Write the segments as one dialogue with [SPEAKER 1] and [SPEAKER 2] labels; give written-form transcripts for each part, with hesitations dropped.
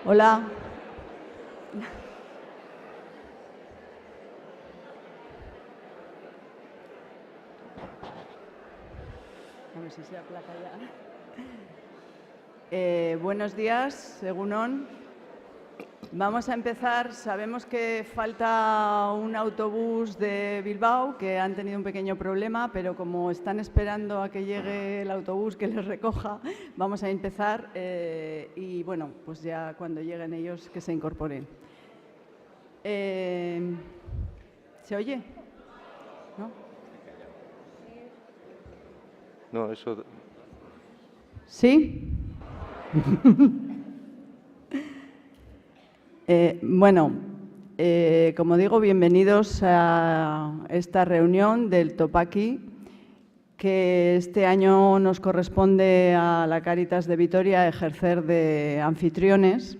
[SPEAKER 1] Hola. A ver si se aplaca ya. Buenos días, Egunon. Vamos a empezar. Sabemos que falta un autobús de Bilbao, que han tenido un pequeño problema, pero como están esperando a que llegue el autobús que les recoja, vamos a empezar y bueno, pues ya cuando lleguen ellos que se incorporen. ¿Se oye? ¿No?
[SPEAKER 2] No, eso...
[SPEAKER 1] ¿Sí? Bueno, como digo, bienvenidos a esta reunión del Topaki, que este año nos corresponde a la Cáritas de Vitoria ejercer de anfitriones.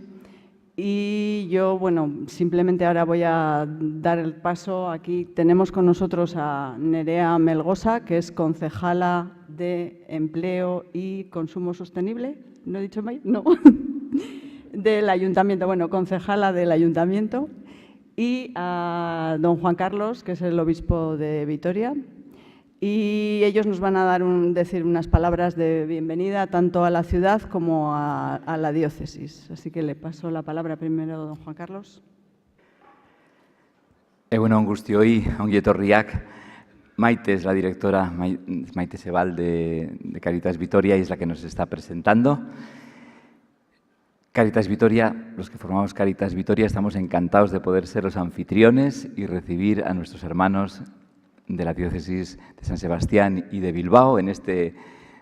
[SPEAKER 1] Y yo, bueno, simplemente ahora voy a dar el paso. Aquí tenemos con nosotros a Nerea Melgosa, que es concejala de Empleo y Consumo Sostenible. ¿No he dicho mal? No. Del Ayuntamiento, bueno, concejala del Ayuntamiento. Y a don Juan Carlos, que es el obispo de Vitoria. Y ellos nos van a decir unas palabras de bienvenida tanto a la ciudad como a la diócesis. Así que le paso la palabra primero a don Juan Carlos.
[SPEAKER 3] Egunon guztioi, ongi etorriak. Maite es la directora, Maite Sebal de Cáritas Vitoria, y es la que nos está presentando. Cáritas Vitoria, los que formamos Cáritas Vitoria, estamos encantados de poder ser los anfitriones y recibir a nuestros hermanos de la diócesis de San Sebastián y de Bilbao en este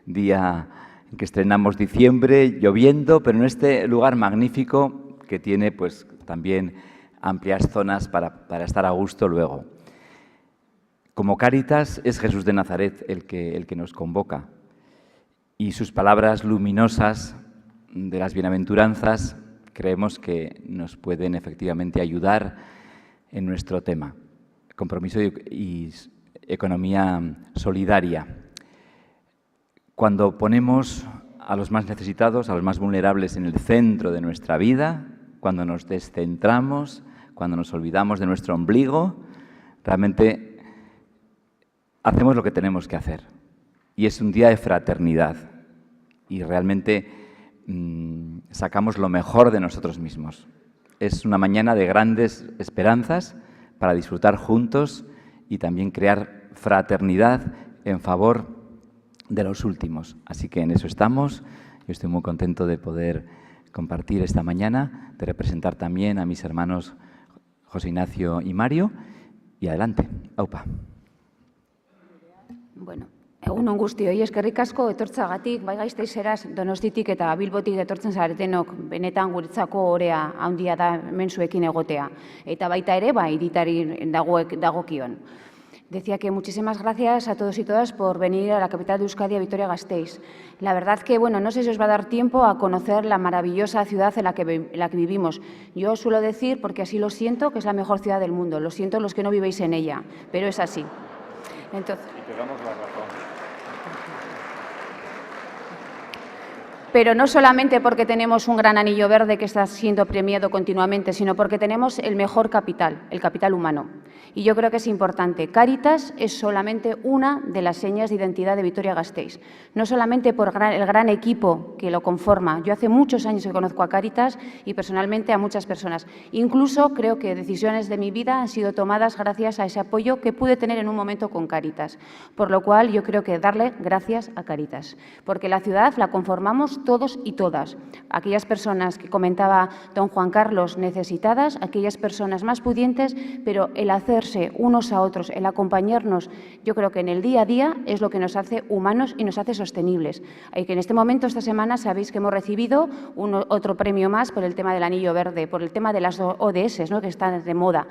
[SPEAKER 3] día en que estrenamos diciembre, lloviendo, pero en este lugar magnífico que tiene pues también amplias zonas para estar a gusto luego. Como Cáritas es Jesús de Nazaret el que nos convoca, y sus palabras luminosas de las bienaventuranzas creemos que nos pueden efectivamente ayudar en nuestro tema, compromiso y economía solidaria. Cuando ponemos a los más necesitados, a los más vulnerables en el centro de nuestra vida, cuando nos descentramos, cuando nos olvidamos de nuestro ombligo, realmente hacemos lo que tenemos que hacer. Y es un día de fraternidad y realmente sacamos lo mejor de nosotros mismos. Es una mañana de grandes esperanzas para disfrutar juntos y también crear fraternidad en favor de los últimos. Así que en eso estamos. Yo estoy muy contento de poder compartir esta mañana, de representar también a mis hermanos José Ignacio y Mario. Y adelante, aupa.
[SPEAKER 4] Bueno, egunon guztioi, eskerrik asko etortzagatik, bai Gasteizeraz, Donostiatik eta Bilbotik etortzen zaretenok benetan guretzako orea handia da hemen zuekin egotea. Eta baita ere, hiritarri dagokion. Decía que muchísimas gracias a todos y todas por venir a la capital de Euskadi, a Vitoria-Gasteiz. La verdad que, bueno, no sé si os va a dar tiempo a conocer la maravillosa ciudad en la que vivimos. Yo suelo decir, porque así lo siento, que es la mejor ciudad del mundo. Lo siento los que no vivéis en ella, pero es así. Entonces,
[SPEAKER 2] Y te damos la razón.
[SPEAKER 4] pero no solamente porque tenemos un gran anillo verde que está siendo premiado continuamente, sino porque tenemos el mejor capital, el capital humano. Y yo creo que es importante. Cáritas es solamente una de las señas de identidad de Vitoria-Gasteiz. No solamente por el gran equipo que lo conforma. Yo hace muchos años que conozco a Cáritas y personalmente a muchas personas. Incluso creo que decisiones de mi vida han sido tomadas gracias a ese apoyo que pude tener en un momento con Cáritas. Por lo cual yo creo que darle gracias a Cáritas. Porque la ciudad la conformamos todos y todas. Aquellas personas que comentaba don Juan Carlos necesitadas, aquellas personas más pudientes, pero el hacerse unos a otros, el acompañarnos, yo creo que en el día a día es lo que nos hace humanos y nos hace sostenibles. Y que en este momento, esta semana, sabéis que hemos recibido otro premio más por el tema del anillo verde, por el tema de las ODS, ¿no?, que están de moda.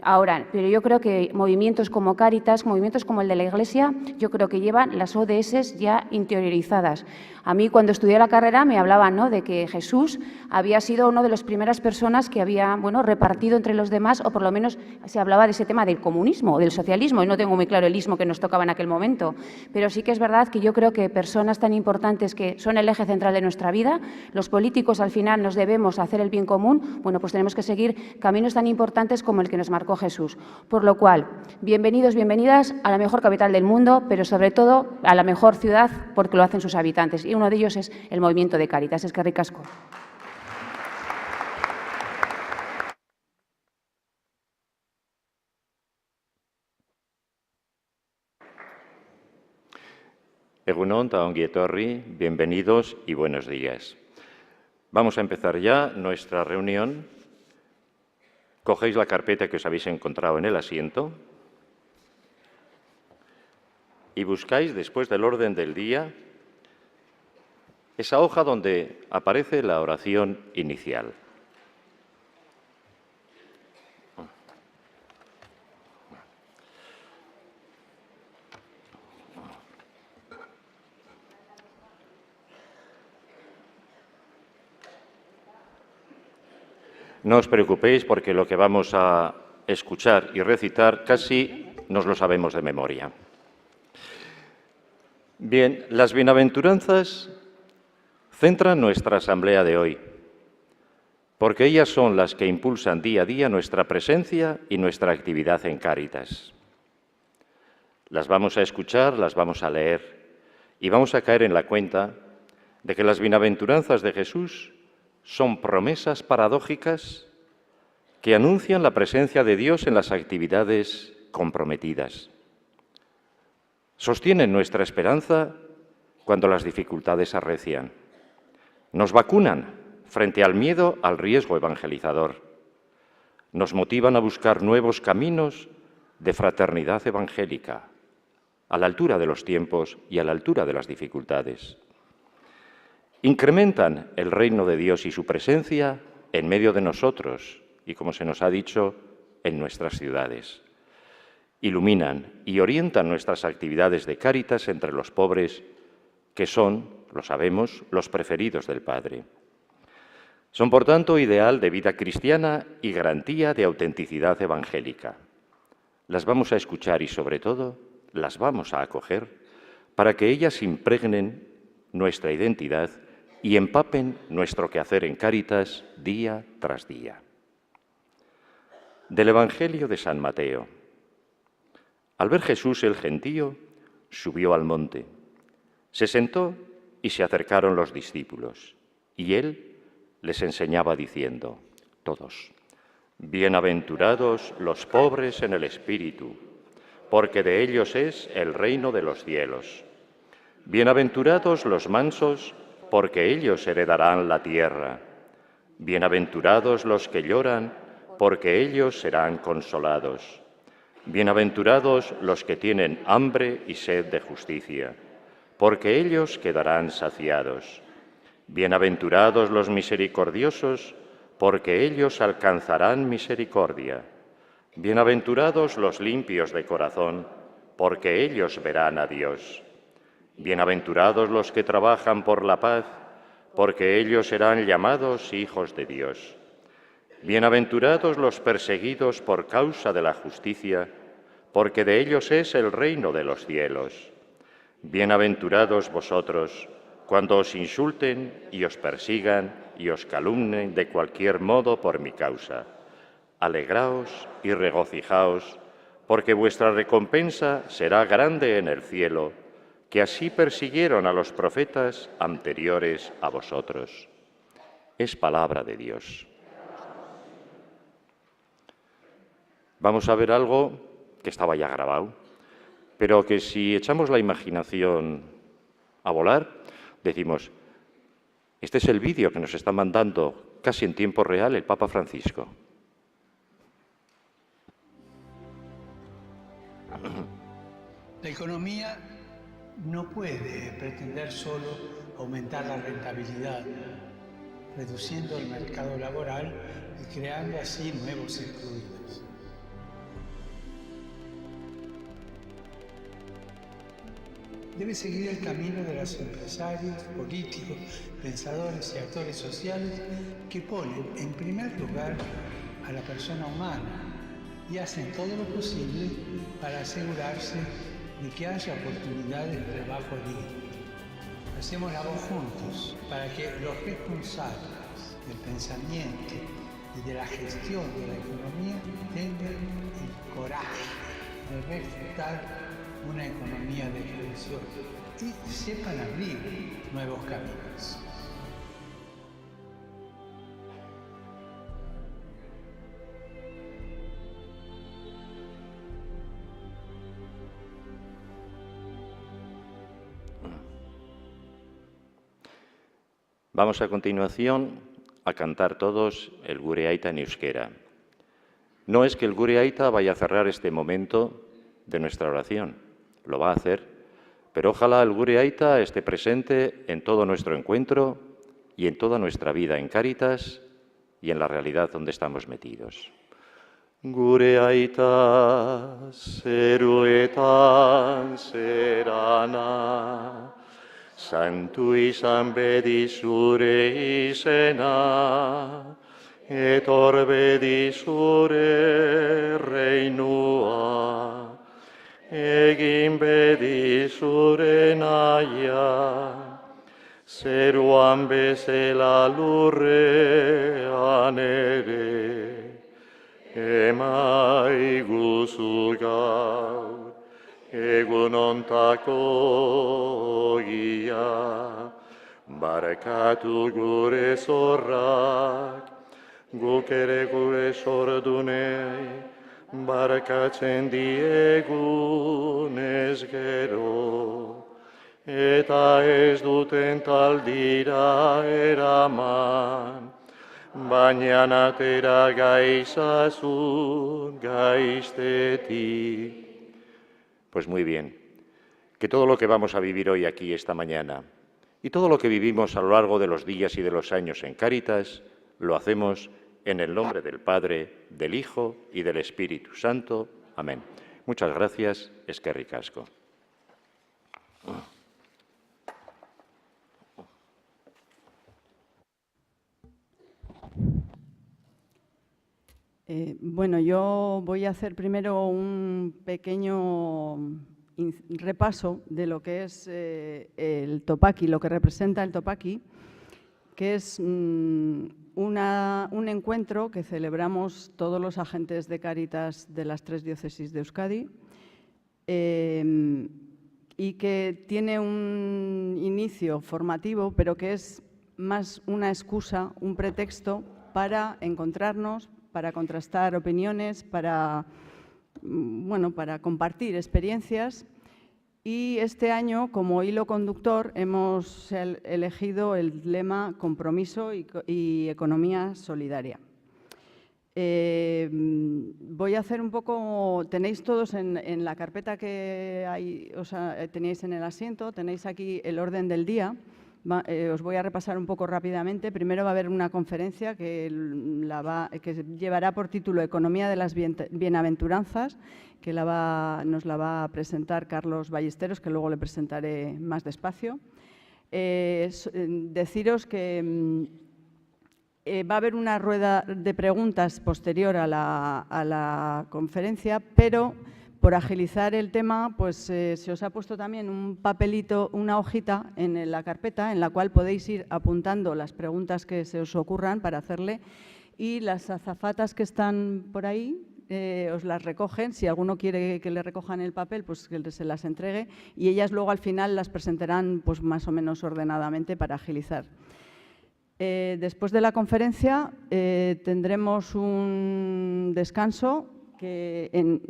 [SPEAKER 4] Ahora, pero yo creo que movimientos como Cáritas, movimientos como el de la Iglesia, yo creo que llevan las ODS ya interiorizadas. A mí, cuando estudié la carrera, me hablaban, ¿no?, de que Jesús había sido una de las primeras personas que había, bueno, repartido entre los demás, o por lo menos se hablaba de ese tema del comunismo, del socialismo, y no tengo muy claro el ismo que nos tocaba en aquel momento, pero sí que es verdad que yo creo que personas tan importantes que son el eje central de nuestra vida, los políticos al final nos debemos hacer el bien común, bueno, pues tenemos que seguir caminos tan importantes como el que nos marcó Jesús. Por lo cual, bienvenidos, bienvenidas a la mejor capital del mundo, pero sobre todo a la mejor ciudad porque lo hacen sus habitantes. Y uno de ellos es el movimiento de Cáritas. Eskerrik asko.
[SPEAKER 2] Egun on eta ongi etorri, bienvenidos y buenos días. Vamos a empezar ya nuestra reunión. Cogéis la carpeta que os habéis encontrado en el asiento y buscáis, después del orden del día, esa hoja donde aparece la oración inicial. No os preocupéis porque lo que vamos a escuchar y recitar casi nos lo sabemos de memoria. Bien, las bienaventuranzas centran nuestra asamblea de hoy, porque ellas son las que impulsan día a día nuestra presencia y nuestra actividad en Cáritas. Las vamos a escuchar, las vamos a leer y vamos a caer en la cuenta de que las bienaventuranzas de Jesús son promesas paradójicas que anuncian la presencia de Dios en las actividades comprometidas. Sostienen nuestra esperanza cuando las dificultades arrecian. Nos vacunan frente al miedo al riesgo evangelizador. Nos motivan a buscar nuevos caminos de fraternidad evangélica, a la altura de los tiempos y a la altura de las dificultades. Incrementan el reino de Dios y su presencia en medio de nosotros y, como se nos ha dicho, en nuestras ciudades. Iluminan y orientan nuestras actividades de Cáritas entre los pobres, que son, lo sabemos, los preferidos del Padre. Son, por tanto, ideal de vida cristiana y garantía de autenticidad evangélica. Las vamos a escuchar y, sobre todo, las vamos a acoger para que ellas impregnen nuestra identidad y empapen nuestro quehacer en Cáritas día tras día. Del Evangelio de San Mateo. Al ver Jesús el gentío, subió al monte. Se sentó y se acercaron los discípulos, y él les enseñaba diciendo, todos, bienaventurados los pobres en el espíritu, porque de ellos es el reino de los cielos. Bienaventurados los mansos, porque ellos heredarán la tierra. Bienaventurados los que lloran, porque ellos serán consolados. Bienaventurados los que tienen hambre y sed de justicia, porque ellos quedarán saciados. Bienaventurados los misericordiosos, porque ellos alcanzarán misericordia. Bienaventurados los limpios de corazón, porque ellos verán a Dios. Bienaventurados los que trabajan por la paz, porque ellos serán llamados hijos de Dios. Bienaventurados los perseguidos por causa de la justicia, porque de ellos es el reino de los cielos. Bienaventurados vosotros, cuando os insulten y os persigan y os calumnien de cualquier modo por mi causa. Alegraos y regocijaos, porque vuestra recompensa será grande en el cielo, que así persiguieron a los profetas anteriores a vosotros. Es palabra de Dios. Vamos a ver algo que estaba ya grabado, pero que si echamos la imaginación a volar, decimos, este es el vídeo que nos está mandando casi en tiempo real el Papa Francisco.
[SPEAKER 5] La economía no puede pretender solo aumentar la rentabilidad, reduciendo el mercado laboral y creando así nuevos excluidos. debe seguir el camino de los empresarios, políticos, pensadores y actores sociales que ponen en primer lugar a la persona humana y hacen todo lo posible para asegurarse de que haya oportunidades de trabajo digno. Hacemos la voz juntos para que los responsables del pensamiento y de la gestión de la economía tengan el coraje de refutar una economía de expansión y sepan abrir nuevos caminos.
[SPEAKER 2] Vamos a continuación a cantar todos el Gure Aita en euskera. No es que el Gure Aita vaya a cerrar este momento de nuestra oración, lo va a hacer, pero ojalá el Gure Aita esté presente en todo nuestro encuentro y en toda nuestra vida en Cáritas y en la realidad donde estamos metidos. Gure Aita zeruetan zerana, santu izan bedi zure izena, etor bedi zure reinua, egin bedi zure naia, zeruan bezala lurrean ere, emaiguzu gaur, egun ontako ogia, barkatu gure zorrak, guk ere gure sordunei, barkatzen diegunez gero, eta ez duten taldira eraman, baina atera gaizazun gaiztetik. Pues muy bien, que todo lo que vamos a vivir hoy aquí, esta mañana, y todo lo que vivimos a lo largo de los días y de los años en Cáritas, lo hacemos en el nombre del Padre, del Hijo y del Espíritu Santo. Amén. Muchas gracias. Eskerrik asko.
[SPEAKER 1] Bueno, yo voy a hacer primero un pequeño repaso de lo que es el Topaki, lo que representa el Topaki, que es un encuentro que celebramos todos los agentes de Cáritas de las 3 diócesis de Euskadi y que tiene un inicio formativo, pero que es más una excusa, un pretexto para encontrarnos, para contrastar opiniones, para compartir experiencias. Y este año, como hilo conductor, hemos elegido el lema Compromiso y Economía Solidaria. Voy a hacer un poco, tenéis todos en la carpeta que tenéis en el asiento, tenéis aquí el orden del día. Os voy a repasar un poco rápidamente. Primero va a haber una conferencia que llevará por título Economía de las Bienaventuranzas, que nos la va a presentar Carlos Ballesteros, que luego le presentaré más despacio. Deciros que va a haber una rueda de preguntas posterior a la conferencia, pero por agilizar el tema, pues se os ha puesto también un papelito, una hojita en la carpeta en la cual podéis ir apuntando las preguntas que se os ocurran para hacerle, y las azafatas que están por ahí os las recogen. Si alguno quiere que le recojan el papel, pues que se las entregue, y ellas luego al final las presentarán pues más o menos ordenadamente para agilizar. Después de la conferencia tendremos un descanso en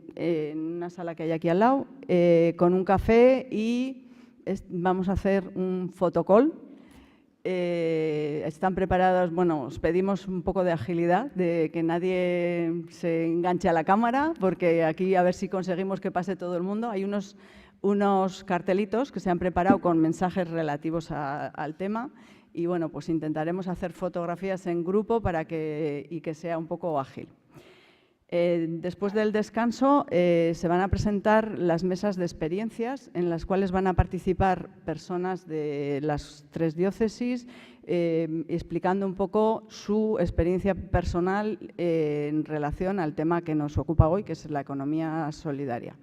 [SPEAKER 1] una sala que hay aquí al lado, con un café, y vamos a hacer un fotocall. Están preparados, bueno, os pedimos un poco de agilidad, de que nadie se enganche a la cámara, porque aquí a ver si conseguimos que pase todo el mundo. Hay unos cartelitos que se han preparado con mensajes relativos al tema, y bueno, pues intentaremos hacer fotografías en grupo y que sea un poco ágil. Después del descanso se van a presentar las mesas de experiencias en las cuales van a participar personas de las 3 diócesis explicando un poco su experiencia personal en relación al tema que nos ocupa hoy, que es la economía solidaria.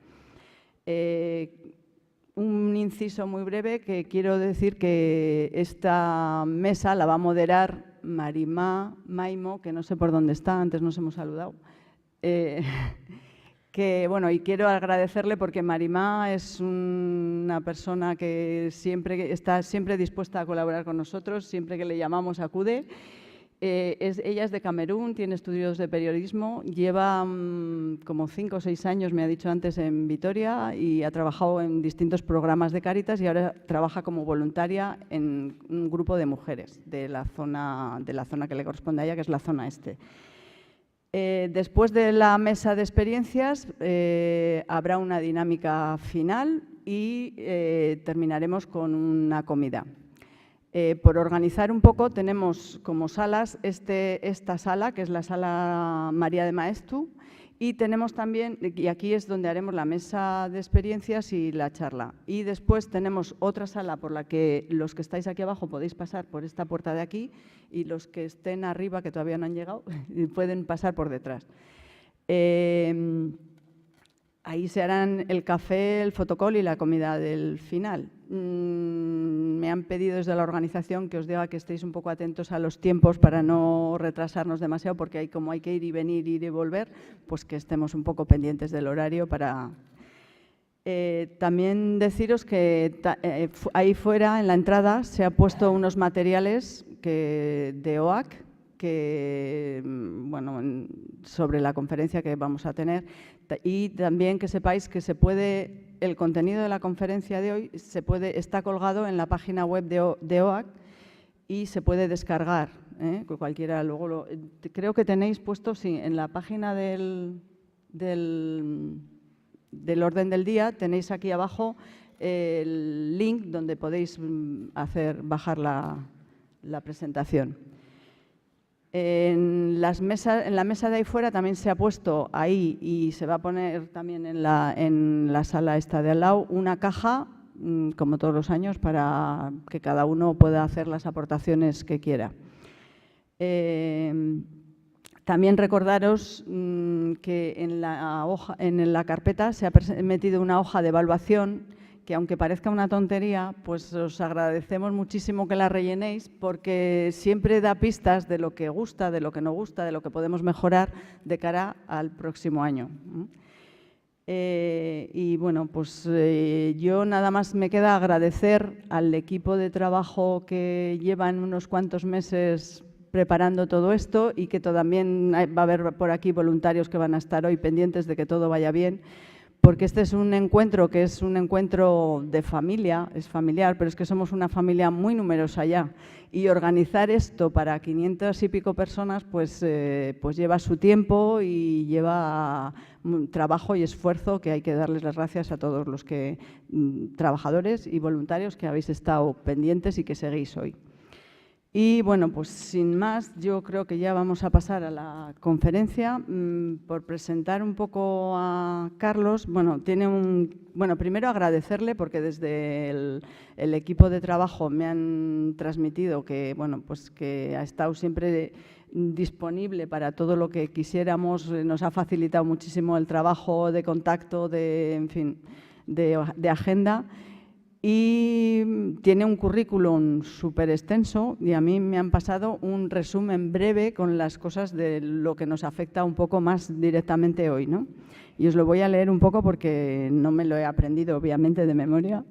[SPEAKER 1] Un inciso muy breve que quiero decir que esta mesa la va a moderar Marimá Maimo, que no sé por dónde está, antes nos hemos saludado. Que bueno, y quiero agradecerle porque Marimá es una persona que está siempre dispuesta a colaborar con nosotros, siempre que le llamamos acude. Ella es de Camerún, tiene estudios de periodismo, lleva como 5 o 6 años, me ha dicho antes, en Vitoria y ha trabajado en distintos programas de Cáritas y ahora trabaja como voluntaria en un grupo de mujeres de la zona que le corresponde a ella, que es la zona este. Después de la mesa de experiencias habrá una dinámica final y terminaremos con una comida. Por organizar un poco, tenemos como salas esta sala, que es la sala María de Maestu, y tenemos también, y aquí es donde haremos la mesa de experiencias y la charla. Y después tenemos otra sala por la que los que estáis aquí abajo podéis pasar por esta puerta de aquí y los que estén arriba, que todavía no han llegado, pueden pasar por detrás. Ahí se harán el café, el fotocall y la comida del final. Me han pedido desde la organización que os diga que estéis un poco atentos a los tiempos para no retrasarnos demasiado, porque como hay que ir y venir, ir y volver, pues que estemos un poco pendientes del horario para... también deciros que ahí fuera, en la entrada, se han puesto unos materiales de OAC, bueno, sobre la conferencia que vamos a tener, y también que sepáis que el contenido de la conferencia de hoy está colgado en la página web de OAC y se puede descargar, cualquiera. Luego creo que tenéis puesto, sí, en la página del orden del día, tenéis aquí abajo el link donde podéis bajar la presentación. En la mesa de ahí fuera también se ha puesto ahí y se va a poner también en la sala esta de al lado una caja, como todos los años, para que cada uno pueda hacer las aportaciones que quiera. También recordaros que en la carpeta se ha metido una hoja de evaluación que, aunque parezca una tontería, pues os agradecemos muchísimo que la rellenéis porque siempre da pistas de lo que gusta, de lo que no gusta, de lo que podemos mejorar de cara al próximo año. Y bueno, pues yo nada más me queda agradecer al equipo de trabajo que llevan unos cuantos meses preparando todo esto y que también va a haber por aquí voluntarios que van a estar hoy pendientes de que todo vaya bien. Porque este es un encuentro que es un encuentro de familia, es familiar, pero es que somos una familia muy numerosa ya. Y organizar esto para 500 y pico personas, pues lleva su tiempo y lleva trabajo y esfuerzo, que hay que darles las gracias a todos los trabajadores y voluntarios que habéis estado pendientes y que seguís hoy. Y bueno, pues sin más, yo creo que ya vamos a pasar a la conferencia. Por presentar un poco a Carlos, bueno, primero agradecerle porque desde el equipo de trabajo me han transmitido que, bueno, pues que ha estado siempre disponible para todo lo que quisiéramos, nos ha facilitado muchísimo el trabajo de contacto, en fin, de agenda. Y tiene un currículum súper extenso y a mí me han pasado un resumen breve con las cosas de lo que nos afecta un poco más directamente hoy, ¿no? Y os lo voy a leer un poco porque no me lo he aprendido, obviamente, de memoria.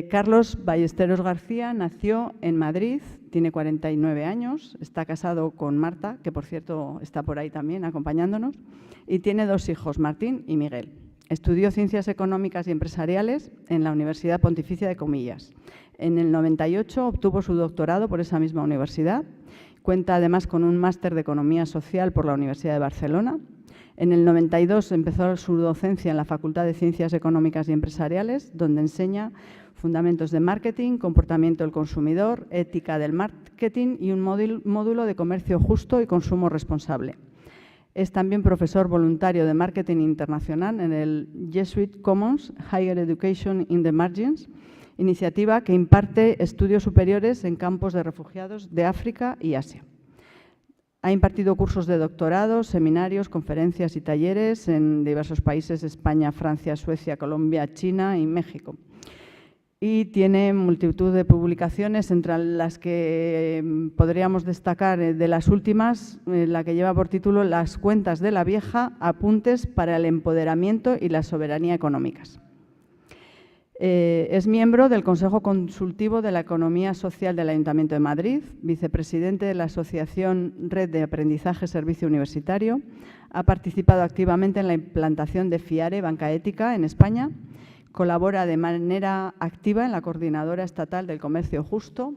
[SPEAKER 1] Carlos Ballesteros García nació en Madrid, tiene 49 años, está casado con Marta, que por cierto está por ahí también acompañándonos, y tiene 2 hijos, Martín y Miguel. Estudió Ciencias Económicas y Empresariales en la Universidad Pontificia de Comillas. En el 98 obtuvo su doctorado por esa misma universidad. Cuenta además con un máster de Economía Social por la Universidad de Barcelona. En el 92 empezó su docencia en la Facultad de Ciencias Económicas y Empresariales, donde enseña fundamentos de marketing, comportamiento del consumidor, ética del marketing y un módulo de comercio justo y consumo responsable. Es también profesor voluntario de Marketing Internacional en el Jesuit Commons Higher Education in the Margins, iniciativa que imparte estudios superiores en campos de refugiados de África y Asia. Ha impartido cursos de doctorado, seminarios, conferencias y talleres en diversos países: España, Francia, Suecia, Colombia, China y México. Y tiene multitud de publicaciones, entre las que podríamos destacar de las últimas, la que lleva por título Las cuentas de la vieja, apuntes para el empoderamiento y la soberanía económicas. Es miembro del Consejo Consultivo de la Economía Social del Ayuntamiento de Madrid, vicepresidente de la Asociación Red de Aprendizaje Servicio Universitario, ha participado activamente en la implantación de FIARE Banca Ética en España, colabora de manera activa en la Coordinadora Estatal del Comercio Justo,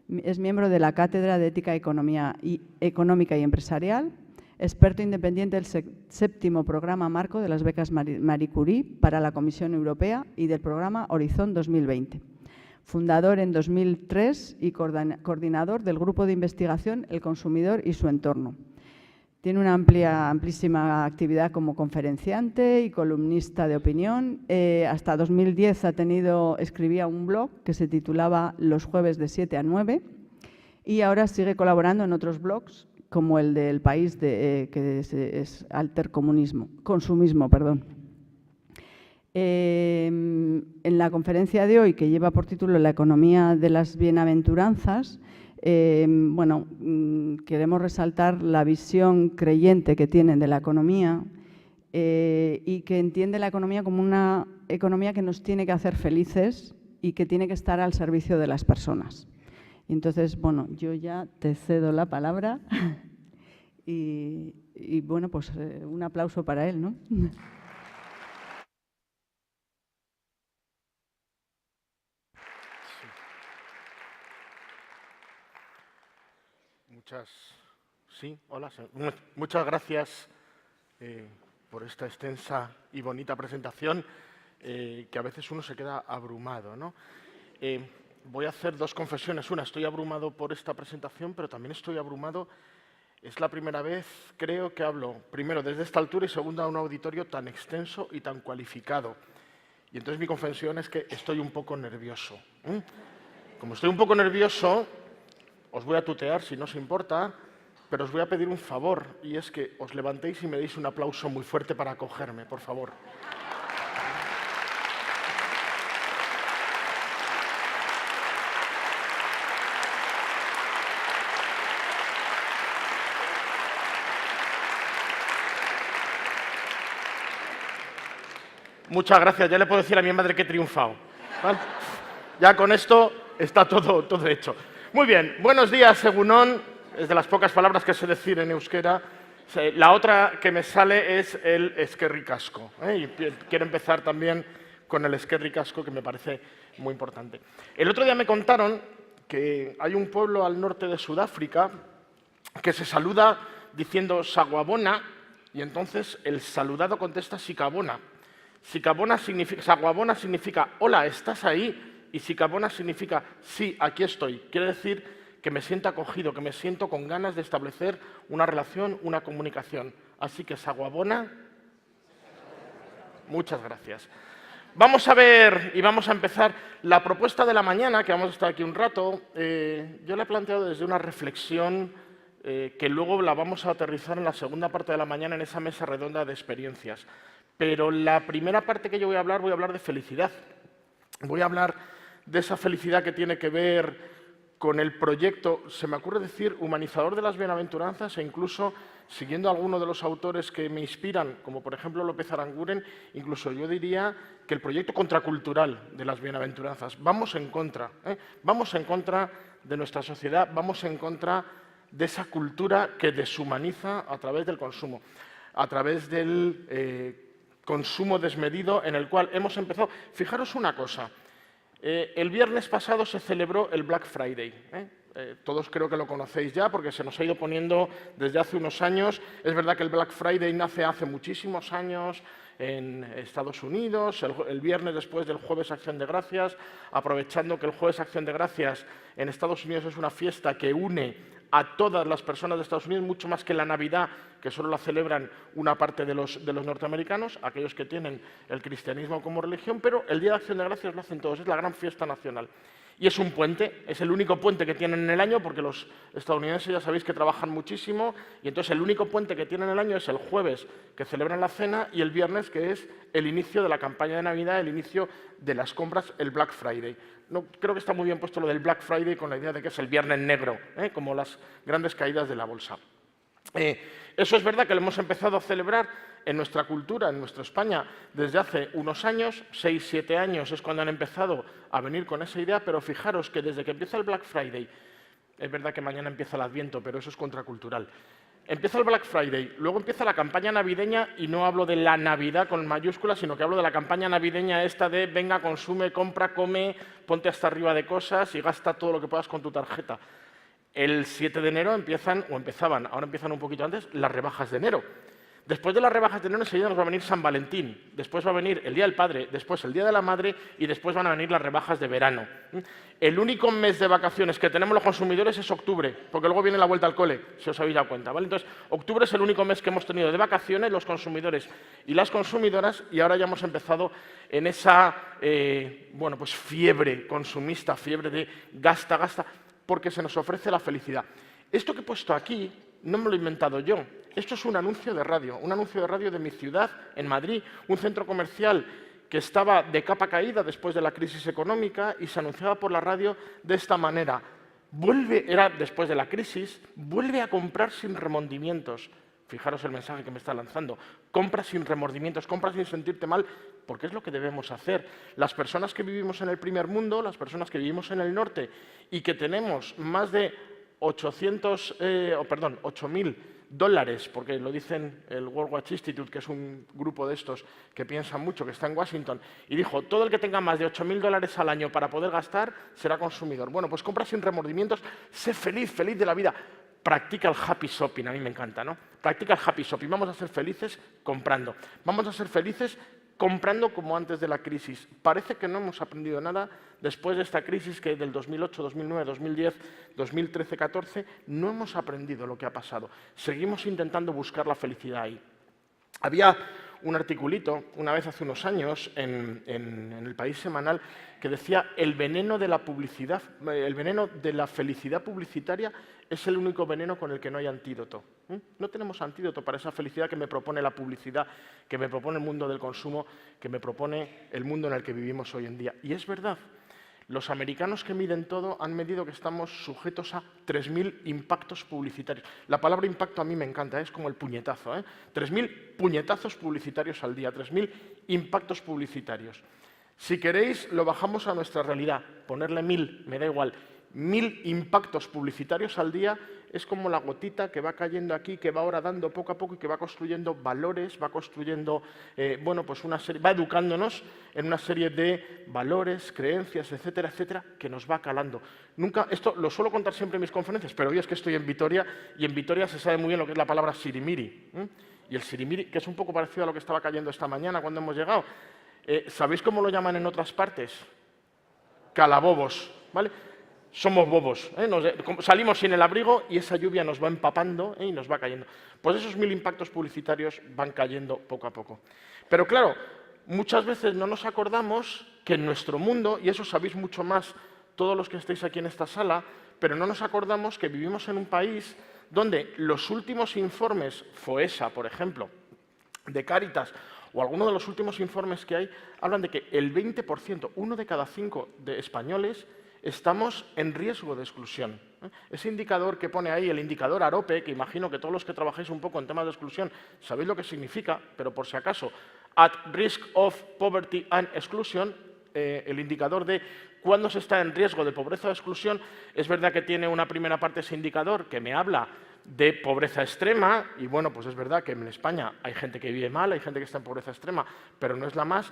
[SPEAKER 1] es miembro de la Cátedra de Ética Económica y Empresarial, experto independiente del 7º Programa Marco de las Becas Marie Curie para la Comisión Europea y del Programa Horizon 2020. Fundador en 2003 y coordinador del Grupo de Investigación El Consumidor y su Entorno. Tiene una amplísima actividad como conferenciante y columnista de opinión. Hasta 2010 escribía un blog que se titulaba Los jueves de 7 a 9 y ahora sigue colaborando en otros blogs como el del País, que es Alterconsumismo. En la conferencia de hoy, que lleva por título La economía de las bienaventuranzas, queremos resaltar la visión creyente que tienen de la economía y que entiende la economía como una economía que nos tiene que hacer felices y que tiene que estar al servicio de las personas. Entonces, bueno, yo ya te cedo la palabra y bueno, pues un aplauso para él, ¿no?
[SPEAKER 6] Muchas gracias por esta extensa y bonita presentación, que a veces uno se queda abrumado, ¿no? Voy a hacer dos confesiones. Una, estoy abrumado por esta presentación, pero también estoy abrumado. Es la primera vez, creo, que hablo, primero, desde esta altura y segundo, a un auditorio tan extenso y tan cualificado. Y entonces mi confesión es que estoy un poco nervioso. Como estoy un poco nervioso, os voy a tutear, si no os importa, pero os voy a pedir un favor, y es que os levantéis y me deis un aplauso muy fuerte para acogerme, por favor. Muchas gracias. Ya le puedo decir a mi madre que he triunfado. ¿Vale? Ya con esto está todo hecho. Muy bien. Buenos días, egunon. Es de las pocas palabras que sé decir en euskera. La otra que me sale es el eskerrik asko. Y quiero empezar también con el eskerrik asko, que me parece muy importante. El otro día me contaron que hay un pueblo al norte de Sudáfrica que se saluda diciendo Sagwabona, y entonces el saludado contesta Sikabona. Sagwabona significa hola, ¿estás ahí? Y Sikabona significa sí, aquí estoy. Quiere decir que me siento acogido, que me siento con ganas de establecer una relación, una comunicación. Así que Sagwabona, muchas gracias. Vamos a ver y vamos a empezar la propuesta de la mañana, que vamos a estar aquí un rato. Yo la he planteado desde una reflexión que luego la vamos a aterrizar en la segunda parte de la mañana en esa mesa redonda de experiencias. Pero la primera parte que yo voy a hablar de felicidad. Voy a hablar de esa felicidad que tiene que ver con el proyecto, se me ocurre decir, humanizador de las bienaventuranzas, e incluso, siguiendo a algunos de los autores que me inspiran, como por ejemplo López Aranguren, incluso yo diría que el proyecto contracultural de las bienaventuranzas. Vamos en contra de nuestra sociedad, vamos en contra de esa cultura que deshumaniza a través del consumo, a través del consumo desmedido en el cual hemos empezado. Fijaros una cosa, el viernes pasado se celebró el Black Friday. Todos creo que lo conocéis ya porque se nos ha ido poniendo desde hace unos años. Es verdad que el Black Friday nace hace muchísimos años en Estados Unidos, el viernes después del Jueves Acción de Gracias, aprovechando que el Jueves Acción de Gracias en Estados Unidos es una fiesta que une a todas las personas de Estados Unidos, mucho más que la Navidad, que solo la celebran una parte de los norteamericanos, aquellos que tienen el cristianismo como religión, pero el Día de Acción de Gracias lo hacen todos, es la gran fiesta nacional. Y es un puente, es el único puente que tienen en el año, porque los estadounidenses ya sabéis que trabajan muchísimo, y entonces el único puente que tienen en el año es el jueves, que celebran la cena, y el viernes, que es el inicio de la campaña de Navidad, el inicio de las compras, el Black Friday. No, creo que está muy bien puesto lo del Black Friday con la idea de que es el viernes negro, como las grandes caídas de la bolsa. Eso es verdad que lo hemos empezado a celebrar en nuestra cultura, en nuestra España, desde hace unos años, 6, 7 años es cuando han empezado a venir con esa idea, pero fijaros que desde que empieza el Black Friday, es verdad que mañana empieza el Adviento, pero eso es contracultural, empieza el Black Friday, luego empieza la campaña navideña, y no hablo de la Navidad con mayúsculas, sino que hablo de la campaña navideña esta de venga, consume, compra, come, ponte hasta arriba de cosas y gasta todo lo que puedas con tu tarjeta. El 7 de enero empezaban, ahora empiezan un poquito antes, las rebajas de enero. Después de las rebajas de enero enseguida nos va a venir San Valentín, después va a venir el Día del Padre, después el Día de la Madre y después van a venir las rebajas de verano. El único mes de vacaciones que tenemos los consumidores es octubre, porque luego viene la vuelta al cole, si os habéis dado cuenta, ¿vale? Entonces, octubre es el único mes que hemos tenido de vacaciones los consumidores y las consumidoras, y ahora ya hemos empezado en esa pues fiebre consumista, fiebre de gasta, gasta, porque se nos ofrece la felicidad. Esto que he puesto aquí no me lo he inventado yo. Esto es un anuncio de radio de mi ciudad, en Madrid, un centro comercial que estaba de capa caída después de la crisis económica y se anunciaba por la radio de esta manera. Era después de la crisis, vuelve a comprar sin remordimientos. Fijaros el mensaje que me está lanzando. Compra sin remordimientos, compra sin sentirte mal, porque es lo que debemos hacer. Las personas que vivimos en el primer mundo, las personas que vivimos en el norte y que tenemos más de 8.000 dólares, porque lo dicen el World Watch Institute, que es un grupo de estos que piensan mucho, que está en Washington, y dijo, todo el que tenga más de 8.000 dólares al año para poder gastar será consumidor. Bueno, pues compra sin remordimientos, sé feliz, feliz de la vida. Practica el happy shopping, a mí me encanta, ¿no? Practica el happy shopping, vamos a ser felices comprando, vamos a ser felices comprando como antes de la crisis. Parece que no hemos aprendido nada después de esta crisis que del 2008, 2009, 2010, 2013, 2014, no hemos aprendido lo que ha pasado. Seguimos intentando buscar la felicidad ahí. Había un articulito, una vez hace unos años, en El País Semanal, que decía el veneno de la publicidad, el veneno de la felicidad publicitaria es el único veneno con el que no hay antídoto. No tenemos antídoto para esa felicidad que me propone la publicidad, que me propone el mundo del consumo, que me propone el mundo en el que vivimos hoy en día. Y es verdad. Los americanos que miden todo han medido que estamos sujetos a 3.000 impactos publicitarios. La palabra impacto a mí me encanta, es como el puñetazo. 3.000 puñetazos publicitarios al día, 3.000 impactos publicitarios. Si queréis, lo bajamos a nuestra realidad. Ponerle 1.000, me da igual. 1.000 impactos publicitarios al día es como la gotita que va cayendo aquí, que va ahora dando poco a poco y que va construyendo valores, va construyendo, pues una serie, va educándonos en una serie de valores, creencias, etcétera, etcétera, que nos va calando. Esto lo suelo contar siempre en mis conferencias, pero hoy es que estoy en Vitoria y en Vitoria se sabe muy bien lo que es la palabra sirimiri. Y el sirimiri, que es un poco parecido a lo que estaba cayendo esta mañana cuando hemos llegado. ¿Sabéis cómo lo llaman en otras partes? Calabobos, ¿vale? Somos bobos, salimos sin el abrigo y esa lluvia nos va empapando y nos va cayendo. Pues esos 1.000 impactos publicitarios van cayendo poco a poco. Pero claro, muchas veces no nos acordamos que en nuestro mundo, y eso sabéis mucho más todos los que estáis aquí en esta sala, pero no nos acordamos que vivimos en un país donde los últimos informes, FOESA, por ejemplo, de Cáritas, o alguno de los últimos informes que hay, hablan de que el 20%, 1 de cada 5 de españoles, estamos en riesgo de exclusión. Ese indicador que pone ahí, el indicador AROPE, que imagino que todos los que trabajáis un poco en temas de exclusión sabéis lo que significa, pero por si acaso, at risk of poverty and exclusion, el indicador de cuándo se está en riesgo de pobreza o exclusión, es verdad que tiene una primera parte ese indicador que me habla de pobreza extrema, y bueno, pues es verdad que en España hay gente que vive mal, hay gente que está en pobreza extrema, pero no es la más.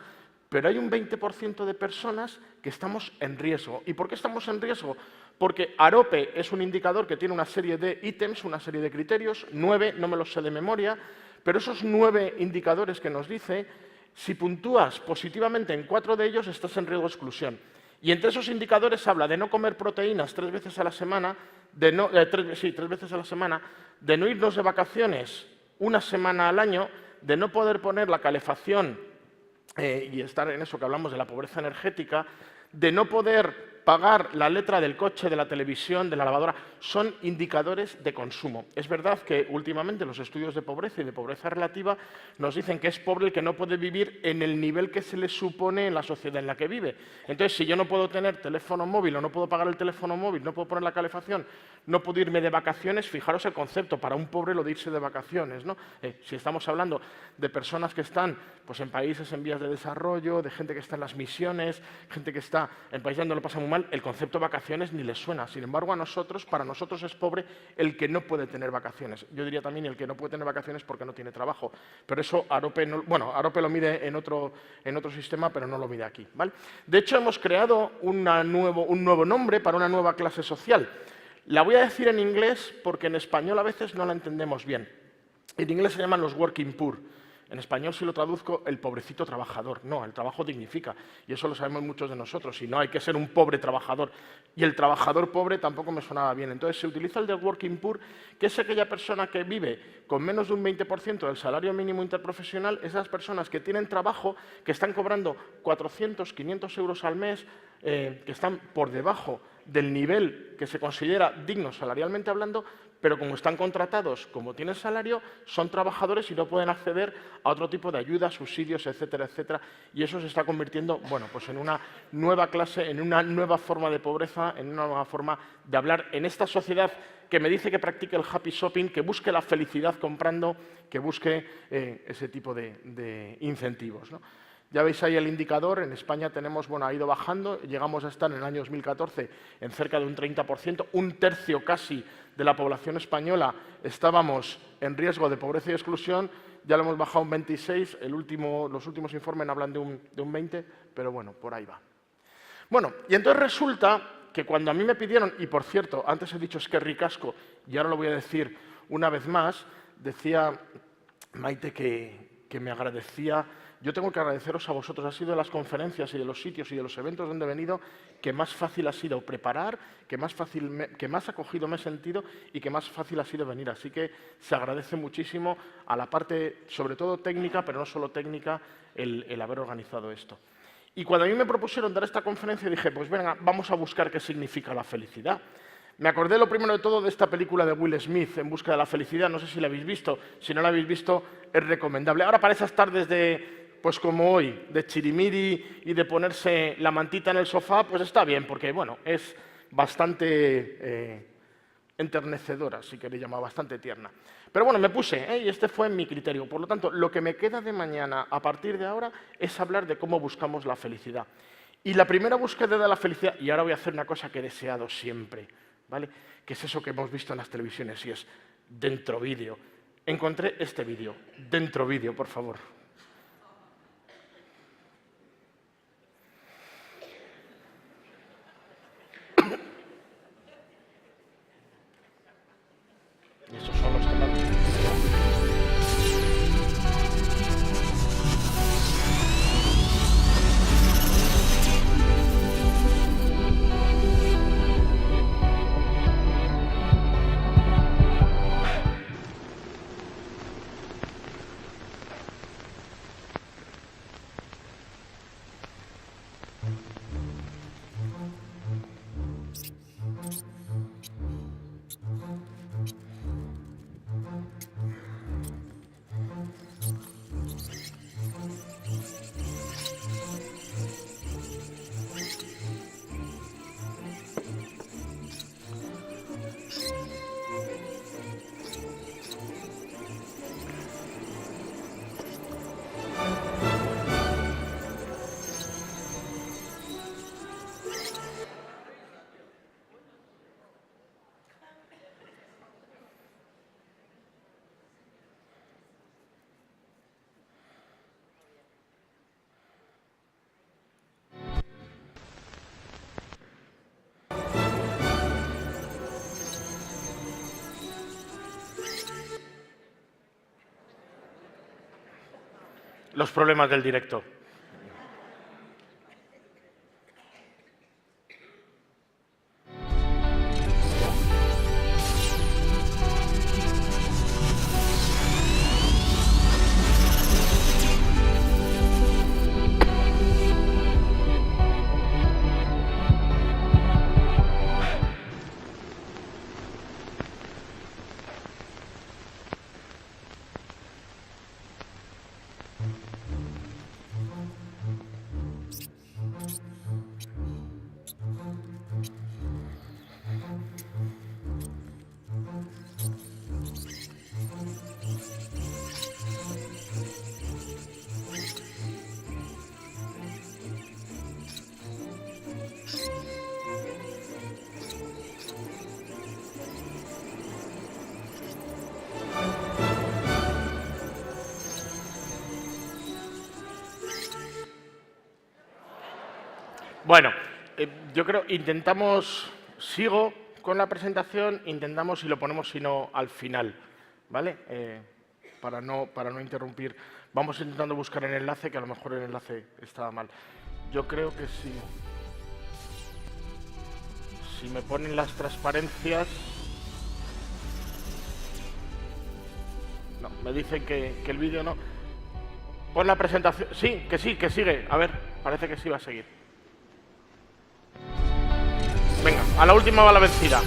[SPEAKER 6] Pero hay un 20% de personas que estamos en riesgo. ¿Y por qué estamos en riesgo? Porque AROPE es un indicador que tiene una serie de ítems, una serie de criterios, 9, no me los sé de memoria, pero esos 9 indicadores que nos dice Si puntúas positivamente en 4 de ellos, estás en riesgo de exclusión. Y entre esos indicadores habla de no comer proteínas 3 veces a la semana, de no, 3 veces a la semana, de no irnos de vacaciones una semana al año, de no poder poner la calefacción y estar en eso que hablamos de la pobreza energética, de no poder pagar la letra del coche, de la televisión, de la lavadora, son indicadores de consumo. Es verdad que últimamente los estudios de pobreza y de pobreza relativa nos dicen que es pobre el que no puede vivir en el nivel que se le supone en la sociedad en la que vive. Entonces, si yo no puedo tener teléfono móvil o no puedo pagar el teléfono móvil, no puedo poner la calefacción, no puedo irme de vacaciones, fijaros el concepto, para un pobre lo de irse de vacaciones, ¿no? Si estamos hablando de personas que están pues, en países en vías de desarrollo, de gente que está en las misiones, gente que está en países donde lo pasa muy mal, el concepto vacaciones ni les suena. Sin embargo, para nosotros es pobre el que no puede tener vacaciones. Yo diría también el que no puede tener vacaciones porque no tiene trabajo. Pero eso Arope lo mide en otro sistema, pero no lo mide aquí, ¿vale? De hecho, hemos creado un nuevo nombre para una nueva clase social. La voy a decir en inglés porque en español a veces no la entendemos bien. En inglés se llaman los working poor. En español, si lo traduzco, el pobrecito trabajador. No, el trabajo dignifica. Y eso lo sabemos muchos de nosotros. Y no hay que ser un pobre trabajador. Y el trabajador pobre tampoco me sonaba bien. Entonces, se utiliza el de working poor, que es aquella persona que vive con menos de un 20% del salario mínimo interprofesional. Esas personas que tienen trabajo, que están cobrando 400, 500 euros al mes, que están por debajo del nivel que se considera digno salarialmente hablando, pero como están contratados, como tienen salario, son trabajadores y no pueden acceder a otro tipo de ayudas, subsidios, etcétera, etcétera. Y eso se está convirtiendo, bueno, pues en una nueva clase, en una nueva forma de pobreza, en una nueva forma de hablar en esta sociedad que me dice que practique el happy shopping, que busque la felicidad comprando, que busque ese tipo de incentivos, ¿no? Ya veis ahí el indicador, en España tenemos, ha ido bajando, llegamos a estar en el año 2014 en cerca de un 30%, un tercio casi de la población española estábamos en riesgo de pobreza y exclusión, ya lo hemos bajado un 26, los últimos informes hablan de un 20, pero bueno, por ahí va. Bueno, y entonces resulta que cuando a mí me pidieron, y por cierto, antes he dicho es que ricasco, y ahora lo voy a decir una vez más, decía Maite que me agradecía. Yo tengo que agradeceros a vosotros. Ha sido de las conferencias y de los sitios y de los eventos donde he venido que más fácil ha sido preparar, que más acogido me he sentido y que más fácil ha sido venir. Así que se agradece muchísimo a la parte, sobre todo técnica, pero no solo técnica, el haber organizado esto. Y cuando a mí me propusieron dar esta conferencia, dije, pues venga, vamos a buscar qué significa la felicidad. Me acordé lo primero de todo de esta película de Will Smith, En busca de la felicidad. No sé si la habéis visto. Si no la habéis visto, es recomendable. Ahora, para esas tardes pues como hoy, de chirimiri y de ponerse la mantita en el sofá, pues está bien, porque bueno, es bastante enternecedora, si queréis llamar, bastante tierna. Pero bueno, me puse, y este fue mi criterio. Por lo tanto, lo que me queda de mañana, a partir de ahora, es hablar de cómo buscamos la felicidad. Y la primera búsqueda de la felicidad, y ahora voy a hacer una cosa que he deseado siempre, ¿vale? Que es eso que hemos visto en las televisiones, y es Dentro Vídeo. Encontré este vídeo. Dentro Vídeo, por favor. Y esos son los temas. los problemas del directo. Bueno, yo creo, sigo con la presentación, intentamos y lo ponemos sino al final, ¿vale? Para no interrumpir. Vamos intentando buscar el enlace, que a lo mejor el enlace estaba mal. Yo creo que si me ponen las transparencias... No, me dicen que el vídeo no... Pon la presentación... Sí, que sigue. A ver, parece que sí va a seguir. Venga, a la última va la vencida.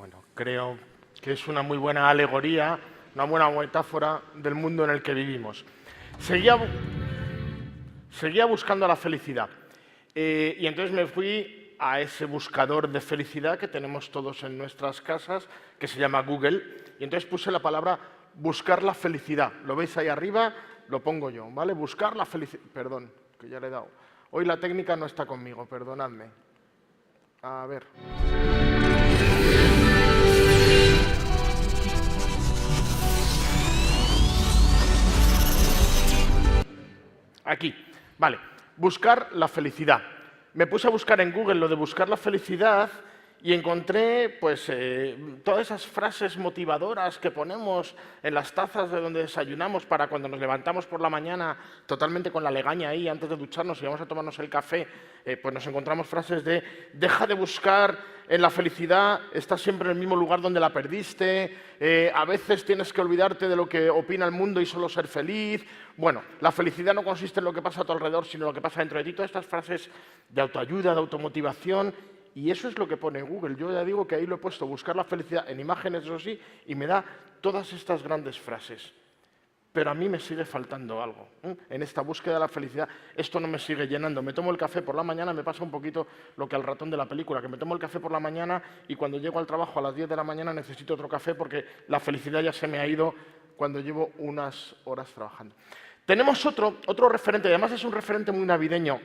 [SPEAKER 6] bueno, creo que es una muy buena alegoría, una buena metáfora del mundo en el que vivimos. Seguía buscando la felicidad y entonces me fui a ese buscador de felicidad que tenemos todos en nuestras casas, que se llama Google, y entonces puse la palabra buscar la felicidad. Lo veis ahí arriba, lo pongo yo, ¿vale? Buscar la felicidad. Perdón, que ya le he dado. Hoy la técnica no está conmigo, perdonadme. A ver. Aquí, vale. Buscar la felicidad. Me puse a buscar en Google lo de buscar la felicidad y encontré pues, todas esas frases motivadoras que ponemos en las tazas de donde desayunamos para cuando nos levantamos por la mañana totalmente con la legaña ahí antes de ducharnos y vamos a tomarnos el café, pues nos encontramos frases de deja de buscar en la felicidad, estás siempre en el mismo lugar donde la perdiste, a veces tienes que olvidarte de lo que opina el mundo y solo ser feliz. Bueno, la felicidad no consiste en lo que pasa a tu alrededor, sino en lo que pasa dentro de ti. Todas estas frases de autoayuda, de automotivación. Y eso es lo que pone Google. Yo ya digo que ahí lo he puesto, buscar la felicidad en imágenes, eso sí, y me da todas estas grandes frases. Pero a mí me sigue faltando algo. En esta búsqueda de la felicidad, esto no me sigue llenando. Me tomo el café por la mañana, me pasa un poquito lo que al ratón de la película, que me tomo el café por la mañana y cuando llego al trabajo a las 10 de la mañana necesito otro café porque la felicidad ya se me ha ido cuando llevo unas horas trabajando. Tenemos otro referente, y además es un referente muy navideño.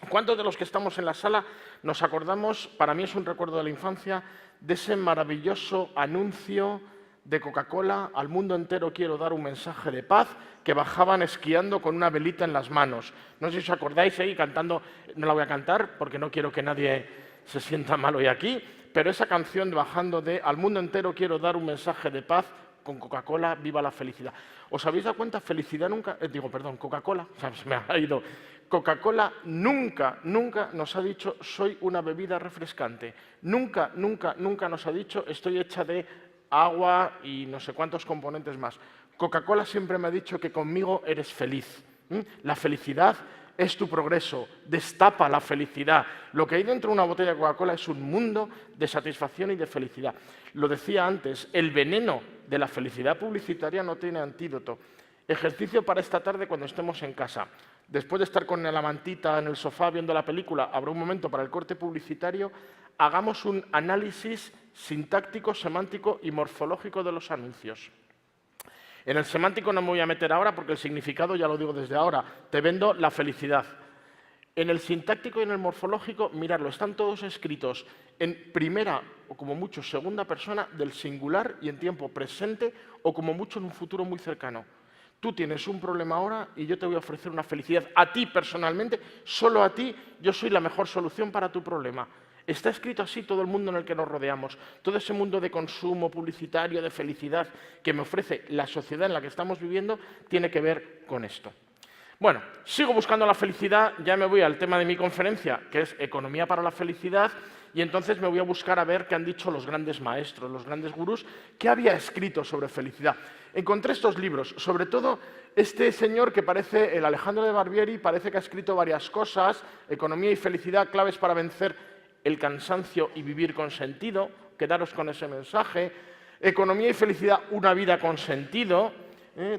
[SPEAKER 6] ¿Cuántos de los que estamos en la sala nos acordamos, para mí es un recuerdo de la infancia, de ese maravilloso anuncio de Coca-Cola, al mundo entero quiero dar un mensaje de paz, que bajaban esquiando con una velita en las manos? No sé si os acordáis ahí cantando, no la voy a cantar porque no quiero que nadie se sienta mal hoy aquí, pero esa canción bajando de al mundo entero quiero dar un mensaje de paz con Coca-Cola, viva la felicidad. ¿Os habéis dado cuenta? Felicidad nunca, Coca-Cola, o sea, se me ha ido. Coca-Cola nunca nos ha dicho soy una bebida refrescante. Nunca nos ha dicho estoy hecha de agua y no sé cuántos componentes más. Coca-Cola siempre me ha dicho que conmigo eres feliz. La felicidad es tu progreso, destapa la felicidad. Lo que hay dentro de una botella de Coca-Cola es un mundo de satisfacción y de felicidad. Lo decía antes, el veneno de la felicidad publicitaria no tiene antídoto. Ejercicio para esta tarde cuando estemos en casa. Después de estar con la mantita en el sofá viendo la película, habrá un momento para el corte publicitario, hagamos un análisis sintáctico, semántico y morfológico de los anuncios. En el semántico no me voy a meter ahora porque el significado ya lo digo desde ahora. Te vendo la felicidad. En el sintáctico y en el morfológico, miradlo, están todos escritos en primera o como mucho segunda persona del singular y en tiempo presente o como mucho en un futuro muy cercano. Tú tienes un problema ahora y yo te voy a ofrecer una felicidad. A ti personalmente, solo a ti, yo soy la mejor solución para tu problema. Está escrito así todo el mundo en el que nos rodeamos. Todo ese mundo de consumo publicitario, de felicidad que me ofrece la sociedad en la que estamos viviendo, tiene que ver con esto. Bueno, sigo buscando la felicidad, ya me voy al tema de mi conferencia, que es Economía para la Felicidad, y entonces me voy a buscar a ver qué han dicho los grandes maestros, los grandes gurús, qué había escrito sobre felicidad. Encontré estos libros, sobre todo este señor que parece el Alejandro de Barbieri, parece que ha escrito varias cosas, Economía y Felicidad, claves para vencer el cansancio y vivir con sentido, quedaros con ese mensaje. Economía y felicidad, una vida con sentido.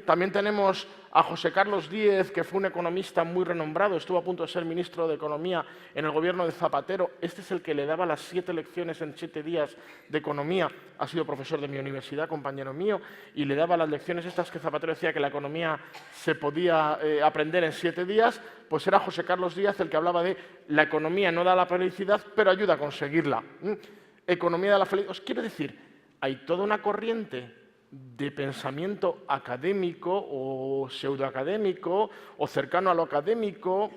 [SPEAKER 6] También tenemos a José Carlos Díez, que fue un economista muy renombrado, estuvo a punto de ser ministro de Economía en el gobierno de Zapatero. Este es el que le daba las 7 lecciones en 7 días de economía. Ha sido profesor de mi universidad, compañero mío, y le daba las lecciones estas que Zapatero decía que la economía se podía aprender en 7 días. Pues era José Carlos Díez el que hablaba de la economía no da la felicidad, pero ayuda a conseguirla. Economía de la felicidad. Os quiero decir, hay toda una corriente de pensamiento académico o pseudoacadémico o cercano a lo académico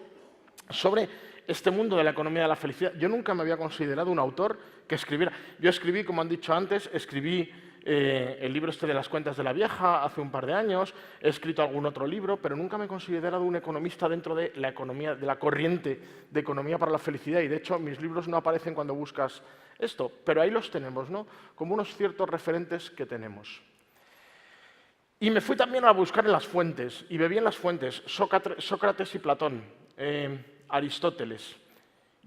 [SPEAKER 6] sobre este mundo de la economía de la felicidad. Yo nunca me había considerado un autor que escribiera. Yo escribí, como han dicho antes, escribí el libro este de las cuentas de la vieja hace un par de años, he escrito algún otro libro, pero nunca me he considerado un economista dentro de la economía, de la corriente de economía para la felicidad, y de hecho mis libros no aparecen cuando buscas esto, pero ahí los tenemos, ¿no? Como unos ciertos referentes que tenemos. Y me fui también a buscar en las fuentes, y bebí en las fuentes, Sócrates y Platón, Aristóteles.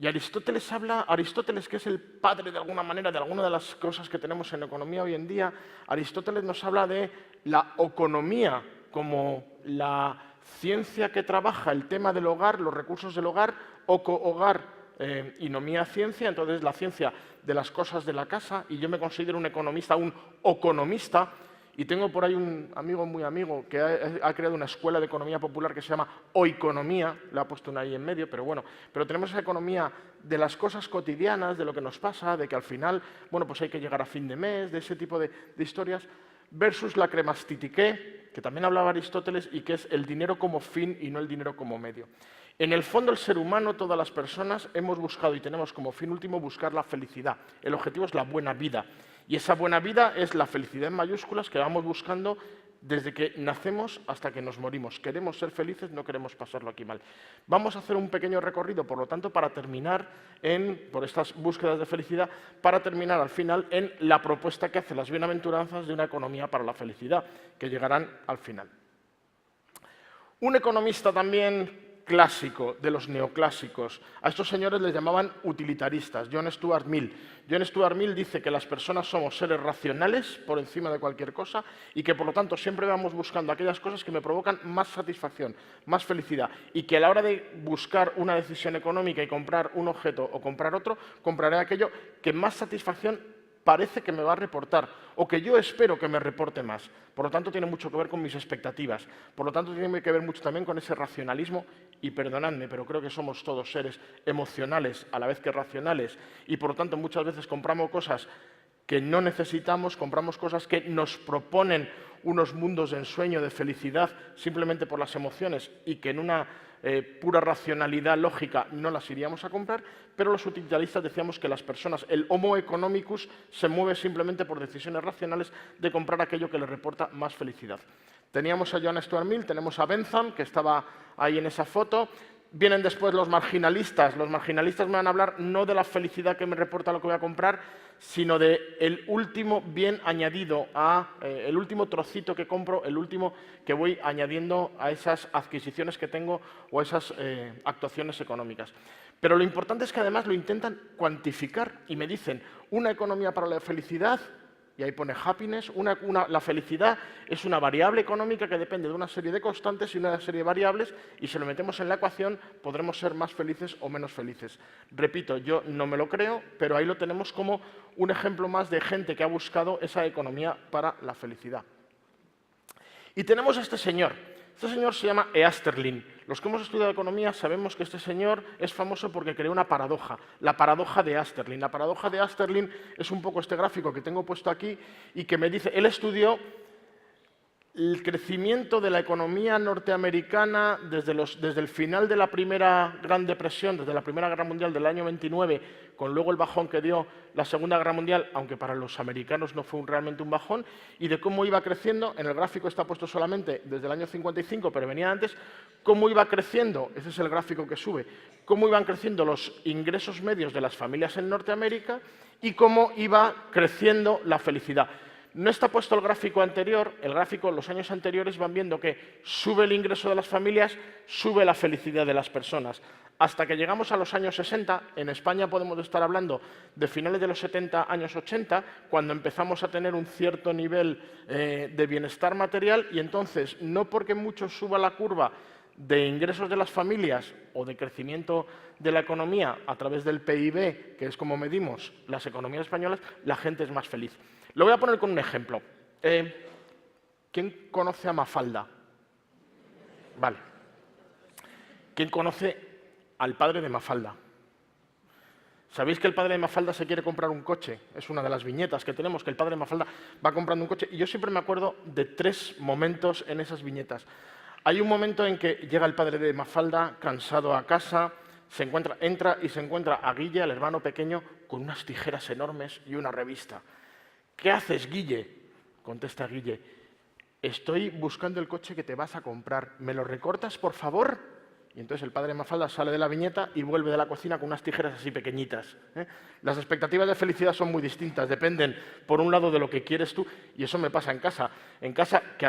[SPEAKER 6] Y Aristóteles, que es el padre de alguna manera de alguna de las cosas que tenemos en economía hoy en día, Aristóteles nos habla de la oconomía como la ciencia que trabaja el tema del hogar, los recursos del hogar, hogar, y nomía ciencia, entonces la ciencia de las cosas de la casa, y yo me considero un economista, un oconomista, y tengo por ahí un amigo muy amigo que ha creado una escuela de economía popular que se llama Oikonomía, le ha puesto una ahí en medio, pero bueno, pero tenemos esa economía de las cosas cotidianas, de lo que nos pasa, de que al final, bueno, pues hay que llegar a fin de mes, de ese tipo de historias, versus la cremastitiqué, que también hablaba Aristóteles, y que es el dinero como fin y no el dinero como medio. En el fondo, el ser humano, todas las personas, hemos buscado y tenemos como fin último buscar la felicidad. El objetivo es la buena vida. Y esa buena vida es la felicidad en mayúsculas que vamos buscando desde que nacemos hasta que nos morimos. Queremos ser felices, no queremos pasarlo aquí mal. Vamos a hacer un pequeño recorrido, por lo tanto, para terminar por estas búsquedas de felicidad, para terminar al final en la propuesta que hace las bienaventuranzas de una economía para la felicidad, que llegarán al final. Un economista también clásico, de los neoclásicos. A estos señores les llamaban utilitaristas, John Stuart Mill. John Stuart Mill dice que las personas somos seres racionales por encima de cualquier cosa y que por lo tanto siempre vamos buscando aquellas cosas que me provocan más satisfacción, más felicidad, y que a la hora de buscar una decisión económica y comprar un objeto o comprar otro, compraré aquello que más satisfacción parece que me va a reportar o que yo espero que me reporte más. Por lo tanto, tiene mucho que ver con mis expectativas. Por lo tanto, tiene que ver mucho también con ese racionalismo y perdonadme, pero creo que somos todos seres emocionales a la vez que racionales y por lo tanto muchas veces compramos cosas que no necesitamos, compramos cosas que nos proponen unos mundos de ensueño, de felicidad, simplemente por las emociones y que en una pura racionalidad lógica no las iríamos a comprar, pero los utilitaristas decíamos que las personas, el homo economicus, se mueve simplemente por decisiones racionales de comprar aquello que le reporta más felicidad. Teníamos a John Stuart Mill, tenemos a Bentham, que estaba ahí en esa foto. Vienen después los marginalistas. Los marginalistas me van a hablar no de la felicidad que me reporta lo que voy a comprar, sino del último bien añadido, el último trocito que compro, el último que voy añadiendo a esas adquisiciones que tengo o a esas actuaciones económicas. Pero lo importante es que además lo intentan cuantificar y me dicen una economía para la felicidad. Y ahí pone happiness, la felicidad es una variable económica que depende de una serie de constantes y una serie de variables, y si lo metemos en la ecuación podremos ser más felices o menos felices. Repito, yo no me lo creo, pero ahí lo tenemos como un ejemplo más de gente que ha buscado esa economía para la felicidad. Y tenemos a este señor. Este señor se llama Easterlin. Los que hemos estudiado economía sabemos que este señor es famoso porque creó una paradoja, la paradoja de Easterlin. La paradoja de Easterlin es un poco este gráfico que tengo puesto aquí y que me dice, él estudió el crecimiento de la economía norteamericana desde el final de la Primera Gran Depresión, desde la Primera Guerra Mundial del año 29, con luego el bajón que dio la Segunda Guerra Mundial, aunque para los americanos no fue realmente un bajón, y de cómo iba creciendo. En el gráfico está puesto solamente desde el año 55, pero venía antes, cómo iba creciendo, ese es el gráfico que sube, cómo iban creciendo los ingresos medios de las familias en Norteamérica y cómo iba creciendo la felicidad. No está puesto el gráfico anterior, los años anteriores van viendo que sube el ingreso de las familias, sube la felicidad de las personas. Hasta que llegamos a los años 60, en España podemos estar hablando de finales de los 70, años 80, cuando empezamos a tener un cierto nivel de bienestar material y entonces, no porque mucho suba la curva de ingresos de las familias o de crecimiento de la economía a través del PIB, que es como medimos las economías españolas, la gente es más feliz. Lo voy a poner con un ejemplo. ¿Quién conoce a Mafalda? Vale. ¿Quién conoce al padre de Mafalda? ¿Sabéis que el padre de Mafalda se quiere comprar un coche? Es una de las viñetas que tenemos, que el padre de Mafalda va comprando un coche. Y yo siempre me acuerdo de 3 momentos en esas viñetas. Hay un momento en que llega el padre de Mafalda, cansado a casa, entra y se encuentra a Guille, al hermano pequeño, con unas tijeras enormes y una revista. ¿Qué haces, Guille? Contesta Guille. Estoy buscando el coche que te vas a comprar. ¿Me lo recortas, por favor? Y entonces el padre de Mafalda sale de la viñeta y vuelve de la cocina con unas tijeras así pequeñitas. Las expectativas de felicidad son muy distintas, dependen, por un lado, de lo que quieres tú, y eso me pasa en casa. En casa, que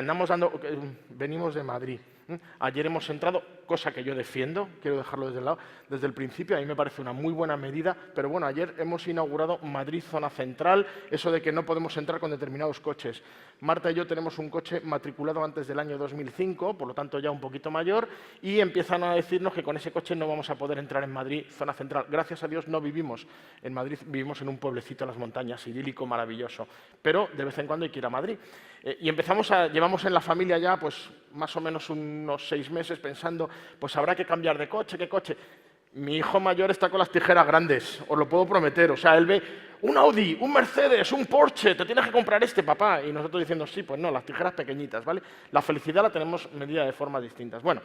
[SPEAKER 6] venimos de Madrid. Ayer hemos entrado, cosa que yo defiendo, quiero dejarlo desde el principio, a mí me parece una muy buena medida, pero bueno, ayer hemos inaugurado Madrid Zona Central, eso de que no podemos entrar con determinados coches. Marta y yo tenemos un coche matriculado antes del año 2005, por lo tanto ya un poquito mayor, y empiezan a decirnos que con ese coche no vamos a poder entrar en Madrid Zona Central. Gracias a Dios no vivimos en Madrid, vivimos en un pueblecito en las montañas, idílico, maravilloso, pero de vez en cuando hay que ir a Madrid. Y llevamos en la familia ya pues más o menos unos 6 meses pensando, pues habrá que cambiar de coche, ¿qué coche? Mi hijo mayor está con las tijeras grandes, os lo puedo prometer. O sea, él ve un Audi, un Mercedes, un Porsche, te tienes que comprar este, papá. Y nosotros diciendo, sí, pues no, las tijeras pequeñitas, ¿vale? La felicidad la tenemos medida de formas distintas. Bueno,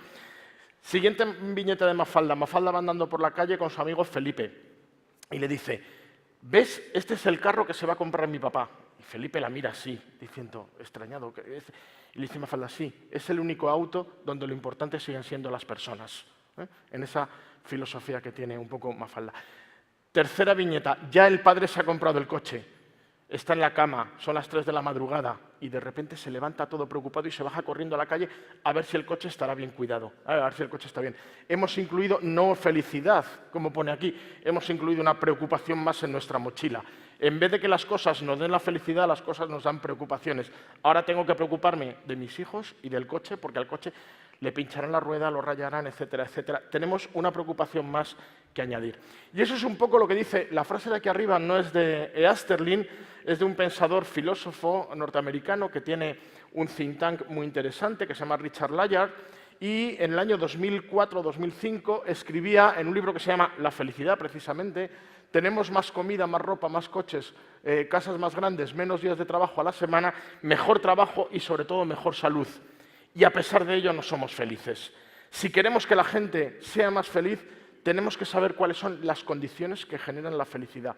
[SPEAKER 6] siguiente viñeta de Mafalda. Mafalda va andando por la calle con su amigo Felipe y le dice, ¿ves? Este es el carro que se va a comprar mi papá. Y Felipe la mira así, diciendo, extrañado. Y le dice Mafalda, sí, es el único auto donde lo importante siguen siendo las personas. En esa filosofía que tiene un poco Mafalda. Tercera viñeta, ya el padre se ha comprado el coche, está en la cama, son las 3 de la madrugada y de repente se levanta todo preocupado y se baja corriendo a la calle a ver si el coche estará bien cuidado, a ver si el coche está bien. Hemos incluido no felicidad, como pone aquí, hemos incluido una preocupación más en nuestra mochila. En vez de que las cosas nos den la felicidad, las cosas nos dan preocupaciones. Ahora tengo que preocuparme de mis hijos y del coche, porque al coche le pincharán la rueda, lo rayarán, etcétera, etcétera. Tenemos una preocupación más que añadir. Y eso es un poco lo que dice, la frase de aquí arriba no es de Easterlin, es de un pensador filósofo norteamericano que tiene un think tank muy interesante que se llama Richard Layard, y en el año 2004-2005 escribía en un libro que se llama La felicidad, precisamente, tenemos más comida, más ropa, más coches, casas más grandes, menos días de trabajo a la semana, mejor trabajo y sobre todo mejor salud. Y a pesar de ello no somos felices. Si queremos que la gente sea más feliz, tenemos que saber cuáles son las condiciones que generan la felicidad.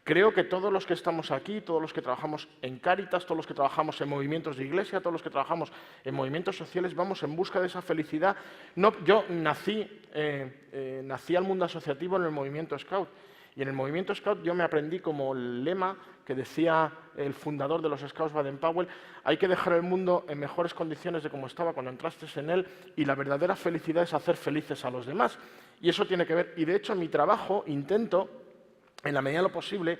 [SPEAKER 6] Creo que todos los que estamos aquí, todos los que trabajamos en Cáritas, todos los que trabajamos en movimientos de iglesia, todos los que trabajamos en movimientos sociales, vamos en busca de esa felicidad. No, yo nací al mundo asociativo en el movimiento Scout. Y en el movimiento Scout yo me aprendí como el lema que decía el fundador de los Scouts, Baden-Powell, hay que dejar el mundo en mejores condiciones de como estaba cuando entraste en él y la verdadera felicidad es hacer felices a los demás. Y eso tiene que ver, y de hecho en mi trabajo intento, en la medida de lo posible,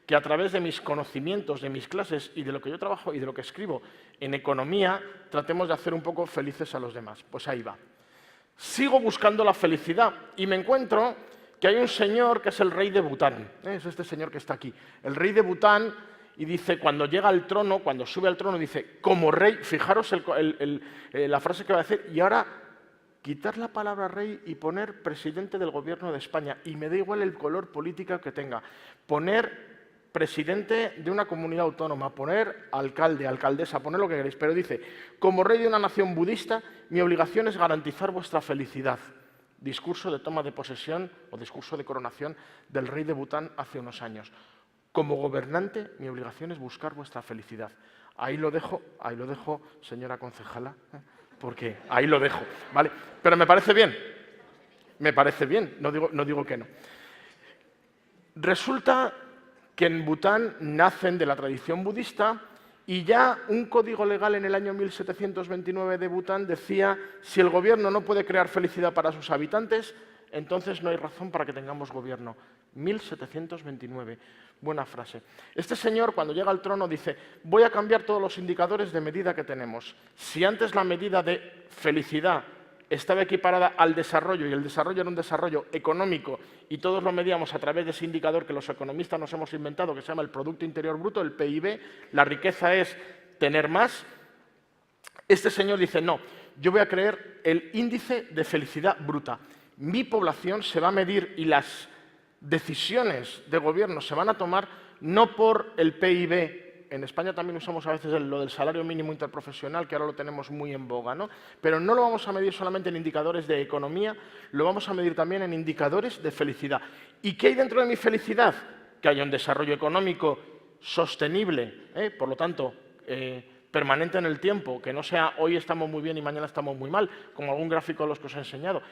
[SPEAKER 6] que a través de mis conocimientos, de mis clases y de lo que yo trabajo y de lo que escribo en economía, tratemos de hacer un poco felices a los demás. Pues ahí va. Sigo buscando la felicidad y me encuentro que hay un señor que es el rey de Bután. Es este señor que está aquí. El rey de Bután, y dice, cuando llega al trono, cuando sube al trono, dice, como rey, fijaros la frase que va a decir, y ahora quitar la palabra rey y poner presidente del gobierno de España, y me da igual el color político que tenga, poner presidente de una comunidad autónoma, poner alcalde, alcaldesa, poner lo que queréis, pero dice, como rey de una nación budista, mi obligación es garantizar vuestra felicidad. Discurso de toma de posesión o discurso de coronación del rey de Bután hace unos años. Como gobernante, mi obligación es buscar vuestra felicidad. Ahí lo dejo, señora concejala, porque ahí lo dejo, ¿vale? Pero me parece bien, no digo que no. Resulta que en Bután nacen de la tradición budista y ya un código legal en el año 1729 de Bután decía si el gobierno no puede crear felicidad para sus habitantes, entonces no hay razón para que tengamos gobierno. 1729. Buena frase. Este señor, cuando llega al trono, dice, voy a cambiar todos los indicadores de medida que tenemos. Si antes la medida de felicidad estaba equiparada al desarrollo, y el desarrollo era un desarrollo económico, y todos lo medíamos a través de ese indicador que los economistas nos hemos inventado, que se llama el Producto Interior Bruto, el PIB, la riqueza es tener más. Este señor dice, no, yo voy a crear el índice de felicidad bruta. Mi población se va a medir y las decisiones de gobierno se van a tomar no por el PIB. En España también usamos a veces lo del salario mínimo interprofesional, que ahora lo tenemos muy en boga, ¿no? Pero no lo vamos a medir solamente en indicadores de economía, lo vamos a medir también en indicadores de felicidad. ¿Y qué hay dentro de mi felicidad? Que haya un desarrollo económico sostenible, por lo tanto, permanente en el tiempo, que no sea hoy estamos muy bien y mañana estamos muy mal, como algún gráfico de los que os he enseñado.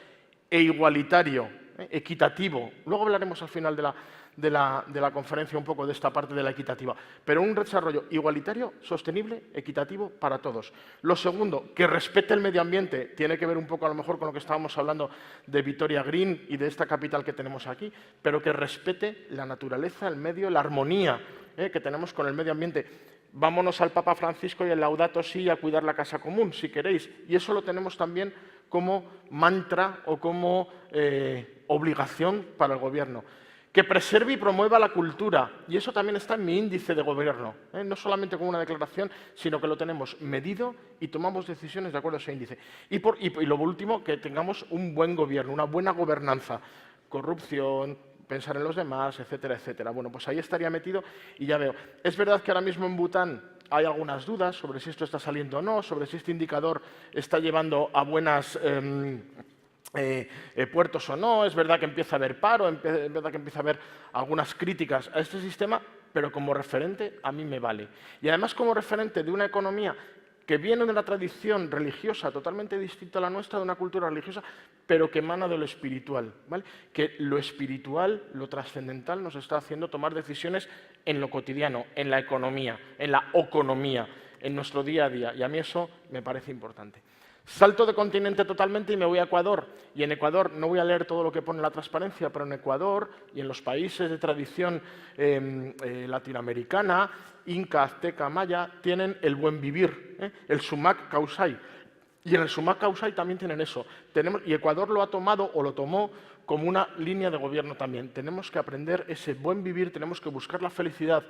[SPEAKER 6] e igualitario, equitativo. Luego hablaremos al final de la conferencia un poco de esta parte de la equitativa, pero un desarrollo igualitario, sostenible, equitativo para todos. Lo segundo, que respete el medio ambiente, tiene que ver un poco a lo mejor con lo que estábamos hablando de Vitoria Green y de esta capital que tenemos aquí, pero que respete la naturaleza, el medio, la armonía que tenemos con el medio ambiente. Vámonos al Papa Francisco y el Laudato Si a cuidar la casa común, si queréis, y eso lo tenemos también como mantra o como obligación para el Gobierno. Que preserve y promueva la cultura, y eso también está en mi índice de gobierno, no solamente como una declaración, sino que lo tenemos medido y tomamos decisiones de acuerdo a ese índice. Y lo último, que tengamos un buen gobierno, una buena gobernanza, corrupción, pensar en los demás, etcétera, etcétera. Bueno, pues ahí estaría metido y ya veo. Es verdad que ahora mismo en Bután hay algunas dudas sobre si esto está saliendo o no, sobre si este indicador está llevando a buenas puertos o no. Es verdad que empieza a haber paro, es verdad que empieza a haber algunas críticas a este sistema, pero como referente a mí me vale. Y además como referente de una economía que viene de una tradición religiosa totalmente distinta a la nuestra, de una cultura religiosa, pero que emana de lo espiritual, ¿vale? Que lo espiritual, lo trascendental, nos está haciendo tomar decisiones en lo cotidiano, en la economía, en la oconomía, en nuestro día a día, y a mí eso me parece importante. Salto de continente totalmente y me voy a Ecuador. Y en Ecuador, no voy a leer todo lo que pone la transparencia, pero en Ecuador y en los países de tradición latinoamericana, inca, azteca, maya, tienen el buen vivir, el sumac causai. Y en el sumac causai también tienen eso. Y Ecuador lo ha tomado o lo tomó como una línea de gobierno también. Tenemos que aprender ese buen vivir, tenemos que buscar la felicidad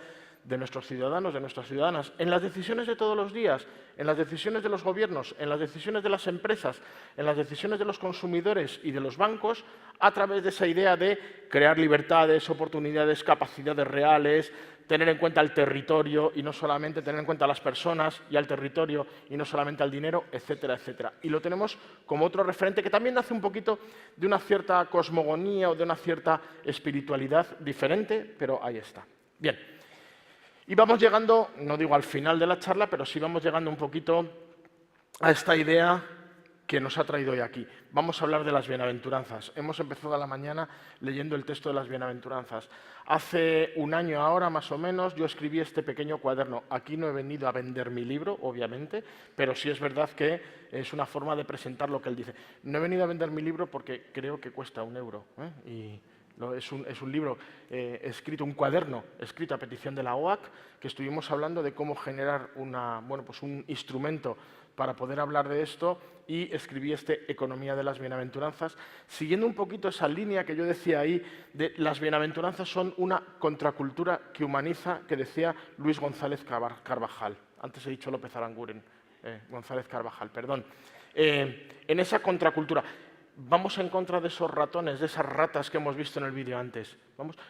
[SPEAKER 6] de nuestros ciudadanos, de nuestras ciudadanas, en las decisiones de todos los días, en las decisiones de los gobiernos, en las decisiones de las empresas, en las decisiones de los consumidores y de los bancos, a través de esa idea de crear libertades, oportunidades, capacidades reales, tener en cuenta el territorio y no solamente tener en cuenta a las personas y al territorio y no solamente al dinero, etcétera, etcétera. Y lo tenemos como otro referente que también nace un poquito de una cierta cosmogonía o de una cierta espiritualidad diferente, pero ahí está. Bien. Y vamos llegando, no digo al final de la charla, pero sí vamos llegando un poquito a esta idea que nos ha traído hoy aquí. Vamos a hablar de las bienaventuranzas. Hemos empezado la mañana leyendo el texto de las bienaventuranzas. Hace un año ahora, más o menos, yo escribí este pequeño cuaderno. Aquí no he venido a vender mi libro, obviamente, pero sí es verdad que es una forma de presentar lo que él dice. No he venido a vender mi libro porque creo que cuesta €1. Es un libro escrito, un cuaderno escrito a petición de la OAC, que estuvimos hablando de cómo generar un instrumento para poder hablar de esto, y escribí Economía de las Bienaventuranzas, siguiendo un poquito esa línea que yo decía ahí, de las bienaventuranzas son una contracultura que humaniza, que decía Luis González Carvajal. Antes he dicho López Aranguren, González Carvajal, perdón. En esa contracultura. Vamos en contra de esos ratones, de esas ratas que hemos visto en el vídeo antes.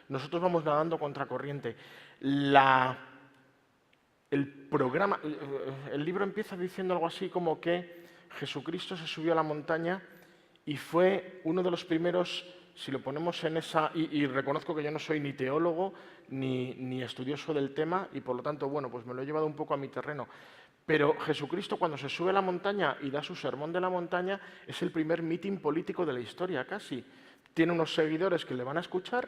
[SPEAKER 6] Nosotros vamos nadando contracorriente. El libro empieza diciendo algo así como que Jesucristo se subió a la montaña y fue uno de los primeros, si lo ponemos en esa... Y reconozco que yo no soy ni teólogo ni estudioso del tema y por lo tanto, pues me lo he llevado un poco a mi terreno. Pero Jesucristo, cuando se sube a la montaña y da su sermón de la montaña, es el primer mitin político de la historia, casi. Tiene unos seguidores que le van a escuchar,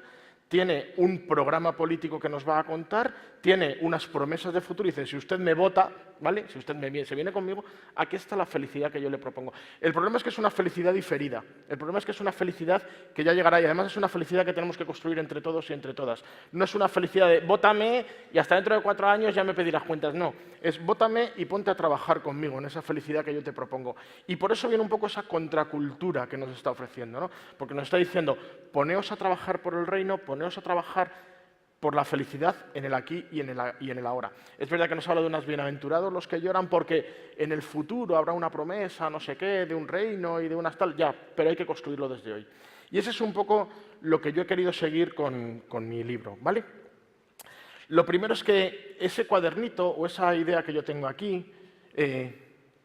[SPEAKER 6] tiene un programa político que nos va a contar, tiene unas promesas de futuro y dice, si usted me vota, ¿vale? Si usted se viene conmigo, aquí está la felicidad que yo le propongo. El problema es que es una felicidad diferida, el problema es que es una felicidad que ya llegará y además es una felicidad que tenemos que construir entre todos y entre todas. No es una felicidad de vótame y hasta dentro de 4 años ya me pedirás cuentas, no. Es vótame y ponte a trabajar conmigo en esa felicidad que yo te propongo. Y por eso viene un poco esa contracultura que nos está ofreciendo, ¿no? Porque nos está diciendo, poneos a trabajar por el reino, poneos a trabajar por la felicidad en el aquí y en el ahora. Es verdad que nos habla de unos bienaventurados los que lloran porque en el futuro habrá una promesa, no sé qué, de un reino y de unas tal, ya, pero hay que construirlo desde hoy. Y ese es un poco lo que yo he querido seguir con mi libro, ¿vale? Lo primero es que ese cuadernito o esa idea que yo tengo aquí,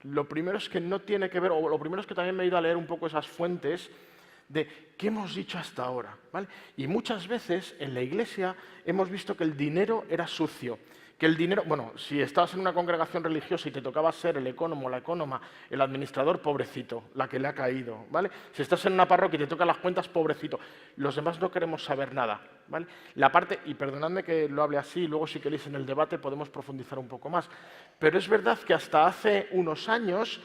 [SPEAKER 6] lo primero es que no tiene que ver, o lo primero es que también me he ido a leer un poco esas fuentes de qué hemos dicho hasta ahora, ¿vale? Y muchas veces en la Iglesia hemos visto que el dinero era sucio, que el dinero, bueno, si estabas en una congregación religiosa y te tocaba ser el ecónomo, la ecónoma, el administrador, pobrecito, la que le ha caído, ¿vale? Si estás en una parroquia y te tocan las cuentas, pobrecito. Los demás no queremos saber nada, ¿vale? La parte, y perdonadme que lo hable así, luego si queréis en el debate podemos profundizar un poco más, pero es verdad que hasta hace unos años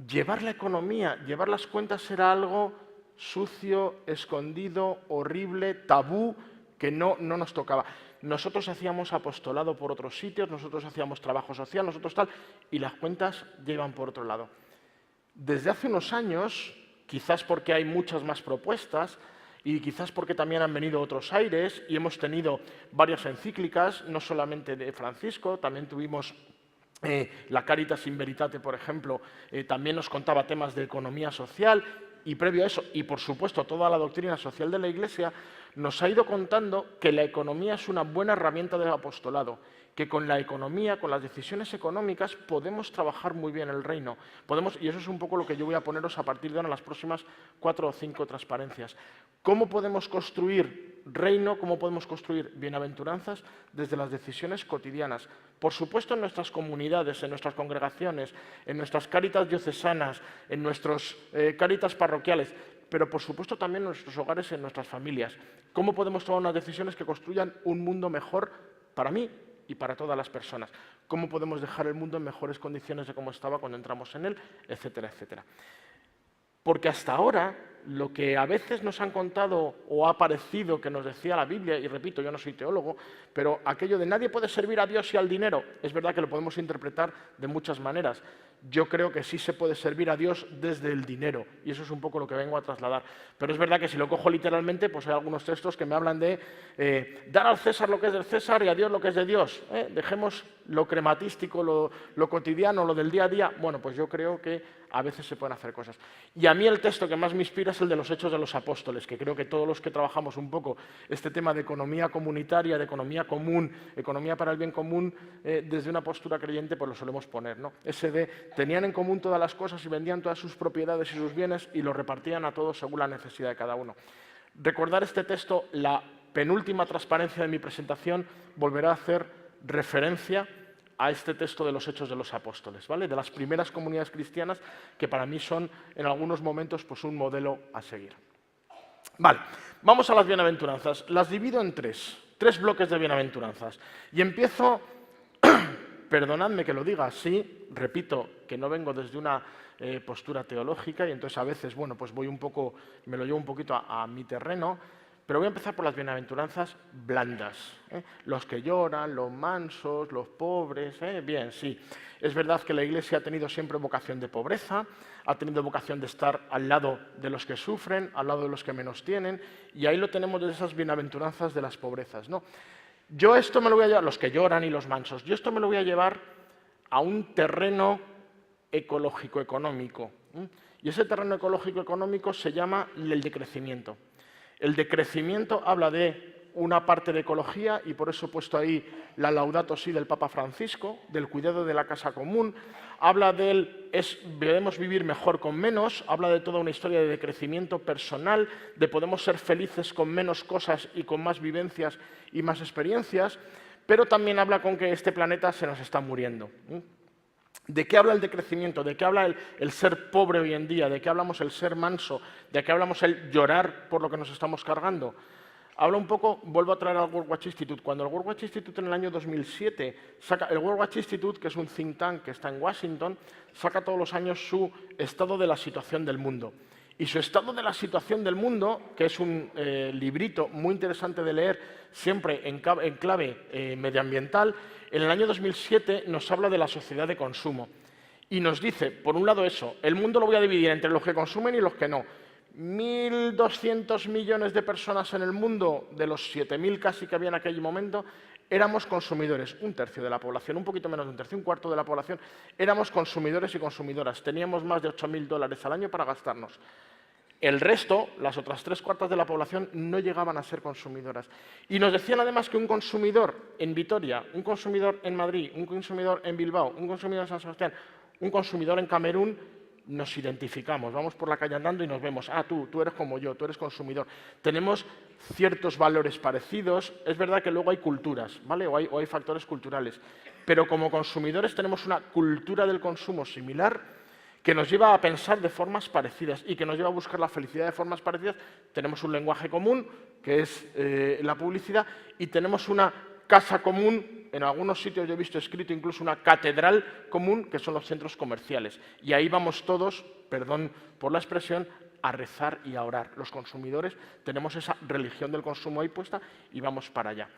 [SPEAKER 6] llevar la economía, llevar las cuentas era algo sucio, escondido, horrible, tabú, que no nos tocaba. Nosotros hacíamos apostolado por otros sitios, nosotros hacíamos trabajo social, nosotros tal, y las cuentas llevan por otro lado. Desde hace unos años, quizás porque hay muchas más propuestas y quizás porque también han venido otros aires y hemos tenido varias encíclicas, no solamente de Francisco, también tuvimos la Caritas in Veritate, por ejemplo, también nos contaba temas de economía social y previo a eso, y por supuesto toda la doctrina social de la Iglesia, nos ha ido contando que la economía es una buena herramienta del apostolado, que con la economía, con las decisiones económicas, podemos trabajar muy bien el reino. Y eso es un poco lo que yo voy a poneros a partir de ahora en las próximas 4 o 5 transparencias. ¿Cómo podemos construir reino? ¿Cómo podemos construir bienaventuranzas? Desde las decisiones cotidianas. Por supuesto en nuestras comunidades, en nuestras congregaciones, en nuestras cáritas diocesanas, en nuestros cáritas parroquiales, pero por supuesto también en nuestros hogares y en nuestras familias. ¿Cómo podemos tomar unas decisiones que construyan un mundo mejor para mí y para todas las personas? ¿Cómo podemos dejar el mundo en mejores condiciones de cómo estaba cuando entramos en él? Etcétera, etcétera. Porque hasta ahora, lo que a veces nos han contado o ha parecido que nos decía la Biblia, y repito, yo no soy teólogo, pero aquello de nadie puede servir a Dios y al dinero, es verdad que lo podemos interpretar de muchas maneras. Yo creo que sí se puede servir a Dios desde el dinero, y eso es un poco lo que vengo a trasladar. Pero es verdad que si lo cojo literalmente, pues hay algunos textos que me hablan de dar al César lo que es del César y a Dios lo que es de Dios. Dejemos lo crematístico, lo cotidiano, lo del día a día. Bueno, pues yo creo que a veces se pueden hacer cosas. Y a mí el texto que más me inspira es el de los Hechos de los Apóstoles, que creo que todos los que trabajamos un poco este tema de economía comunitaria, de economía común, economía para el bien común, desde una postura creyente, pues lo solemos poner, ¿no? Ese de tenían en común todas las cosas y vendían todas sus propiedades y sus bienes y los repartían a todos según la necesidad de cada uno. Recordar este texto, la penúltima transparencia de mi presentación, volverá a hacer referencia a este texto de los Hechos de los Apóstoles, ¿vale? De las primeras comunidades cristianas que para mí son en algunos momentos pues, un modelo a seguir. Vale, vamos a las bienaventuranzas. Las divido en tres bloques de bienaventuranzas. Y empiezo, perdonadme que lo diga así, repito que no vengo desde una postura teológica y entonces a veces, bueno, pues voy un poco, me lo llevo un poquito a mi terreno, pero voy a empezar por las bienaventuranzas blandas. Los que lloran, los mansos, los pobres. Bien, sí. Es verdad que la Iglesia ha tenido siempre vocación de pobreza, ha tenido vocación de estar al lado de los que sufren, al lado de los que menos tienen, y ahí lo tenemos de esas bienaventuranzas de las pobrezas, ¿no? Yo esto me lo voy a llevar, los que lloran y los mansos, yo esto me lo voy a llevar a un terreno ecológico-económico. Y ese terreno ecológico-económico se llama el decrecimiento. El decrecimiento habla de una parte de ecología y por eso he puesto ahí la Laudato Si del Papa Francisco, del cuidado de la casa común, habla del debemos vivir mejor con menos, habla de toda una historia de decrecimiento personal, de podemos ser felices con menos cosas y con más vivencias y más experiencias, pero también habla con que este planeta se nos está muriendo. ¿De qué habla el decrecimiento? ¿De qué habla el ser pobre hoy en día? ¿De qué hablamos el ser manso? ¿De qué hablamos el llorar por lo que nos estamos cargando? Habla un poco, vuelvo a traer al World Watch Institute. Cuando el World Watch Institute en el año 2007 saca, el World Watch Institute, que es un think tank que está en Washington, saca todos los años su estado de la situación del mundo. Y su estado de la situación del mundo, que es un librito muy interesante de leer, siempre en clave medioambiental, en el año 2007 nos habla de la sociedad de consumo. Y nos dice, por un lado eso, el mundo lo voy a dividir entre los que consumen y los que no. 1.200 millones de personas en el mundo, de los 7.000 casi que había en aquel momento, éramos consumidores, un tercio de la población, un poquito menos de un tercio, un cuarto de la población, éramos consumidores y consumidoras. Teníamos más de 8.000 dólares al año para gastarnos. El resto, las otras 3/4 de la población, no llegaban a ser consumidoras. Y nos decían además que un consumidor en Vitoria, un consumidor en Madrid, un consumidor en Bilbao, un consumidor en San Sebastián, un consumidor en Camerún, nos identificamos, vamos por la calle andando y nos vemos, ah, tú eres como yo, tú eres consumidor. Tenemos ciertos valores parecidos, es verdad que luego hay culturas, ¿vale? o hay factores culturales, pero como consumidores tenemos una cultura del consumo similar que nos lleva a pensar de formas parecidas y que nos lleva a buscar la felicidad de formas parecidas. Tenemos un lenguaje común, que es la publicidad, y tenemos una casa común. En algunos sitios yo he visto escrito incluso una catedral común, que son los centros comerciales. Y ahí vamos todos, perdón por la expresión, a rezar y a orar. Los consumidores tenemos esa religión del consumo ahí puesta y vamos para allá.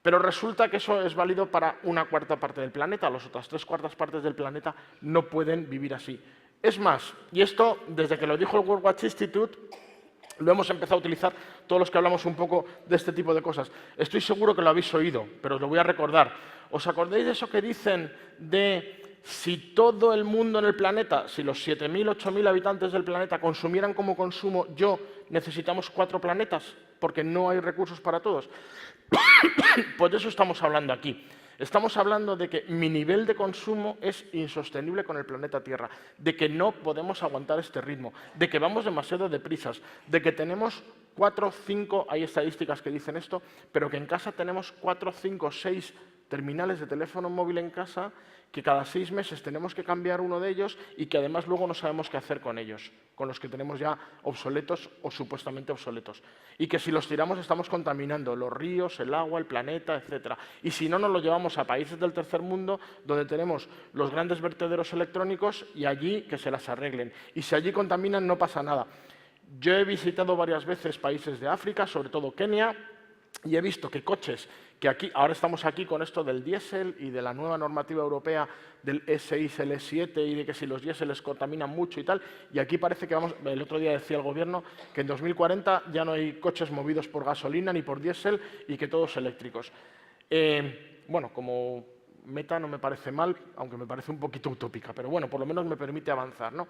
[SPEAKER 6] Pero resulta que eso es válido para una cuarta parte del planeta. Las otras 3/4 partes del planeta no pueden vivir así. Es más, y esto desde que lo dijo el World Watch Institute, lo hemos empezado a utilizar todos los que hablamos un poco de este tipo de cosas. Estoy seguro que lo habéis oído, pero os lo voy a recordar. ¿Os acordáis de eso que dicen de si todo el mundo en el planeta, si los 7.000, 8.000 habitantes del planeta consumieran como consumo yo, necesitamos 4 planetas? Porque no hay recursos para todos. Pues de eso estamos hablando aquí. Estamos hablando de que mi nivel de consumo es insostenible con el planeta Tierra, de que no podemos aguantar este ritmo, de que vamos demasiado deprisas, de que tenemos 4, 5, hay estadísticas que dicen esto, pero que en casa tenemos 4, 5, 6 terminales de teléfono móvil en casa, que cada 6 meses tenemos que cambiar uno de ellos y que además luego no sabemos qué hacer con ellos, con los que tenemos ya obsoletos o supuestamente obsoletos. Y que si los tiramos estamos contaminando los ríos, el agua, el planeta, etc. Y si no, nos lo llevamos a países del tercer mundo donde tenemos los grandes vertederos electrónicos y allí que se las arreglen. Y si allí contaminan no pasa nada. Yo he visitado varias veces países de África, sobre todo Kenia, y he visto que coches que aquí, ahora estamos aquí con esto del diésel y de la nueva normativa europea del E6, el E7 y de que si los diéseles contaminan mucho y tal, y aquí parece que vamos, el otro día decía el gobierno que en 2040 ya no hay coches movidos por gasolina ni por diésel y que todos eléctricos. Bueno, como meta no me parece mal, aunque me parece un poquito utópica, pero bueno, por lo menos me permite avanzar, ¿no?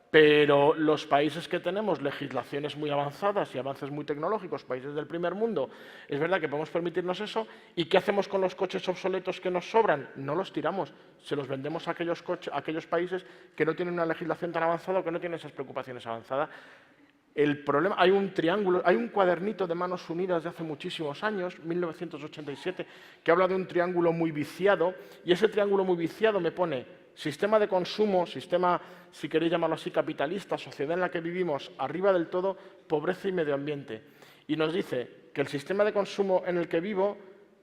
[SPEAKER 6] Pero los países que tenemos legislaciones muy avanzadas y avances muy tecnológicos, países del primer mundo, es verdad que podemos permitirnos eso. ¿Y qué hacemos con los coches obsoletos que nos sobran? No los tiramos, se los vendemos a aquellos países que no tienen una legislación tan avanzada o que no tienen esas preocupaciones avanzadas. El problema, hay un triángulo, hay un cuadernito de Manos Unidas de hace muchísimos años, 1987, que habla de un triángulo muy viciado, y ese triángulo muy viciado me pone sistema de consumo, sistema, si queréis llamarlo así, capitalista, sociedad en la que vivimos, arriba del todo, pobreza y medio ambiente. Y nos dice que el sistema de consumo en el que vivo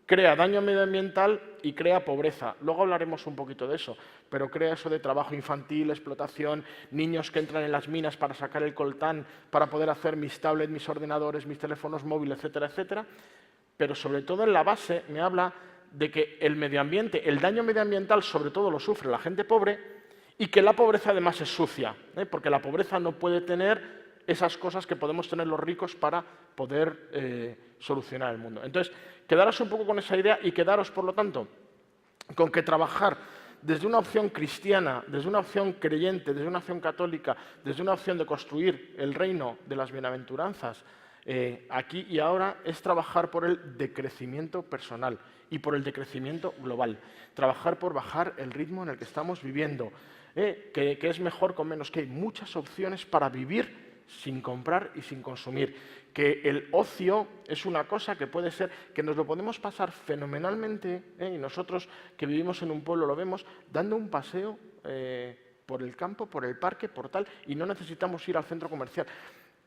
[SPEAKER 6] crea daño medioambiental y crea pobreza. Luego hablaremos un poquito de eso, pero crea eso de trabajo infantil, explotación, niños que entran en las minas para sacar el coltán, para poder hacer mis tablets, mis ordenadores, mis teléfonos móviles, etcétera, etcétera. Pero sobre todo en la base me habla de que el medio ambiente, el daño medioambiental sobre todo lo sufre la gente pobre y que la pobreza además es sucia, porque la pobreza no puede tener esas cosas que podemos tener los ricos para poder solucionar el mundo. Entonces, quedaros un poco con esa idea y quedaros, por lo tanto, con que trabajar desde una opción cristiana, desde una opción creyente, desde una opción católica, desde una opción de construir el reino de las bienaventuranzas, aquí y ahora, es trabajar por el decrecimiento personal y por el decrecimiento global. Trabajar por bajar el ritmo en el que estamos viviendo, que es mejor con menos, que hay muchas opciones para vivir sin comprar y sin consumir, que el ocio es una cosa que puede ser, que nos lo podemos pasar fenomenalmente, y nosotros que vivimos en un pueblo lo vemos, dando un paseo por el campo, por el parque, por tal, y no necesitamos ir al centro comercial.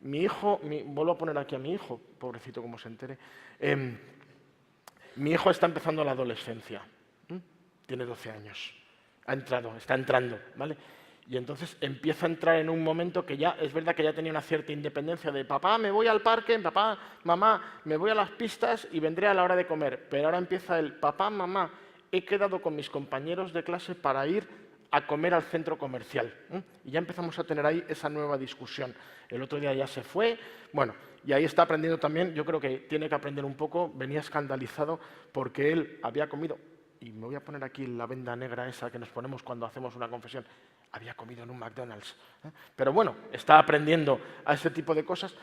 [SPEAKER 6] Mi hijo, vuelvo a poner aquí a mi hijo, pobrecito como se entere, mi hijo está empezando la adolescencia, tiene 12 años, está entrando, ¿vale? Y entonces empieza a entrar en un momento que ya, es verdad que ya tenía una cierta independencia de papá, me voy al parque, papá, mamá, me voy a las pistas y vendré a la hora de comer. Pero ahora empieza el papá, mamá, he quedado con mis compañeros de clase para ir a comer al centro comercial. Y ya empezamos a tener ahí esa nueva discusión. El otro día ya se fue, bueno, y ahí está aprendiendo también, yo creo que tiene que aprender un poco, venía escandalizado porque él había comido, y me voy a poner aquí la venda negra esa que nos ponemos cuando hacemos una confesión, había comido en un McDonald's. Pero bueno, está aprendiendo a ese tipo de cosas,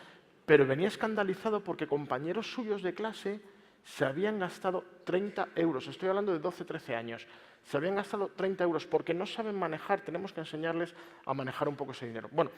[SPEAKER 6] pero venía escandalizado porque compañeros suyos de clase se habían gastado 30 euros. Estoy hablando de 12, 13 años. Se habían gastado 30 euros porque no saben manejar. Tenemos que enseñarles a manejar un poco ese dinero. Bueno,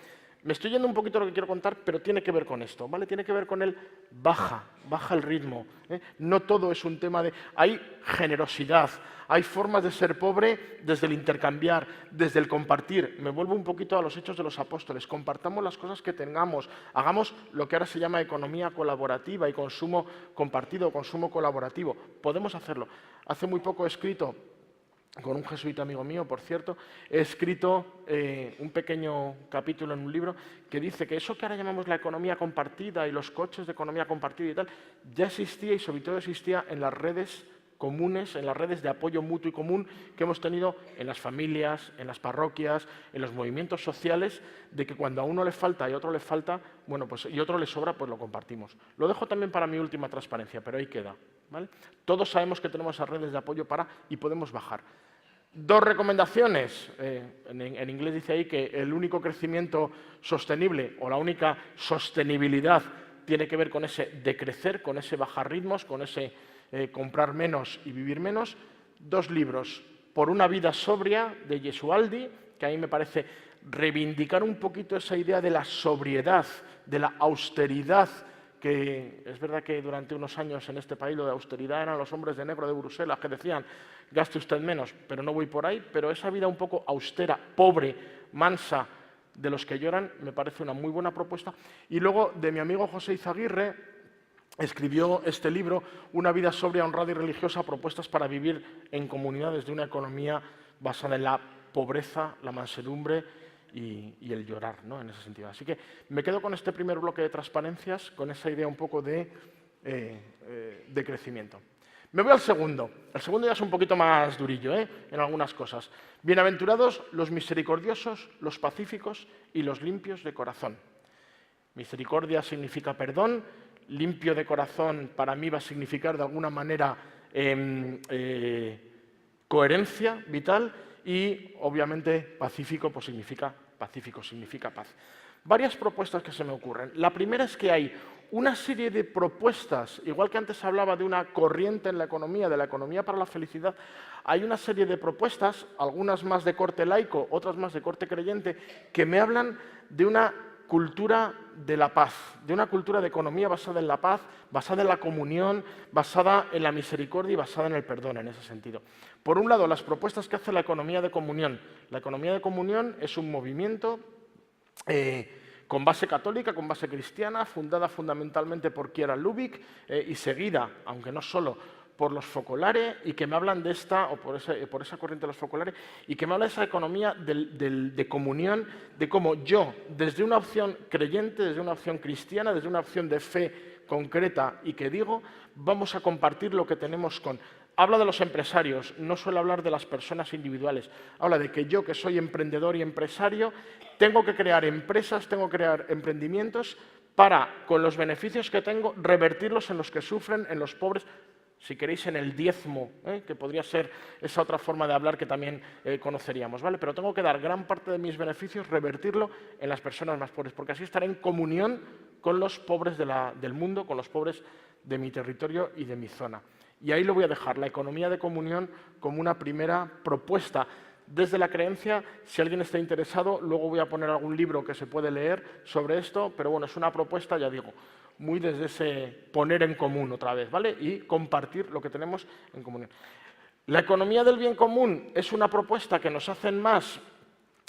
[SPEAKER 6] me estoy yendo un poquito a lo que quiero contar, pero tiene que ver con esto, ¿vale? Tiene que ver con el baja el ritmo, ¿eh? No todo es un tema de... Hay generosidad, hay formas de ser pobre desde el intercambiar, desde el compartir. Me vuelvo un poquito a los Hechos de los Apóstoles. Compartamos las cosas que tengamos. Hagamos lo que ahora se llama economía colaborativa y consumo compartido, consumo colaborativo. Podemos hacerlo. Hace muy poco he escrito, con un jesuita amigo mío, por cierto, he escrito un pequeño capítulo en un libro que dice que eso que ahora llamamos la economía compartida y los coches de economía compartida y tal, ya existía y sobre todo existía en las redes comunes, en las redes de apoyo mutuo y común que hemos tenido en las familias, en las parroquias, en los movimientos sociales, de que cuando a uno le falta y a otro le falta, bueno, pues y a otro le sobra, pues lo compartimos. Lo dejo también para mi última transparencia, pero ahí queda, ¿vale? Todos sabemos que tenemos esas redes de apoyo para y podemos bajar. Dos recomendaciones. En inglés dice ahí que el único crecimiento sostenible o la única sostenibilidad tiene que ver con ese decrecer, con ese bajar ritmos, con ese comprar menos y vivir menos. Dos libros. Por una vida sobria, de Gesualdi, que a mí me parece reivindicar un poquito esa idea de la sobriedad, de la austeridad, que es verdad que durante unos años en este país lo de austeridad eran los hombres de negro de Bruselas que decían gaste usted menos, pero no voy por ahí, pero esa vida un poco austera, pobre, mansa, de los que lloran, me parece una muy buena propuesta. Y luego de mi amigo José Izaguirre, escribió este libro, Una vida sobria, honrada y religiosa, propuestas para vivir en comunidades de una economía basada en la pobreza, la mansedumbre y el llorar, ¿no? En ese sentido. Así que me quedo con este primer bloque de transparencias, con esa idea un poco de crecimiento. Me voy al segundo. El segundo ya es un poquito más durillo, en algunas cosas. Bienaventurados los misericordiosos, los pacíficos y los limpios de corazón. Misericordia significa perdón, limpio de corazón para mí va a significar de alguna manera coherencia vital y obviamente pacífico pues significa paz. Varias propuestas que se me ocurren. La primera es que hay una serie de propuestas, igual que antes hablaba de una corriente en la economía, de la economía para la felicidad, hay una serie de propuestas, algunas más de corte laico, otras más de corte creyente, que me hablan de una cultura de la paz, de una cultura de economía basada en la paz, basada en la comunión, basada en la misericordia y basada en el perdón en ese sentido. Por un lado, las propuestas que hace la economía de comunión. La economía de comunión es un movimiento con base católica, con base cristiana, fundada fundamentalmente por Kieran Lubick y seguida, aunque no solo, por los focolare y que me hablan de esta, o por esa corriente de los focolare, y que me habla de esa economía de comunión, de cómo yo, desde una opción creyente, desde una opción cristiana, desde una opción de fe concreta y que digo, vamos a compartir lo que tenemos con... Habla de los empresarios, no suele hablar de las personas individuales. Habla de que yo, que soy emprendedor y empresario, tengo que crear empresas, tengo que crear emprendimientos para, con los beneficios que tengo, revertirlos en los que sufren, en los pobres, si queréis, en el diezmo, que podría ser esa otra forma de hablar que también conoceríamos, ¿vale? Pero tengo que dar gran parte de mis beneficios, revertirlo en las personas más pobres, porque así estaré en comunión con los pobres del mundo, con los pobres de mi territorio y de mi zona. Y ahí lo voy a dejar, la economía de comunión como una primera propuesta. Desde la creencia, si alguien está interesado, luego voy a poner algún libro que se puede leer sobre esto, pero bueno, es una propuesta, ya digo, muy desde ese poner en común otra vez, ¿vale? Y compartir lo que tenemos en común. La economía del bien común es una propuesta que nos hacen más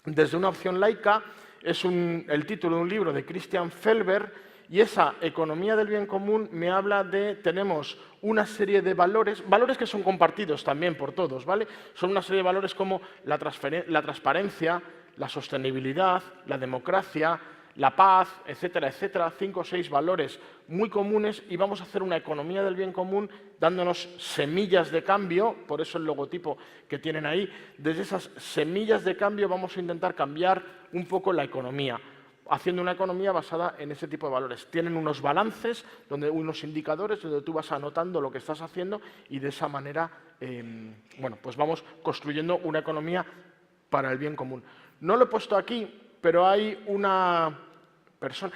[SPEAKER 6] desde una opción laica, es el título de un libro de Christian Felber, y esa economía del bien común me habla de, tenemos una serie de valores que son compartidos también por todos, ¿vale? Son una serie de valores como la transparencia, la sostenibilidad, la democracia, la paz, etcétera, etcétera, 5 o 6 valores muy comunes y vamos a hacer una economía del bien común dándonos semillas de cambio, por eso el logotipo que tienen ahí, desde esas semillas de cambio vamos a intentar cambiar un poco la economía, haciendo una economía basada en ese tipo de valores. Tienen unos balances, unos indicadores donde tú vas anotando lo que estás haciendo y de esa manera, bueno, pues vamos construyendo una economía para el bien común. No lo he puesto aquí, pero hay una persona...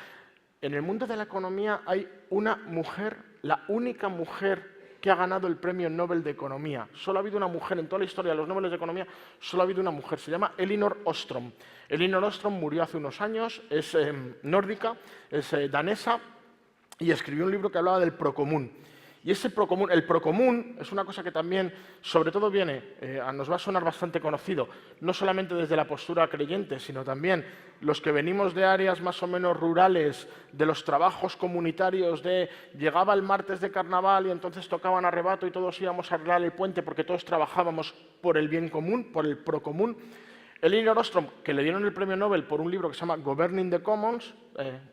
[SPEAKER 6] En el mundo de la economía hay una mujer, la única mujer que ha ganado el Premio Nobel de Economía. Solo ha habido una mujer en toda la historia de los Nobel de Economía, solo ha habido una mujer, se llama Elinor Ostrom. Elinor Ostrom murió hace unos años, es nórdica, es danesa, y escribió un libro que hablaba del procomún. Y ese procomún, el procomún es una cosa que también, sobre todo viene, nos va a sonar bastante conocido, no solamente desde la postura creyente, sino también los que venimos de áreas más o menos rurales, de los trabajos comunitarios, llegaba el martes de carnaval y entonces tocaban arrebato y todos íbamos a arreglar el puente porque todos trabajábamos por el bien común, por el procomún. Elinor Ostrom, que le dieron el premio Nobel por un libro que se llama Governing the Commons,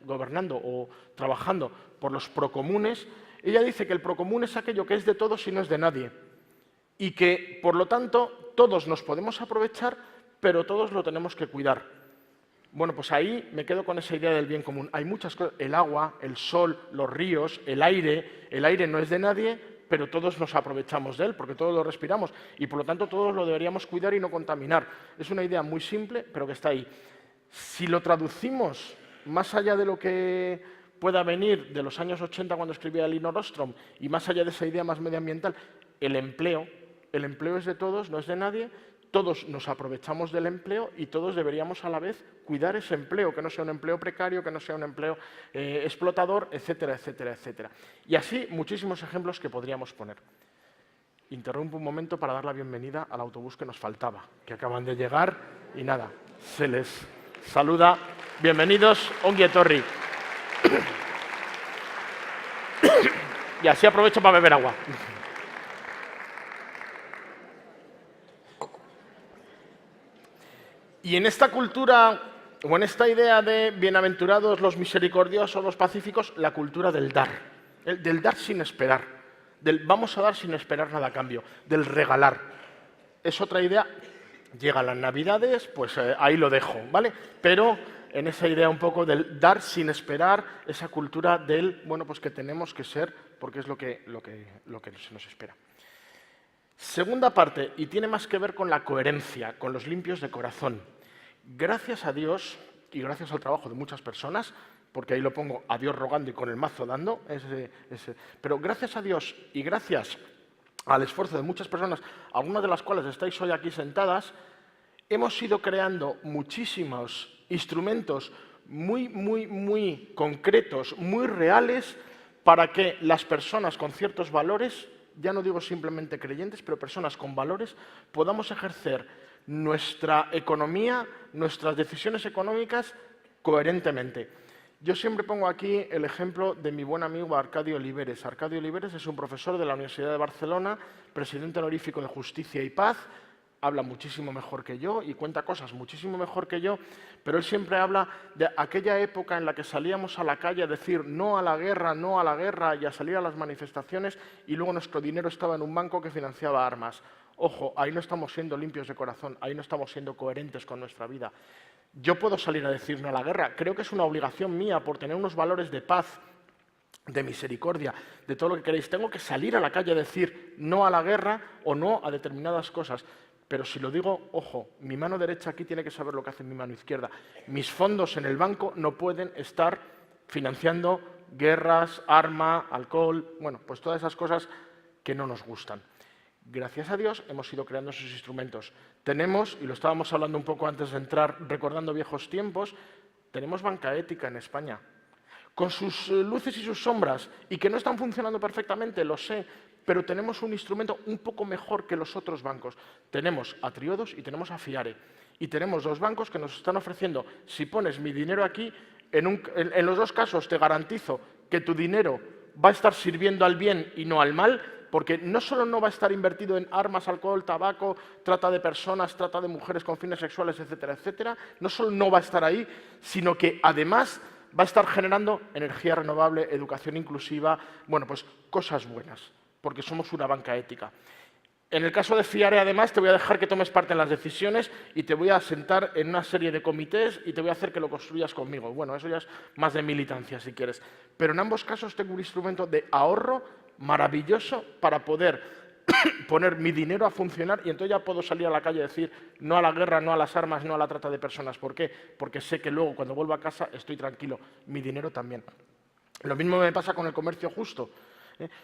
[SPEAKER 6] gobernando o trabajando por los procomunes, ella dice que el procomún es aquello que es de todos y no es de nadie. Y que, por lo tanto, todos nos podemos aprovechar, pero todos lo tenemos que cuidar. Bueno, pues ahí me quedo con esa idea del bien común. Hay muchas cosas, el agua, el sol, los ríos, el aire no es de nadie, pero todos nos aprovechamos de él, porque todos lo respiramos, y por lo tanto todos lo deberíamos cuidar y no contaminar. Es una idea muy simple, pero que está ahí. Si lo traducimos más allá de lo que pueda venir de los años 80 cuando escribía Elinor Ostrom, y más allá de esa idea más medioambiental, el empleo es de todos, no es de nadie, todos nos aprovechamos del empleo y todos deberíamos a la vez cuidar ese empleo, que no sea un empleo precario, que no sea un empleo explotador, etcétera, etcétera, etcétera. Y así muchísimos ejemplos que podríamos poner. Interrumpo un momento para dar la bienvenida al autobús que nos faltaba, que acaban de llegar y nada, se les saluda. Bienvenidos, ongi etorri. Y así aprovecho para beber agua. Y en esta cultura, o en esta idea de bienaventurados los misericordiosos, los pacíficos, la cultura del dar sin esperar, del vamos a dar sin esperar nada a cambio, del regalar. Es otra idea, llegan las Navidades, pues ahí lo dejo, ¿vale? Pero en esa idea un poco del dar sin esperar, esa cultura del, bueno, pues que tenemos que ser, porque es lo que se nos espera. Segunda parte, y tiene más que ver con la coherencia, con los limpios de corazón. Gracias a Dios, y gracias al trabajo de muchas personas, porque ahí lo pongo a Dios rogando y con el mazo dando, pero gracias a Dios y gracias al esfuerzo de muchas personas, algunas de las cuales estáis hoy aquí sentadas, hemos ido creando muchísimos instrumentos muy concretos, muy reales, para que las personas con ciertos valores, ya no digo simplemente creyentes, pero personas con valores, podamos ejercer nuestra economía, nuestras decisiones económicas coherentemente. Yo siempre pongo aquí el ejemplo de mi buen amigo Arcadio Oliveres. Arcadio Oliveres es un profesor de la Universidad de Barcelona, presidente honorífico de Justicia y Paz, habla muchísimo mejor que yo y cuenta cosas muchísimo mejor que yo, pero él siempre habla de aquella época en la que salíamos a la calle a decir no a la guerra y a salir a las manifestaciones y luego nuestro dinero estaba en un banco que financiaba armas. Ojo, ahí no estamos siendo limpios de corazón, ahí no estamos siendo coherentes con nuestra vida. Yo puedo salir a decir no a la guerra, creo que es una obligación mía por tener unos valores de paz, de misericordia, de todo lo que queréis. Tengo que salir a la calle a decir no a la guerra o no a determinadas cosas. Pero si lo digo, ojo, mi mano derecha aquí tiene que saber lo que hace mi mano izquierda. Mis fondos en el banco no pueden estar financiando guerras, arma, alcohol, bueno, pues todas esas cosas que no nos gustan. Gracias a Dios hemos ido creando esos instrumentos. Tenemos, y lo estábamos hablando un poco antes de entrar, recordando viejos tiempos, tenemos banca ética en España, con sus luces y sus sombras, y que no están funcionando perfectamente, lo sé, pero tenemos un instrumento un poco mejor que los otros bancos. Tenemos a Triodos y tenemos a Fiare. Y tenemos dos bancos que nos están ofreciendo, si pones mi dinero aquí, en los dos casos te garantizo que tu dinero va a estar sirviendo al bien y no al mal, porque no solo no va a estar invertido en armas, alcohol, tabaco, trata de personas, trata de mujeres con fines sexuales, etcétera, etcétera, no solo no va a estar ahí, sino que además va a estar generando energía renovable, educación inclusiva, bueno, pues cosas buenas, porque somos una banca ética. En el caso de Fiare, además, te voy a dejar que tomes parte en las decisiones y te voy a sentar en una serie de comités y te voy a hacer que lo construyas conmigo. Bueno, eso ya es más de militancia, si quieres. Pero en ambos casos tengo un instrumento de ahorro maravilloso para poder poner mi dinero a funcionar y entonces ya puedo salir a la calle y decir no a la guerra, no a las armas, no a la trata de personas. ¿Por qué? Porque sé que luego, cuando vuelvo a casa, estoy tranquilo. Mi dinero también. Lo mismo me pasa con el comercio justo.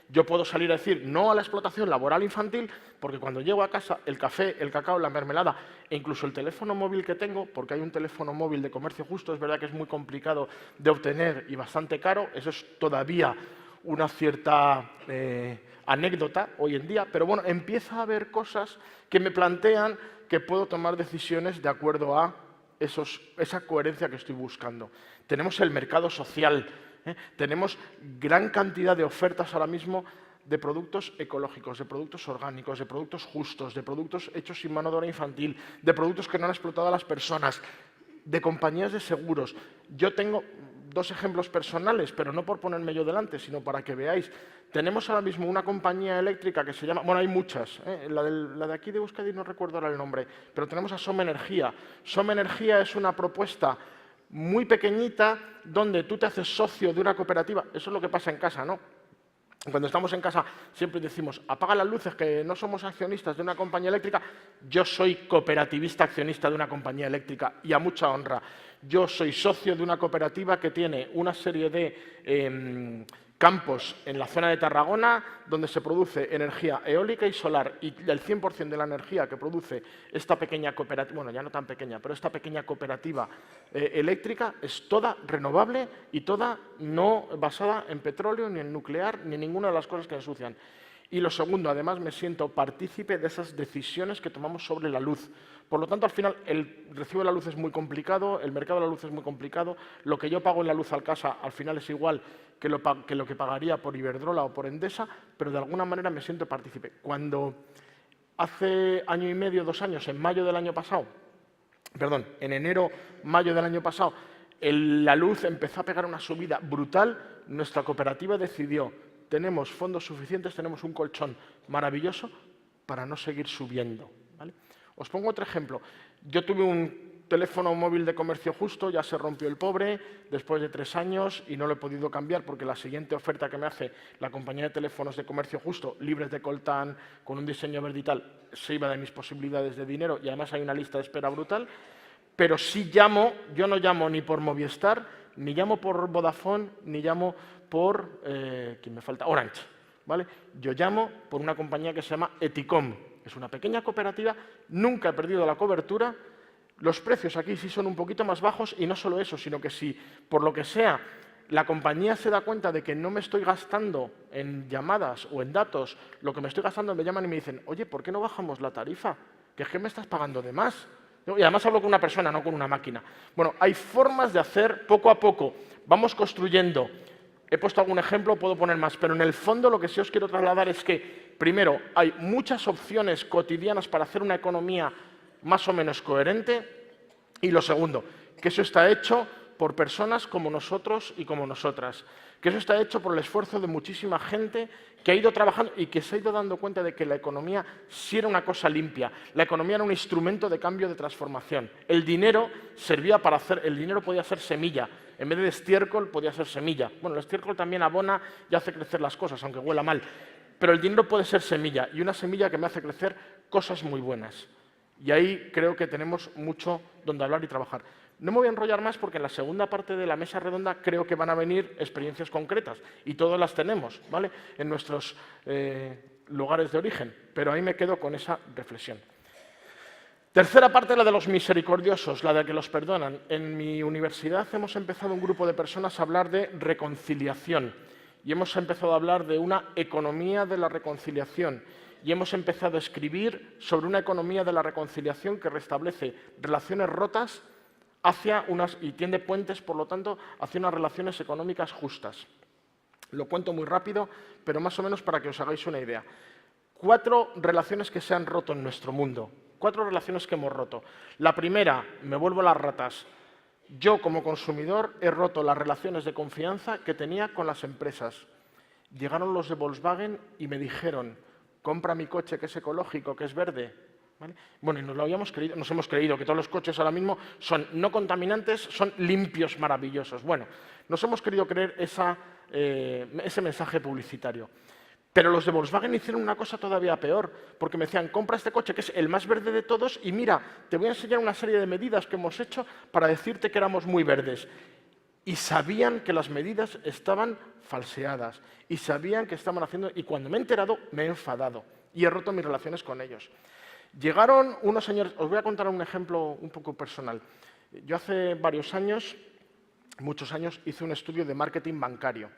[SPEAKER 6] Yo puedo salir a decir no a la explotación laboral infantil porque cuando llego a casa el café, el cacao, la mermelada e incluso el teléfono móvil que tengo, porque hay un teléfono móvil de comercio justo, es verdad que es muy complicado de obtener y bastante caro, eso es todavía una cierta anécdota hoy en día, pero bueno, empieza a haber cosas que me plantean que puedo tomar decisiones de acuerdo a esa coherencia que estoy buscando. Tenemos el mercado social, tenemos gran cantidad de ofertas ahora mismo de productos ecológicos, de productos orgánicos, de productos justos, de productos hechos sin mano de obra infantil, de productos que no han explotado a las personas, de compañías de seguros. Yo tengo 2 ejemplos personales, pero no por ponerme yo delante, sino para que veáis. Tenemos ahora mismo una compañía eléctrica que se llama, bueno, hay muchas, la de aquí de Euskadi no recuerdo ahora el nombre, pero tenemos a Som Energía. Som Energía es una propuesta muy pequeñita donde tú te haces socio de una cooperativa. Eso es lo que pasa en casa, ¿no? Cuando estamos en casa siempre decimos, apaga las luces, que no somos accionistas de una compañía eléctrica. Yo soy cooperativista accionista de una compañía eléctrica y a mucha honra. Yo soy socio de una cooperativa que tiene una serie de campos en la zona de Tarragona donde se produce energía eólica y solar y el 100% de la energía que produce esta pequeña cooperativa, bueno, ya no tan pequeña, pero esta pequeña cooperativa eléctrica es toda renovable y toda no basada en petróleo, ni en nuclear, ni en ninguna de las cosas que ensucian. Y lo segundo, además, me siento partícipe de esas decisiones que tomamos sobre la luz. Por lo tanto, al final, el recibo de la luz es muy complicado, el mercado de la luz es muy complicado, lo que yo pago en la luz al casa al final es igual que lo que pagaría por Iberdrola o por Endesa, pero de alguna manera me siento partícipe. Cuando hace año y medio, 2 años, en enero, mayo del año pasado, la luz empezó a pegar una subida brutal, nuestra cooperativa decidió, tenemos fondos suficientes, tenemos un colchón maravilloso para no seguir subiendo, ¿vale? Os pongo otro ejemplo. Yo tuve un teléfono móvil de comercio justo, ya se rompió el pobre después de 3 años y no lo he podido cambiar porque la siguiente oferta que me hace la compañía de teléfonos de comercio justo, libres de coltán, con un diseño verde y tal, se iba de mis posibilidades de dinero y además hay una lista de espera brutal. Pero sí llamo, yo no llamo ni por Movistar, ni llamo por Vodafone, ni llamo por, ¿quién me falta? Orange, ¿vale? Yo llamo por una compañía que se llama Eticom. Es una pequeña cooperativa, nunca he perdido la cobertura. Los precios aquí sí son un poquito más bajos y no solo eso, sino que si, por lo que sea, la compañía se da cuenta de que no me estoy gastando en llamadas o en datos, lo que me estoy gastando, me llaman y me dicen, oye, ¿por qué no bajamos la tarifa? Que es que me estás pagando de más. Y además hablo con una persona, no con una máquina. Bueno, hay formas de hacer poco a poco. Vamos construyendo. He puesto algún ejemplo, puedo poner más, pero en el fondo lo que sí os quiero trasladar es que, primero, hay muchas opciones cotidianas para hacer una economía más o menos coherente. Y lo segundo, que eso está hecho por personas como nosotros y como nosotras. Que eso está hecho por el esfuerzo de muchísima gente que ha ido trabajando y que se ha ido dando cuenta de que la economía sí era una cosa limpia. La economía era un instrumento de cambio, de transformación. El dinero servía para hacer, el dinero podía ser semilla. En vez de estiércol podía ser semilla. Bueno, el estiércol también abona y hace crecer las cosas, aunque huela mal. Pero el dinero puede ser semilla y una semilla que me hace crecer cosas muy buenas. Y ahí creo que tenemos mucho donde hablar y trabajar. No me voy a enrollar más porque en la segunda parte de la mesa redonda creo que van a venir experiencias concretas y todas las tenemos, ¿vale?, en nuestros lugares de origen, pero ahí me quedo con esa reflexión. Tercera parte, la de los misericordiosos, la de que los perdonan. En mi universidad hemos empezado un grupo de personas a hablar de reconciliación y hemos empezado a hablar de una economía de la reconciliación y hemos empezado a escribir sobre una economía de la reconciliación que restablece relaciones rotas y tiende puentes, por lo tanto, hacia unas relaciones económicas justas. Lo cuento muy rápido, pero más o menos para que os hagáis una idea. 4 relaciones que se han roto en nuestro mundo. 4 relaciones que hemos roto. La primera, me vuelvo a las ratas. Yo, como consumidor, he roto las relaciones de confianza que tenía con las empresas. Llegaron los de Volkswagen y me dijeron, compra mi coche que es ecológico, que es verde. ¿Vale? Bueno, y nos hemos creído que todos los coches ahora mismo son no contaminantes, son limpios, maravillosos. Bueno, nos hemos querido creer ese mensaje publicitario. Pero los de Volkswagen hicieron una cosa todavía peor, porque me decían, compra este coche que es el más verde de todos y mira, te voy a enseñar una serie de medidas que hemos hecho para decirte que éramos muy verdes. y sabían que las medidas estaban falseadas y sabían que estaban haciendo... Y cuando me he enterado, me he enfadado y he roto mis relaciones con ellos. Llegaron unos señores... Os voy a contar un ejemplo un poco personal. Yo hace varios años, muchos años, hice un estudio de marketing bancario.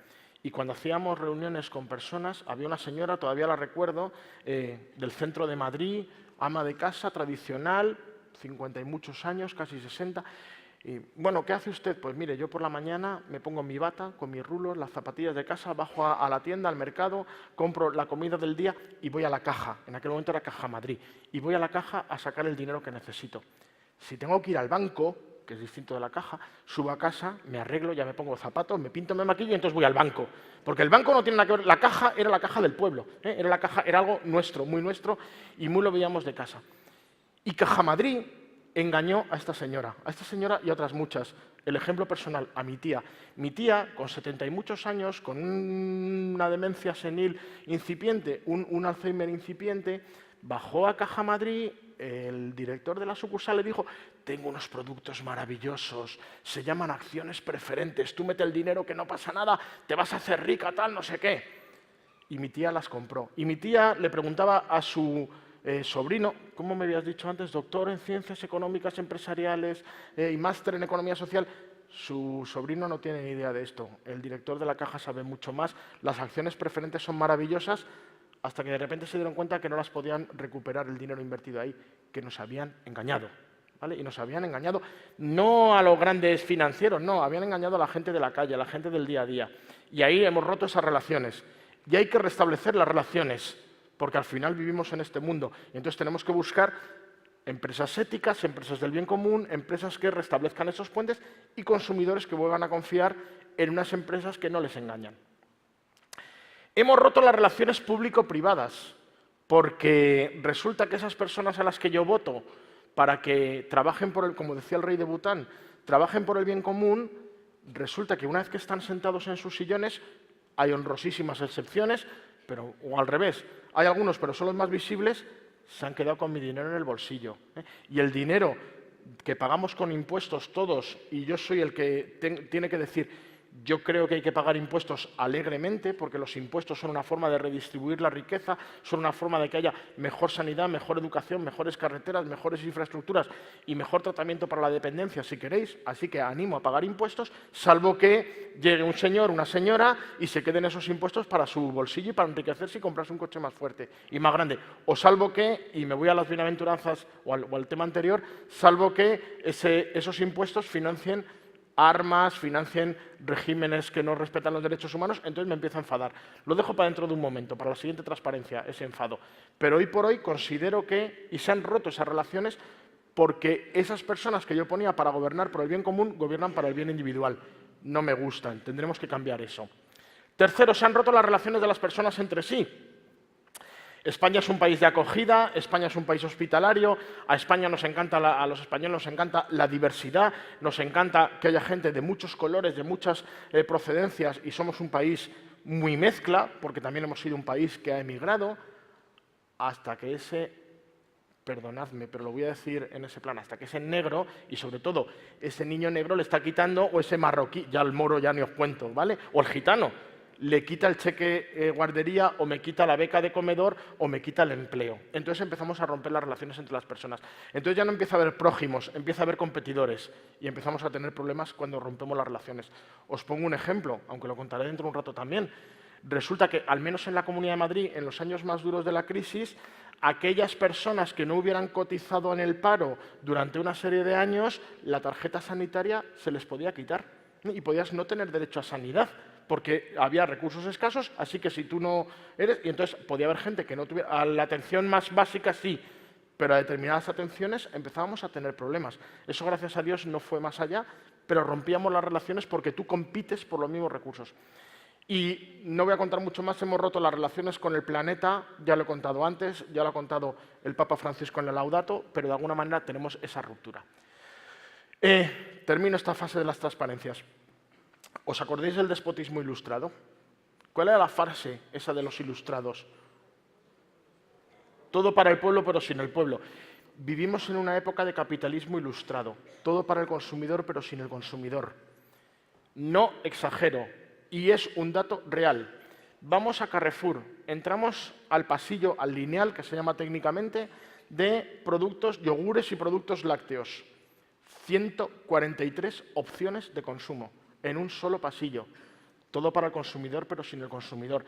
[SPEAKER 6] Y cuando hacíamos reuniones con personas, había una señora, todavía la recuerdo, del centro de Madrid, ama de casa, tradicional, 50 y muchos años, casi 60. Y, bueno, ¿qué hace usted? Pues mire, yo por la mañana me pongo mi bata, con mis rulos, las zapatillas de casa, bajo a la tienda, al mercado, compro la comida del día y voy a la caja. En aquel momento era Caja Madrid. Y voy a la caja a sacar el dinero que necesito. Si tengo que ir al banco, que es distinto de la caja, subo a casa, me arreglo, ya me pongo zapatos, me pinto, me maquillo y entonces voy al banco. Porque el banco no tiene nada que ver, la caja era la caja del pueblo, era algo nuestro y muy lo veíamos de casa. Y Caja Madrid engañó a esta señora y a otras muchas. El ejemplo personal, a mi tía. Mi tía, con 70 y muchos años, con una demencia senil incipiente, un Alzheimer incipiente, bajó a Caja Madrid. El director de la sucursal le dijo: tengo unos productos maravillosos, se llaman acciones preferentes, tú mete el dinero que no pasa nada, te vas a hacer rica, tal, no sé qué. Y mi tía las compró. Y mi tía le preguntaba a su sobrino, ¿cómo me habías dicho antes? Doctor en Ciencias Económicas Empresariales y máster en Economía Social. Su sobrino no tiene ni idea de esto. El director de la caja sabe mucho más. Las acciones preferentes son maravillosas, hasta que de repente se dieron cuenta que no las podían recuperar el dinero invertido ahí, que nos habían engañado, ¿vale? Y nos habían engañado no a los grandes financieros, no, habían engañado a la gente de la calle, a la gente del día a día. Y ahí hemos roto esas relaciones. Y hay que restablecer las relaciones, porque al final vivimos en este mundo. Y entonces tenemos que buscar empresas éticas, empresas del bien común, empresas que restablezcan esos puentes y consumidores que vuelvan a confiar en unas empresas que no les engañan. Hemos roto las relaciones público-privadas, porque resulta que esas personas a las que yo voto para que trabajen por el, como decía el rey de Bután, trabajen por el bien común, resulta que una vez que están sentados en sus sillones, hay honrosísimas excepciones, pero, o al revés, hay algunos, pero son los más visibles, se han quedado con mi dinero en el bolsillo. Y el dinero que pagamos con impuestos todos, y yo soy el que tiene que decir: yo creo que hay que pagar impuestos alegremente, porque los impuestos son una forma de redistribuir la riqueza, son una forma de que haya mejor sanidad, mejor educación, mejores carreteras, mejores infraestructuras y mejor tratamiento para la dependencia, si queréis. Así que animo a pagar impuestos, salvo que llegue un señor, una señora, y se queden esos impuestos para su bolsillo y para enriquecerse y comprarse un coche más fuerte y más grande. O salvo que, y me voy a las bienaventuranzas o al tema anterior, salvo que esos impuestos financien armas, financien regímenes que no respetan los derechos humanos, entonces me empiezo a enfadar. Lo dejo para dentro de un momento, para la siguiente transparencia, ese enfado. Pero hoy por hoy considero que, y se han roto esas relaciones, porque esas personas que yo ponía para gobernar por el bien común, gobiernan para el bien individual. No me gustan, tendremos que cambiar eso. Tercero, se han roto las relaciones de las personas entre sí. España es un país de acogida, España es un país hospitalario, a España nos encanta, a los españoles nos encanta la diversidad, nos encanta que haya gente de muchos colores, de muchas procedencias, y somos un país muy mezcla, porque también hemos sido un país que ha emigrado, hasta que perdonadme, pero lo voy a decir en ese plan, hasta que ese negro, y sobre todo ese niño negro le está quitando, o ese marroquí, ya el moro ya ni os cuento, ¿vale? O el gitano, le quita el cheque guardería, o me quita la beca de comedor, o me quita el empleo. Entonces empezamos a romper las relaciones entre las personas. Entonces ya no empieza a haber prójimos, empieza a haber competidores, y empezamos a tener problemas cuando rompemos las relaciones. Os pongo un ejemplo, aunque lo contaré dentro de un rato también. Resulta que, al menos en la Comunidad de Madrid, en los años más duros de la crisis, aquellas personas que no hubieran cotizado en el paro durante una serie de años, la tarjeta sanitaria se les podía quitar y podías no tener derecho a sanidad, porque había recursos escasos, así que si tú no eres... Y entonces podía haber gente que no tuviera... A la atención más básica sí, pero a determinadas atenciones empezábamos a tener problemas. Eso, gracias a Dios, no fue más allá, pero rompíamos las relaciones porque tú compites por los mismos recursos. Y no voy a contar mucho más, hemos roto las relaciones con el planeta, ya lo he contado antes, ya lo ha contado el Papa Francisco en el Laudato, pero de alguna manera tenemos esa ruptura. Termino esta fase de las transparencias. ¿Os acordáis del despotismo ilustrado? ¿Cuál era la frase esa de los ilustrados? Todo para el pueblo, pero sin el pueblo. Vivimos en una época de capitalismo ilustrado. Todo para el consumidor, pero sin el consumidor. No exagero, y es un dato real. Vamos a Carrefour, entramos al pasillo, al lineal, que se llama técnicamente, de productos, yogures y productos lácteos. 143 opciones de consumo en un solo pasillo. Todo para el consumidor, pero sin el consumidor.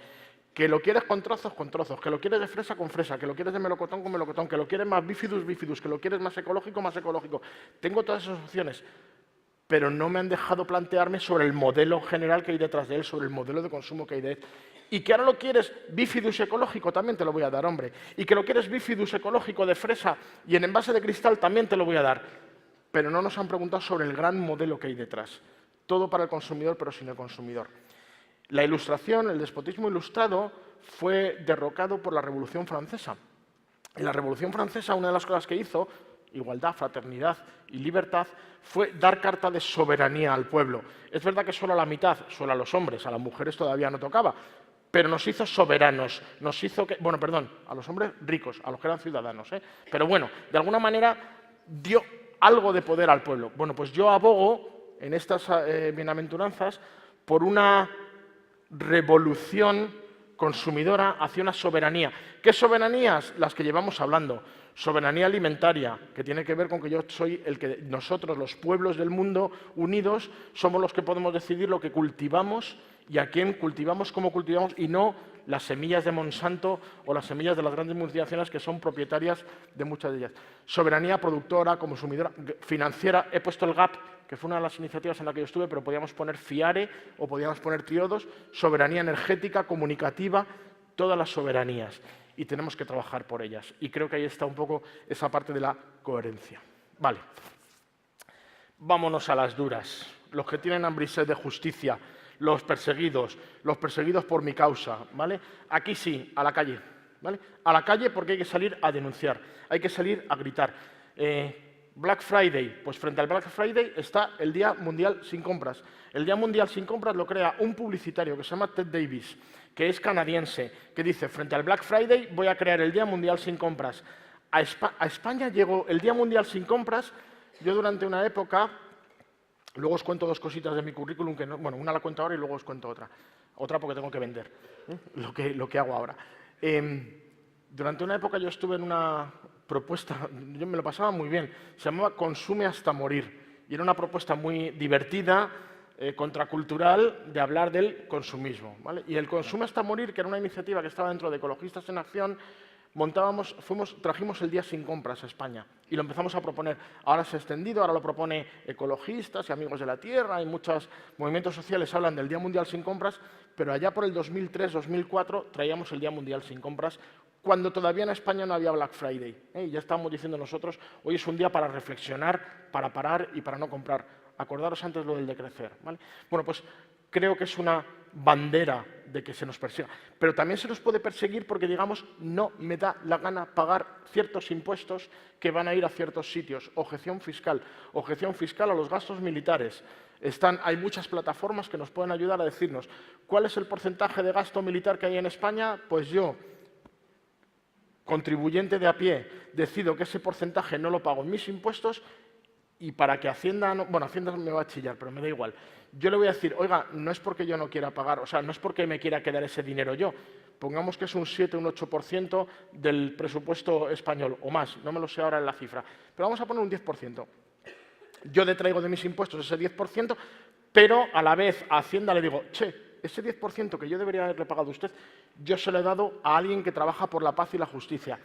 [SPEAKER 6] Que lo quieres con trozos, que lo quieres de fresa con fresa, que lo quieres de melocotón con melocotón, que lo quieres más bifidus, bifidus, que lo quieres más ecológico, más ecológico. Tengo todas esas opciones, pero no me han dejado plantearme sobre el modelo general que hay detrás de él, sobre el modelo de consumo que hay de él. Y que ahora lo quieres bifidus ecológico, también te lo voy a dar, hombre. Y que lo quieres bifidus ecológico de fresa y en envase de cristal, también te lo voy a dar. Pero no nos han preguntado sobre el gran modelo que hay detrás. Todo para el consumidor, pero sin el consumidor. La ilustración, el despotismo ilustrado, fue derrocado por la Revolución Francesa. En la Revolución Francesa, una de las cosas que hizo, igualdad, fraternidad y libertad, fue dar carta de soberanía al pueblo. Es verdad que solo a la mitad, solo a los hombres, a las mujeres todavía no tocaba, pero nos hizo soberanos, nos hizo que, bueno, perdón, a los hombres ricos, a los que eran ciudadanos, pero bueno, de alguna manera dio algo de poder al pueblo. Bueno, pues yo abogo en estas bienaventuranzas por una revolución consumidora hacia una soberanía. ¿Qué soberanías? Las que llevamos hablando. Soberanía alimentaria, que tiene que ver con que yo soy el que nosotros, los pueblos del mundo unidos, somos los que podemos decidir lo que cultivamos y a quién cultivamos, cómo cultivamos, y no las semillas de Monsanto o las semillas de las grandes multinacionales que son propietarias de muchas de ellas. Soberanía productora, consumidora, financiera. He puesto el GAP, que fue una de las iniciativas en la que yo estuve, pero podíamos poner FIARE o podíamos poner Triodos. Soberanía energética, comunicativa, todas las soberanías. Y tenemos que trabajar por ellas. Y creo que ahí está un poco esa parte de la coherencia. Vale. Vámonos a las duras. Los que tienen hambre y sed de justicia, los perseguidos por mi causa, ¿vale? Aquí sí, a la calle, ¿vale? A la calle porque hay que salir a denunciar, hay que salir a gritar. Black Friday, pues frente al Black Friday está el Día Mundial Sin Compras. El Día Mundial Sin Compras lo crea un publicitario que se llama Ted Davis, que es canadiense, que dice, frente al Black Friday voy a crear el Día Mundial Sin Compras. A España llegó el Día Mundial Sin Compras, yo durante una época... Luego os cuento dos cositas de mi currículum, que no, bueno, una la cuento ahora y luego os cuento otra. Otra porque tengo que vender, lo que hago ahora. Durante una época yo estuve en una propuesta, yo me lo pasaba muy bien, se llamaba Consume hasta morir. Y era una propuesta muy divertida, contracultural, de hablar del consumismo, ¿vale? Y el Consume hasta morir, que era una iniciativa que estaba dentro de Ecologistas en Acción, trajimos el Día Sin Compras a España y lo empezamos a proponer. Ahora se ha extendido, ahora lo propone Ecologistas y Amigos de la Tierra, y muchos movimientos sociales hablan del Día Mundial Sin Compras, pero allá por el 2003-2004 traíamos el Día Mundial Sin Compras, cuando todavía en España no había Black Friday. Y ya estábamos diciendo nosotros, hoy es un día para reflexionar, para parar y para no comprar. Acordaros antes lo del decrecer, ¿vale? Bueno, pues creo que es una bandera de que se nos persiga. Pero también se nos puede perseguir porque, digamos, no me da la gana pagar ciertos impuestos que van a ir a ciertos sitios. Objeción fiscal a los gastos militares. Hay muchas plataformas que nos pueden ayudar a decirnos cuál es el porcentaje de gasto militar que hay en España. Pues yo, contribuyente de a pie, decido que ese porcentaje no lo pago en mis impuestos. Y para que Hacienda, Hacienda me va a chillar, pero me da igual. Yo le voy a decir, oiga, no es porque yo no quiera pagar, o sea, no es porque me quiera quedar ese dinero yo. Pongamos que es un 7, un 8% del presupuesto español, o más, no me lo sé ahora en la cifra. Pero vamos a poner un 10%. Yo detraigo de mis impuestos ese 10%, pero a la vez a Hacienda le digo, che, ese 10% que yo debería haberle pagado a usted, yo se lo he dado a alguien que trabaja por la paz y la justicia.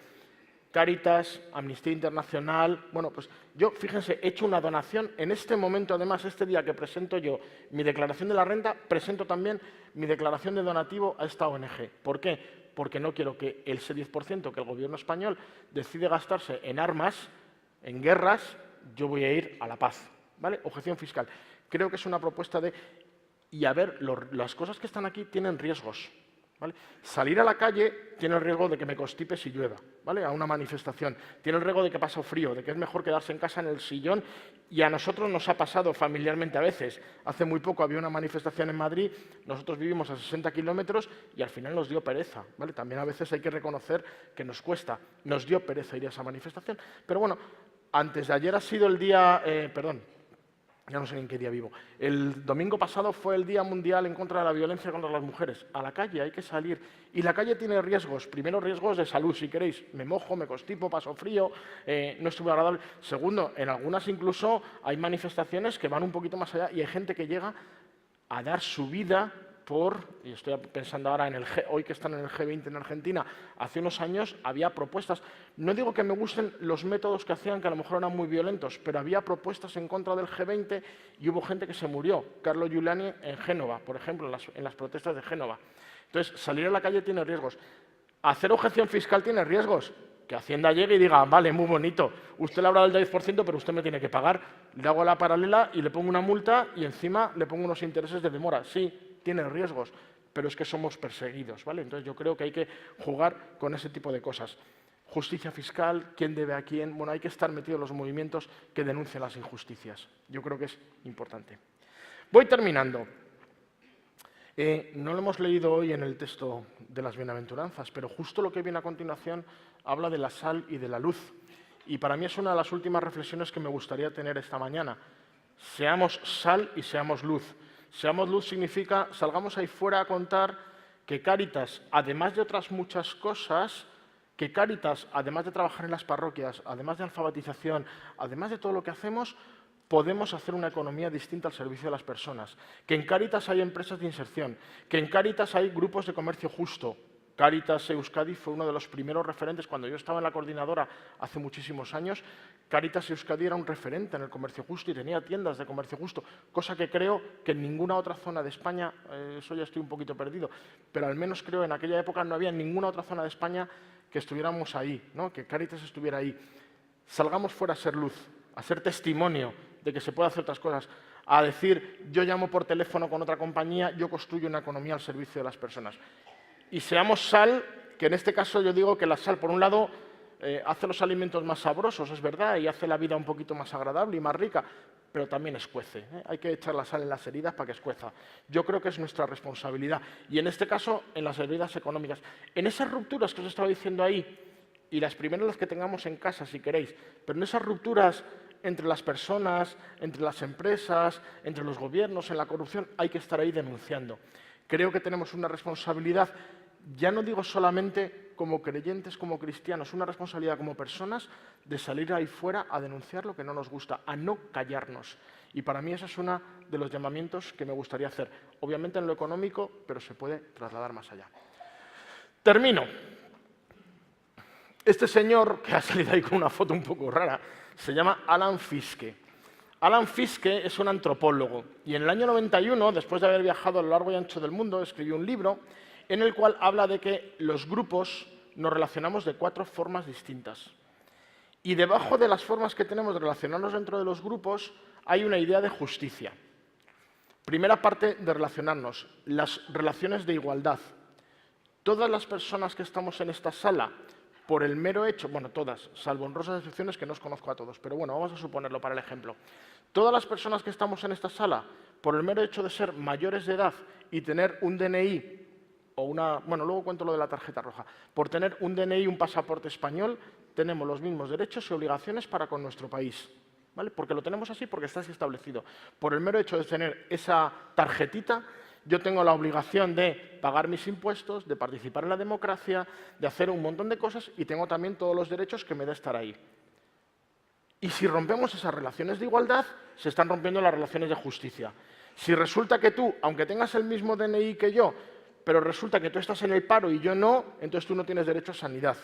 [SPEAKER 6] Cáritas, Amnistía Internacional. Bueno, pues yo, fíjense, he hecho una donación. En este momento, además, este día que presento yo mi declaración de la renta, presento también mi declaración de donativo a esta ONG. ¿Por qué? Porque no quiero que ese 10% que el gobierno español decide gastarse en armas, en guerras, yo voy a ir a la paz, ¿vale? Objeción fiscal. Creo que es una propuesta de... Y a ver, las cosas que están aquí tienen riesgos, ¿vale? Salir a la calle tiene el riesgo de que me constipe si llueva, ¿vale? A una manifestación. Tiene el riesgo de que pase frío, de que es mejor quedarse en casa en el sillón. Y a nosotros nos ha pasado familiarmente a veces. Hace muy poco había una manifestación en Madrid, nosotros vivimos a 60 kilómetros y al final nos dio pereza, ¿vale? También a veces hay que reconocer que nos cuesta. Nos dio pereza ir a esa manifestación. Pero bueno, antes de ayer ha sido el día... Ya no sé ni en qué día vivo. El domingo pasado fue el Día Mundial en contra de la violencia contra las mujeres. A la calle hay que salir. Y la calle tiene riesgos. Primero, riesgos de salud, si queréis. Me mojo, me constipo, paso frío, no es muy agradable. Segundo, en algunas incluso hay manifestaciones que van un poquito más allá y hay gente que llega a dar su vida y estoy pensando ahora en hoy que están en el G20 en Argentina, hace unos años había propuestas, no digo que me gusten los métodos que hacían, que a lo mejor eran muy violentos, pero había propuestas en contra del G20 y hubo gente que se murió. Carlo Giuliani en Génova, por ejemplo, en las protestas de Génova. Entonces, salir a la calle tiene riesgos. Hacer objeción fiscal tiene riesgos. Que Hacienda llegue y diga, vale, muy bonito, usted le habrá del 10%, pero usted me tiene que pagar. Le hago la paralela y le pongo una multa y encima le pongo unos intereses de demora. Sí, tiene riesgos, pero es que somos perseguidos, ¿vale? Entonces yo creo que hay que jugar con ese tipo de cosas. Justicia fiscal, quién debe a quién. Bueno, hay que estar metidos en los movimientos que denuncian las injusticias. Yo creo que es importante. Voy terminando. No lo hemos leído hoy en el texto de las bienaventuranzas, pero justo lo que viene a continuación habla de la sal y de la luz. Y para mí es una de las últimas reflexiones que me gustaría tener esta mañana. Seamos sal y seamos luz. Seamos luz significa, salgamos ahí fuera a contar que Cáritas, además de otras muchas cosas, que Cáritas, además de trabajar en las parroquias, además de alfabetización, además de todo lo que hacemos, podemos hacer una economía distinta al servicio de las personas. Que en Cáritas hay empresas de inserción, que en Cáritas hay grupos de comercio justo. Cáritas Euskadi fue uno de los primeros referentes. Cuando yo estaba en la coordinadora hace muchísimos años, Cáritas Euskadi era un referente en el comercio justo y tenía tiendas de comercio justo, cosa que creo que en ninguna otra zona de España, eso ya estoy un poquito perdido, pero al menos creo que en aquella época no había en ninguna otra zona de España que estuviéramos ahí, ¿no? Que Cáritas estuviera ahí. Salgamos fuera a ser luz, a ser testimonio de que se puede hacer otras cosas, a decir, yo llamo por teléfono con otra compañía, yo construyo una economía al servicio de las personas. Y seamos sal, que en este caso yo digo que la sal, por un lado, hace los alimentos más sabrosos, es verdad, y hace la vida un poquito más agradable y más rica, pero también escuece, ¿eh? Hay que echar la sal en las heridas para que escueza. Yo creo que es nuestra responsabilidad, y en este caso, en las heridas económicas. En esas rupturas que os estaba diciendo ahí, y las primeras las que tengamos en casa, si queréis, pero en esas rupturas entre las personas, entre las empresas, entre los gobiernos, en la corrupción, hay que estar ahí denunciando. Creo que tenemos una responsabilidad, ya no digo solamente como creyentes, como cristianos, una responsabilidad como personas de salir ahí fuera a denunciar lo que no nos gusta, a no callarnos. Y para mí ese es uno de los llamamientos que me gustaría hacer. Obviamente en lo económico, pero se puede trasladar más allá. Termino. Este señor, que ha salido ahí con una foto un poco rara, se llama Alan Fiske. Alan Fiske es un antropólogo y en el año 91, después de haber viajado a lo largo y ancho del mundo, escribió un libro en el cual habla de que los grupos nos relacionamos de 4 formas distintas. Y debajo de las formas que tenemos de relacionarnos dentro de los grupos hay una idea de justicia. Primera parte de relacionarnos, las relaciones de igualdad. Todas las personas que estamos en esta sala, por el mero hecho, bueno, todas, salvo honrosas excepciones que no os conozco a todos, pero bueno, vamos a suponerlo para el ejemplo. Todas las personas que estamos en esta sala, por el mero hecho de ser mayores de edad y tener un DNI o una... Bueno, luego cuento lo de la tarjeta roja. Por tener un DNI y un pasaporte español, tenemos los mismos derechos y obligaciones para con nuestro país, ¿vale? Porque lo tenemos así, porque está así establecido. Por el mero hecho de tener esa tarjetita, yo tengo la obligación de pagar mis impuestos, de participar en la democracia, de hacer un montón de cosas y tengo también todos los derechos que me da estar ahí. Y si rompemos esas relaciones de igualdad, se están rompiendo las relaciones de justicia. Si resulta que tú, aunque tengas el mismo DNI que yo, pero resulta que tú estás en el paro y yo no, entonces tú no tienes derecho a sanidad.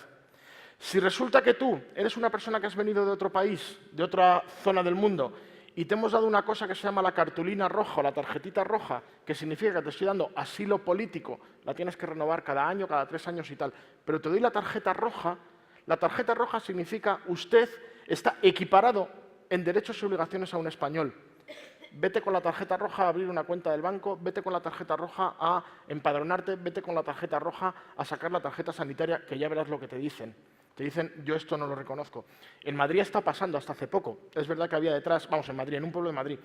[SPEAKER 6] Si resulta que tú eres una persona que has venido de otro país, de otra zona del mundo, y te hemos dado una cosa que se llama la cartulina roja o la tarjetita roja, que significa que te estoy dando asilo político, la tienes que renovar cada año, cada 3 años y tal, pero te doy la tarjeta roja significa usted está equiparado en derechos y obligaciones a un español. Vete con la tarjeta roja a abrir una cuenta del banco, vete con la tarjeta roja a empadronarte, vete con la tarjeta roja a sacar la tarjeta sanitaria, que ya verás lo que te dicen. Te dicen, yo esto no lo reconozco. En Madrid está pasando hasta hace poco. Es verdad que había detrás, vamos, en Madrid, en un pueblo de Madrid,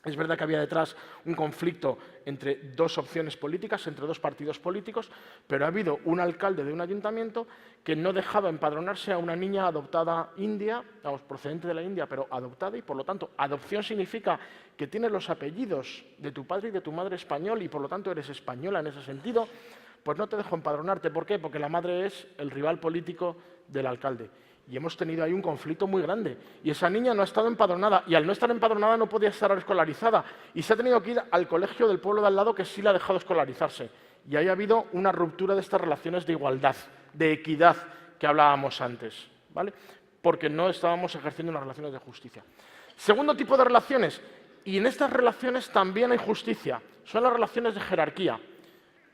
[SPEAKER 6] Es verdad que había detrás un conflicto entre dos opciones políticas, entre dos partidos políticos, pero ha habido un alcalde de un ayuntamiento que no dejaba empadronarse a una niña adoptada india, procedente de la India, pero adoptada, y por lo tanto, adopción significa que tienes los apellidos de tu padre y de tu madre español y por lo tanto eres española en ese sentido, pues no te dejo empadronarte. ¿Por qué? Porque la madre es el rival político del alcalde. Y hemos tenido ahí un conflicto muy grande. Y esa niña no ha estado empadronada. Y al no estar empadronada no podía estar escolarizada. Y se ha tenido que ir al colegio del pueblo de al lado que sí la ha dejado escolarizarse. Y ahí ha habido una ruptura de estas relaciones de igualdad, de equidad que hablábamos antes, ¿vale? Porque no estábamos ejerciendo unas relaciones de justicia. Segundo tipo de relaciones. Y en estas relaciones también hay justicia. Son las relaciones de jerarquía.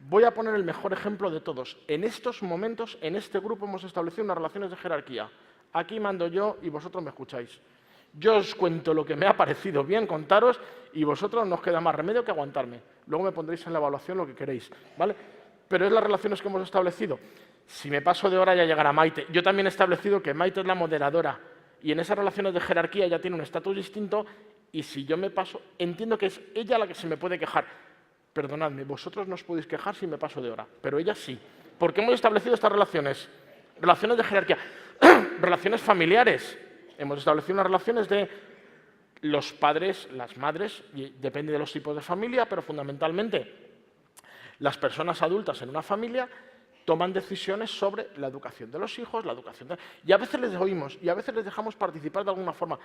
[SPEAKER 6] Voy a poner el mejor ejemplo de todos. En estos momentos, en este grupo, hemos establecido unas relaciones de jerarquía. Aquí mando yo y vosotros me escucháis. Yo os cuento lo que me ha parecido bien contaros y vosotros no os queda más remedio que aguantarme. Luego me pondréis en la evaluación lo que queréis, ¿vale? Pero es las relaciones que hemos establecido. Si me paso de hora ya llegará Maite. Yo también he establecido que Maite es la moderadora y en esas relaciones de jerarquía ella tiene un estatus distinto y si yo me paso, entiendo que es ella la que se me puede quejar. Perdonadme, vosotros no os podéis quejar si me paso de hora, pero ella sí. ¿Por qué hemos establecido estas relaciones? Relaciones de jerarquía. Relaciones familiares. Hemos establecido unas relaciones de los padres, las madres, y depende de los tipos de familia, pero fundamentalmente las personas adultas en una familia toman decisiones sobre la educación de los hijos, la educación de... Y a veces les oímos y a veces les dejamos participar de alguna forma.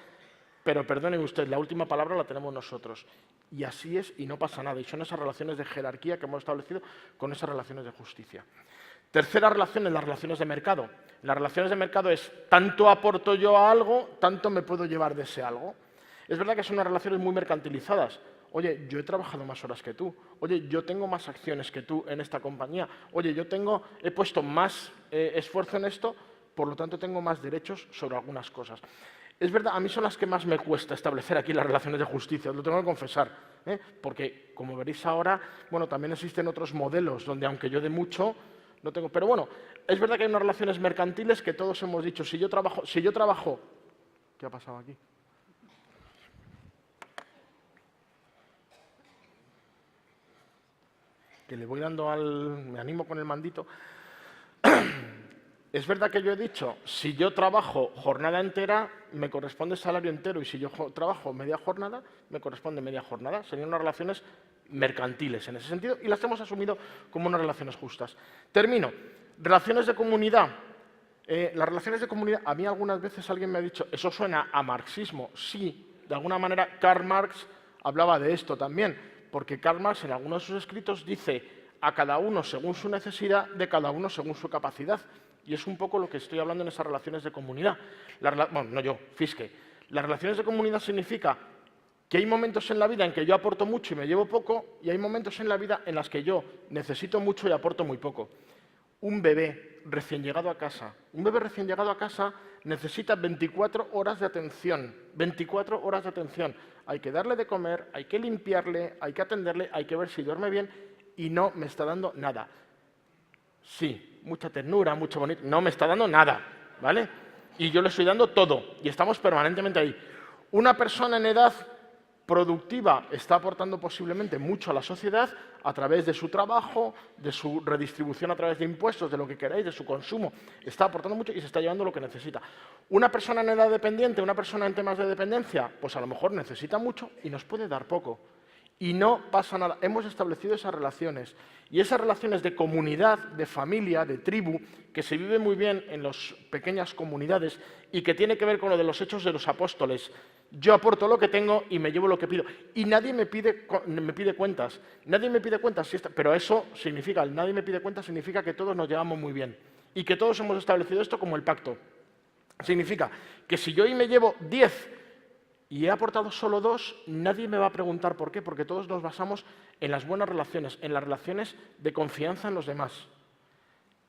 [SPEAKER 6] Pero perdonen usted, la última palabra la tenemos nosotros. Y así es y no pasa nada. Y son esas relaciones de jerarquía que hemos establecido con esas relaciones de justicia. Tercera relación es las relaciones de mercado. Las relaciones de mercado es tanto aporto yo a algo, tanto me puedo llevar de ese algo. Es verdad que son unas relaciones muy mercantilizadas. Oye, yo he trabajado más horas que tú. Oye, yo tengo más acciones que tú en esta compañía. Oye, he puesto más esfuerzo en esto, por lo tanto tengo más derechos sobre algunas cosas. Es verdad, a mí son las que más me cuesta establecer aquí las relaciones de justicia, os lo tengo que confesar, porque, como veréis ahora, bueno, también existen otros modelos donde, aunque yo dé mucho, no tengo... Pero bueno, es verdad que hay unas relaciones mercantiles que todos hemos dicho, si yo trabajo... ¿Qué ha pasado aquí? Que le voy dando me animo con el mandito... Es verdad que yo he dicho, si yo trabajo jornada entera, me corresponde salario entero, y si yo trabajo media jornada, me corresponde media jornada. Serían unas relaciones mercantiles en ese sentido, y las hemos asumido como unas relaciones justas. Termino. Relaciones de comunidad. Las relaciones de comunidad, a mí algunas veces alguien me ha dicho, eso suena a marxismo. Sí, de alguna manera Karl Marx hablaba de esto también, porque Karl Marx en algunos de sus escritos dice a cada uno según su necesidad, de cada uno según su capacidad. Y es un poco lo que estoy hablando en esas relaciones de comunidad. Bueno, no yo, Fiske. Las relaciones de comunidad significa que hay momentos en la vida en que yo aporto mucho y me llevo poco, y hay momentos en la vida en las que yo necesito mucho y aporto muy poco. Un bebé recién llegado a casa necesita 24 horas de atención. 24 horas de atención. Hay que darle de comer, hay que limpiarle, hay que atenderle, hay que ver si duerme bien y no me está dando nada. Sí, mucha ternura, mucho bonito, no me está dando nada, ¿vale? Y yo le estoy dando todo, y estamos permanentemente ahí. Una persona en edad productiva está aportando posiblemente mucho a la sociedad a través de su trabajo, de su redistribución a través de impuestos, de lo que queráis, de su consumo. Está aportando mucho y se está llevando lo que necesita. Una persona en edad dependiente, una persona en temas de dependencia, pues a lo mejor necesita mucho y nos puede dar poco. Y no pasa nada. Hemos establecido esas relaciones. Y esas relaciones de comunidad, de familia, de tribu, que se vive muy bien en las pequeñas comunidades y que tiene que ver con lo de los hechos de los apóstoles. Yo aporto lo que tengo y me llevo lo que pido. Y nadie me pide cuentas. Nadie me pide cuentas. Pero eso significa, nadie me pide cuentas significa que todos nos llevamos muy bien. Y que todos hemos establecido esto como el pacto. Significa que si yo hoy me llevo 10 y he aportado solo 2, nadie me va a preguntar por qué, porque todos nos basamos en las buenas relaciones, en las relaciones de confianza en los demás.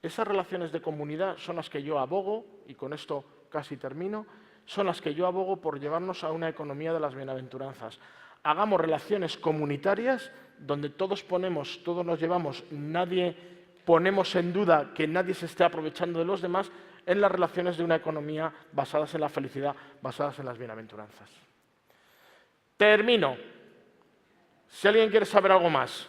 [SPEAKER 6] Esas relaciones de comunidad son las que yo abogo, y con esto casi termino, son las que yo abogo por llevarnos a una economía de las bienaventuranzas. Hagamos relaciones comunitarias donde todos nos llevamos, nadie ponemos en duda que nadie se esté aprovechando de los demás, en las relaciones de una economía basadas en la felicidad, basadas en las bienaventuranzas. Termino. Si alguien quiere saber algo más,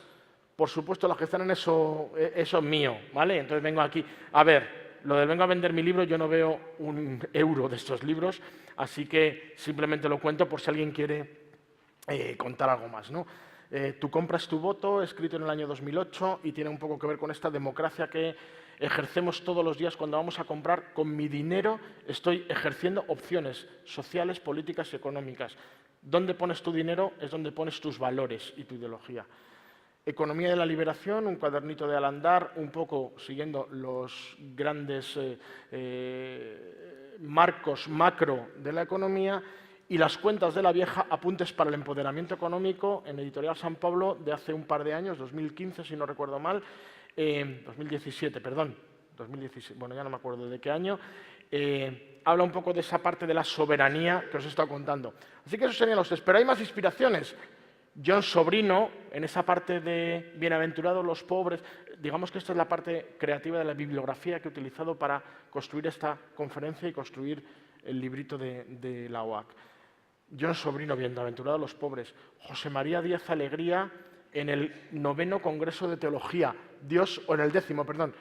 [SPEAKER 6] por supuesto, los que están en eso es mío, ¿vale? Entonces vengo aquí. A ver, lo del vengo a vender mi libro, yo no veo un euro de estos libros, así que simplemente lo cuento por si alguien quiere contar algo más, ¿no? Tú compras tu voto, escrito en el año 2008, y tiene un poco que ver con esta democracia que ejercemos todos los días cuando vamos a comprar. Con mi dinero estoy ejerciendo opciones sociales, políticas y económicas. Donde pones tu dinero es donde pones tus valores y tu ideología. Economía de la liberación, un cuadernito de Al-Andar, un poco siguiendo los grandes marcos macro de la economía, y las cuentas de la vieja, apuntes para el empoderamiento económico, en Editorial San Pablo, de hace un par de años, 2015, si no recuerdo mal, 2017, perdón, 2017, bueno, ya no me acuerdo de qué año, habla un poco de esa parte de la soberanía que os he estado contando. Así que esos serían los tres, pero hay más inspiraciones. John Sobrino, en esa parte de bienaventurados los pobres, digamos que esta es la parte creativa de la bibliografía que he utilizado para construir esta conferencia y construir el librito de la OAC. John Sobrino, bienaventurados los pobres. José María Díaz Alegría, en el 9º Congreso de Teología, en el 10º, perdón,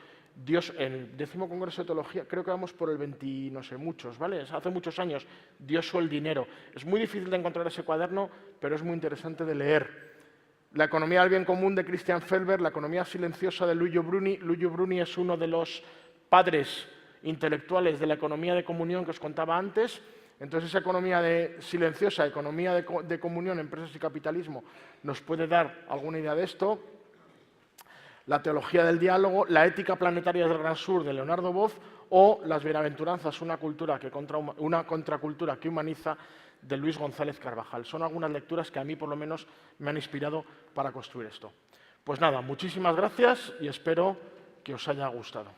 [SPEAKER 6] en el 10º Congreso de Teología, creo que vamos por el 20, no sé, muchos, ¿vale? Hace muchos años, Dios o el dinero. Es muy difícil de encontrar ese cuaderno, pero es muy interesante de leer. La economía del bien común de Christian Felber, la economía silenciosa de Luigi Bruni. Luigi Bruni es uno de los padres intelectuales de la economía de comunión que os contaba antes. Entonces, esa economía silenciosa, economía de comunión, empresas y capitalismo, nos puede dar alguna idea de esto. La teología del diálogo, la ética planetaria del Gran Sur de Leonardo Boff, o las bienaventuranzas, una contracultura que humaniza, de Luis González Carvajal. Son algunas lecturas que a mí, por lo menos, me han inspirado para construir esto. Pues nada, muchísimas gracias y espero que os haya gustado.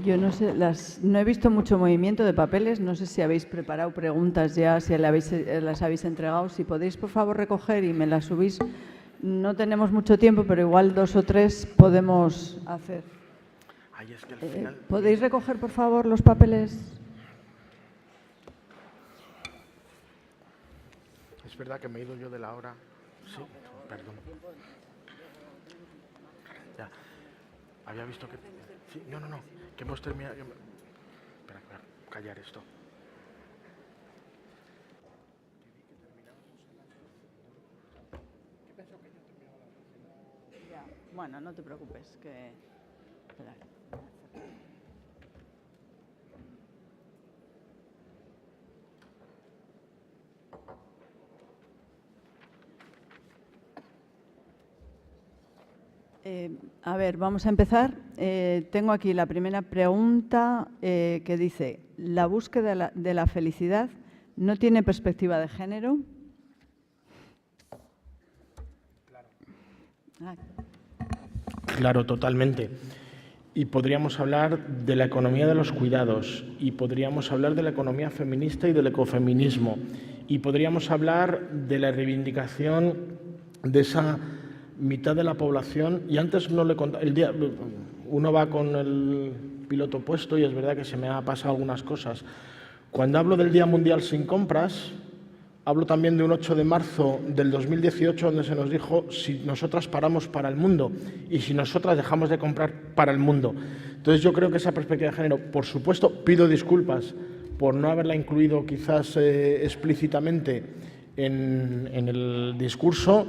[SPEAKER 1] Yo no sé, no he visto mucho movimiento de papeles, no sé si habéis preparado preguntas ya, si las habéis entregado. Si podéis, por favor, recoger y me las subís. No tenemos mucho tiempo, pero igual 2 o 3 podemos hacer.
[SPEAKER 6] Ay, es que al final...
[SPEAKER 1] ¿Podéis recoger, por favor, los papeles?
[SPEAKER 6] Es verdad que me he ido yo de la hora. Sí, perdón. Ya. Había visto que... Sí, no, que hemos terminado... Espera, voy a callar esto.
[SPEAKER 1] Ya. Bueno, no te preocupes, que... Espera. A ver, vamos a empezar. Tengo aquí la primera pregunta que dice: ¿la búsqueda de la felicidad no tiene perspectiva de género?
[SPEAKER 6] Claro, totalmente. Y podríamos hablar de la economía de los cuidados, y podríamos hablar de la economía feminista y del ecofeminismo, y podríamos hablar de la reivindicación de esa mitad de la población. Y antes no le contaba, uno va con el piloto puesto y es verdad que se me ha pasado algunas cosas. Cuando hablo del Día Mundial sin compras, hablo también de un 8 de marzo del 2018 donde se nos dijo: si nosotras paramos para el mundo y si nosotras dejamos de comprar para el mundo. Entonces yo creo que esa perspectiva de género, por supuesto, pido disculpas por no haberla incluido quizás explícitamente en el discurso,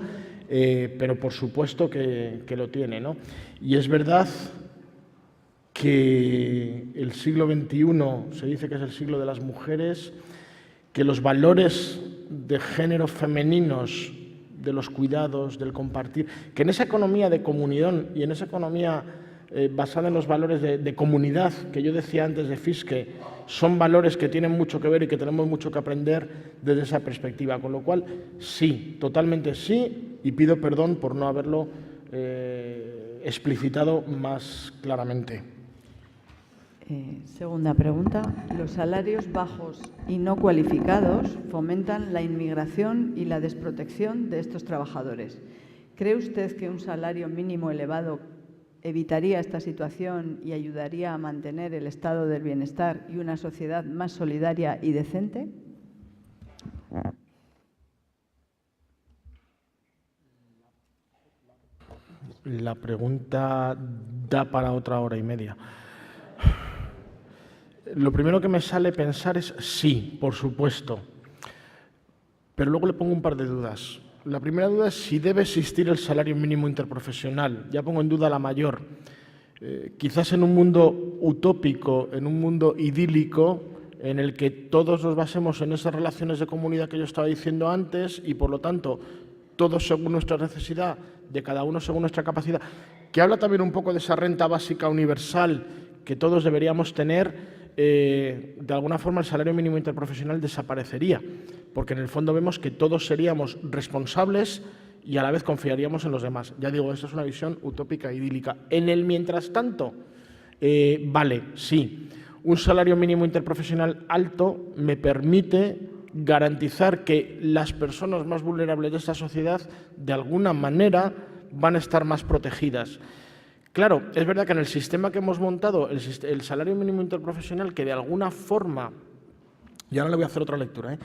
[SPEAKER 6] pero por supuesto que lo tiene, ¿no? Y es verdad que el siglo XXI se dice que es el siglo de las mujeres, que los valores de género femeninos, de los cuidados, del compartir, que en esa economía de comunión y en esa economía basada en los valores de comunidad que yo decía antes de Fiske, son valores que tienen mucho que ver y que tenemos mucho que aprender desde esa perspectiva. Con lo cual, sí, totalmente sí, y pido perdón por no haberlo explicitado más claramente.
[SPEAKER 1] Segunda pregunta. Los salarios bajos y no cualificados fomentan la inmigración y la desprotección de estos trabajadores. ¿Cree usted que un salario mínimo elevado evitaría esta situación y ayudaría a mantener el estado del bienestar y una sociedad más solidaria y decente?
[SPEAKER 6] La pregunta da para otra hora y media. Lo primero que me sale pensar es sí, por supuesto, pero luego le pongo un par de dudas. La primera duda es si debe existir el salario mínimo interprofesional. Ya pongo en duda la mayor. Quizás en un mundo utópico, en un mundo idílico, en el que todos nos basemos en esas relaciones de comunidad que yo estaba diciendo antes y, por lo tanto, todos según nuestra necesidad, de cada uno según nuestra capacidad, que habla también un poco de esa renta básica universal que todos deberíamos tener. De alguna forma el salario mínimo interprofesional desaparecería, porque en el fondo vemos que todos seríamos responsables y a la vez confiaríamos en los demás. Ya digo, esta es una visión utópica, idílica. En el mientras tanto, vale, sí, un salario mínimo interprofesional alto me permite garantizar que las personas más vulnerables de esta sociedad de alguna manera van a estar más protegidas. Claro, es verdad que en el sistema que hemos montado, el salario mínimo interprofesional, que de alguna forma, y ahora le voy a hacer otra lectura,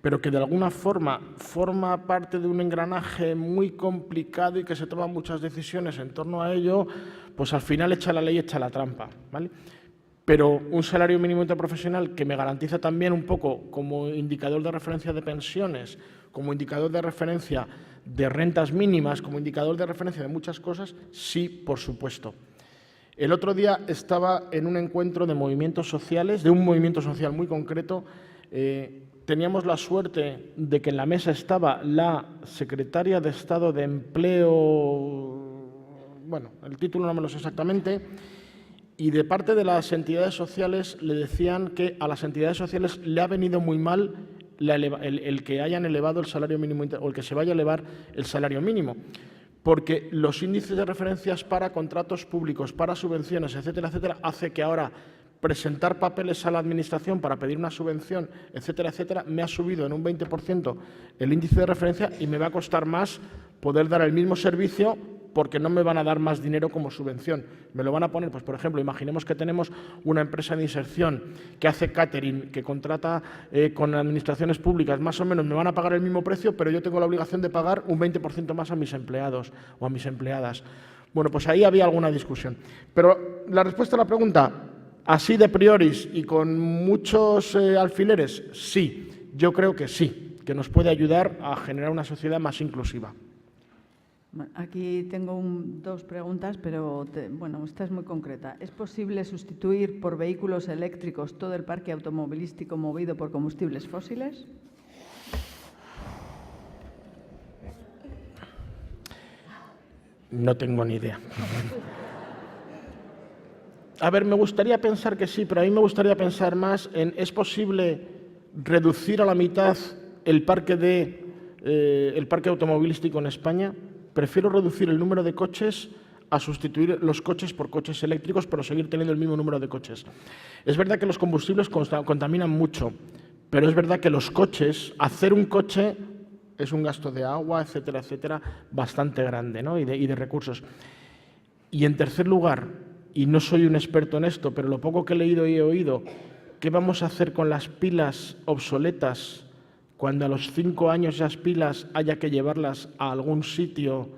[SPEAKER 6] pero que de alguna forma forma parte de un engranaje muy complicado y que se toman muchas decisiones en torno a ello, pues al final echa la ley, echa la trampa, ¿vale? Pero un salario mínimo interprofesional que me garantiza también un poco como indicador de referencia de pensiones, como indicador de referencia de rentas mínimas, como indicador de referencia de muchas cosas, sí, por supuesto. El otro día estaba en un encuentro de movimientos sociales, de un movimiento social muy concreto. Teníamos la suerte de que en la mesa estaba la secretaria de Estado de Empleo, bueno, el título no me lo sé exactamente, y de parte de las entidades sociales le decían que a las entidades sociales le ha venido muy mal el que hayan elevado el salario mínimo o el que se vaya a elevar el salario mínimo, porque los índices de referencias para contratos públicos, para subvenciones, etcétera, etcétera, hace que ahora presentar papeles a la Administración para pedir una subvención, etcétera, etcétera, me ha subido en un 20% el índice de referencia y me va a costar más poder dar el mismo servicio porque no me van a dar más dinero como subvención. Me lo van a poner, pues por ejemplo, imaginemos que tenemos una empresa de inserción que hace catering, que contrata con administraciones públicas, más o menos me van a pagar el mismo precio, pero yo tengo la obligación de pagar un 20% más a mis empleados o a mis empleadas. Bueno, pues ahí había alguna discusión. Pero la respuesta a la pregunta, así de prioris y con muchos alfileres, sí, yo creo que sí, que nos puede ayudar a generar una sociedad más inclusiva.
[SPEAKER 1] Aquí tengo dos preguntas, pero bueno, esta es muy concreta. ¿Es posible sustituir por vehículos eléctricos todo el parque automovilístico movido por combustibles fósiles?
[SPEAKER 6] No tengo ni idea. A ver, me gustaría pensar que sí, pero a mí me gustaría pensar más en ¿es posible reducir a la mitad el parque automovilístico en España? Prefiero reducir el número de coches a sustituir los coches por coches eléctricos, pero seguir teniendo el mismo número de coches. Es verdad que los combustibles contaminan mucho, pero es verdad que los coches, hacer un coche es un gasto de agua, etcétera, etcétera, bastante grande, ¿no? y de recursos. Y en tercer lugar, y no soy un experto en esto, pero lo poco que he leído y he oído, ¿qué vamos a hacer con las pilas obsoletas cuando a los 5 años esas pilas haya que llevarlas a algún sitio?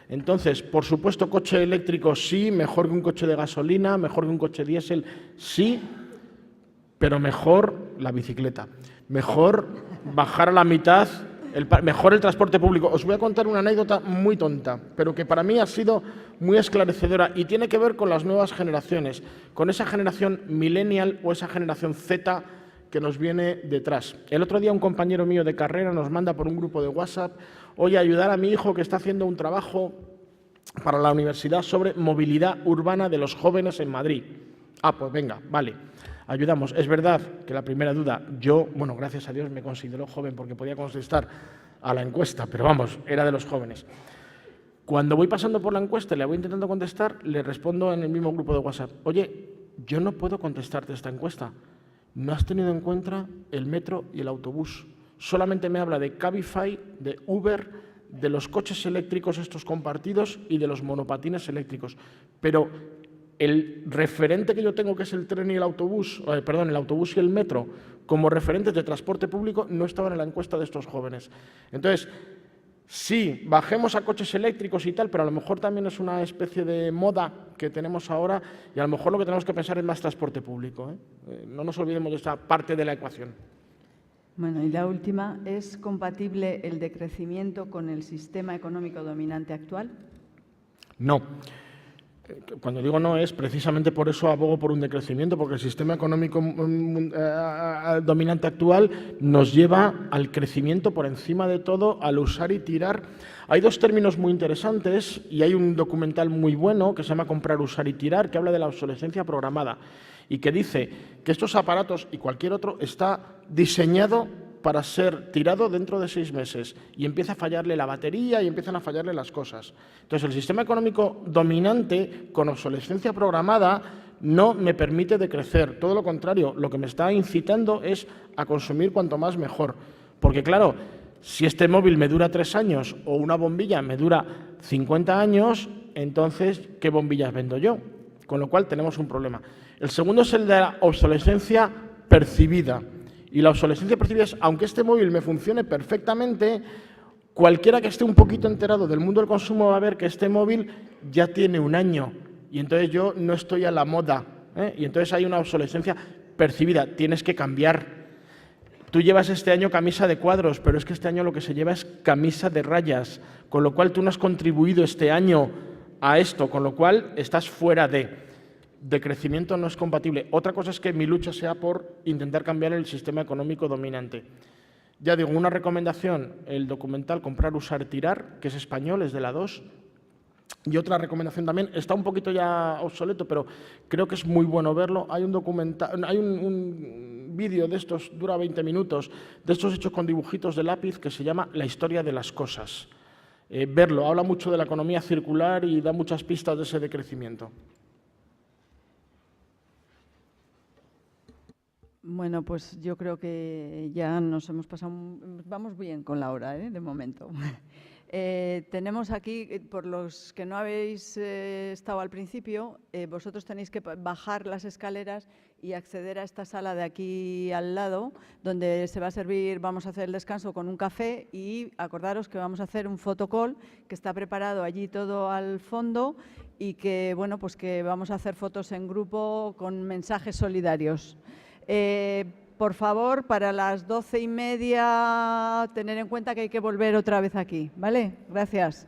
[SPEAKER 6] Entonces, por supuesto, coche eléctrico sí, mejor que un coche de gasolina, mejor que un coche diésel, sí, pero mejor la bicicleta, mejor bajar a la mitad, mejor el transporte público. Os voy a contar una anécdota muy tonta, pero que para mí ha sido muy esclarecedora y tiene que ver con las nuevas generaciones, con esa generación millennial o esa generación Z que nos viene detrás. El otro día un compañero mío de carrera nos manda por un grupo de WhatsApp: oye, ayudar a mi hijo que está haciendo un trabajo para la universidad sobre movilidad urbana de los jóvenes en Madrid. Ah, pues venga, vale, ayudamos. Es verdad que la primera duda, yo, bueno, gracias a Dios me considero joven porque podía contestar a la encuesta, pero vamos, era de los jóvenes. Cuando voy pasando por la encuesta y le voy intentando contestar, le respondo en el mismo grupo de WhatsApp: oye, yo no puedo contestarte esta encuesta. No has tenido en cuenta el metro y el autobús. Solamente me habla de Cabify, de Uber, de los coches eléctricos estos compartidos y de los monopatines eléctricos. Pero el referente que yo tengo, que es el tren y el autobús, el autobús y el metro, como referentes de transporte público, no estaban en la encuesta de estos jóvenes. Entonces, sí, bajemos a coches eléctricos y tal, pero a lo mejor también es una especie de moda que tenemos ahora y a lo mejor lo que tenemos que pensar es más transporte público, ¿eh? No nos olvidemos de esta parte de la ecuación.
[SPEAKER 1] Bueno, y la última, ¿es compatible el decrecimiento con el sistema económico dominante actual?
[SPEAKER 6] No. Cuando digo no es, precisamente por eso abogo por un decrecimiento, porque el sistema económico dominante actual nos lleva al crecimiento por encima de todo, al usar y tirar. Hay dos términos muy interesantes y hay un documental muy bueno que se llama Comprar, usar y tirar, que habla de la obsolescencia programada y que dice que estos aparatos y cualquier otro está diseñado para ser tirado dentro de 6 meses y empieza a fallarle la batería y empiezan a fallarle las cosas. Entonces, el sistema económico dominante con obsolescencia programada no me permite decrecer. Todo lo contrario, lo que me está incitando es a consumir cuanto más mejor. Porque, claro, si este móvil me dura 3 años o una bombilla me dura 50 años, entonces, ¿qué bombillas vendo yo? Con lo cual, tenemos un problema. El segundo es el de la obsolescencia percibida. Y la obsolescencia percibida es, aunque este móvil me funcione perfectamente, cualquiera que esté un poquito enterado del mundo del consumo va a ver que este móvil ya tiene 1 año y entonces yo no estoy a la moda, ¿eh? Y entonces hay una obsolescencia percibida, tienes que cambiar. Tú llevas este año camisa de cuadros, pero es que este año lo que se lleva es camisa de rayas, con lo cual tú no has contribuido este año a esto, con lo cual estás fuera de crecimiento, no es compatible. Otra cosa es que mi lucha sea por intentar cambiar el sistema económico dominante. Ya digo, una recomendación, el documental Comprar, usar, tirar, que es español, es de la 2. Y otra recomendación también, está un poquito ya obsoleto, pero creo que es muy bueno verlo. Hay un documental, hay un vídeo de estos, dura 20 minutos, de estos hechos con dibujitos de lápiz, que se llama La historia de las cosas. Verlo, habla mucho de la economía circular y da muchas pistas de ese decrecimiento.
[SPEAKER 1] Bueno, pues yo creo que ya nos hemos pasado, vamos bien con la hora, de momento. Tenemos aquí, por los que no habéis estado al principio, vosotros tenéis que bajar las escaleras y acceder a esta sala de aquí al lado, donde se va a servir, vamos a hacer el descanso con un café y acordaros que vamos a hacer un photocall que está preparado allí todo al fondo y que, bueno, pues que vamos a hacer fotos en grupo con mensajes solidarios. Por favor, para las 12:30, tener en cuenta que hay que volver otra vez aquí, ¿vale? Gracias.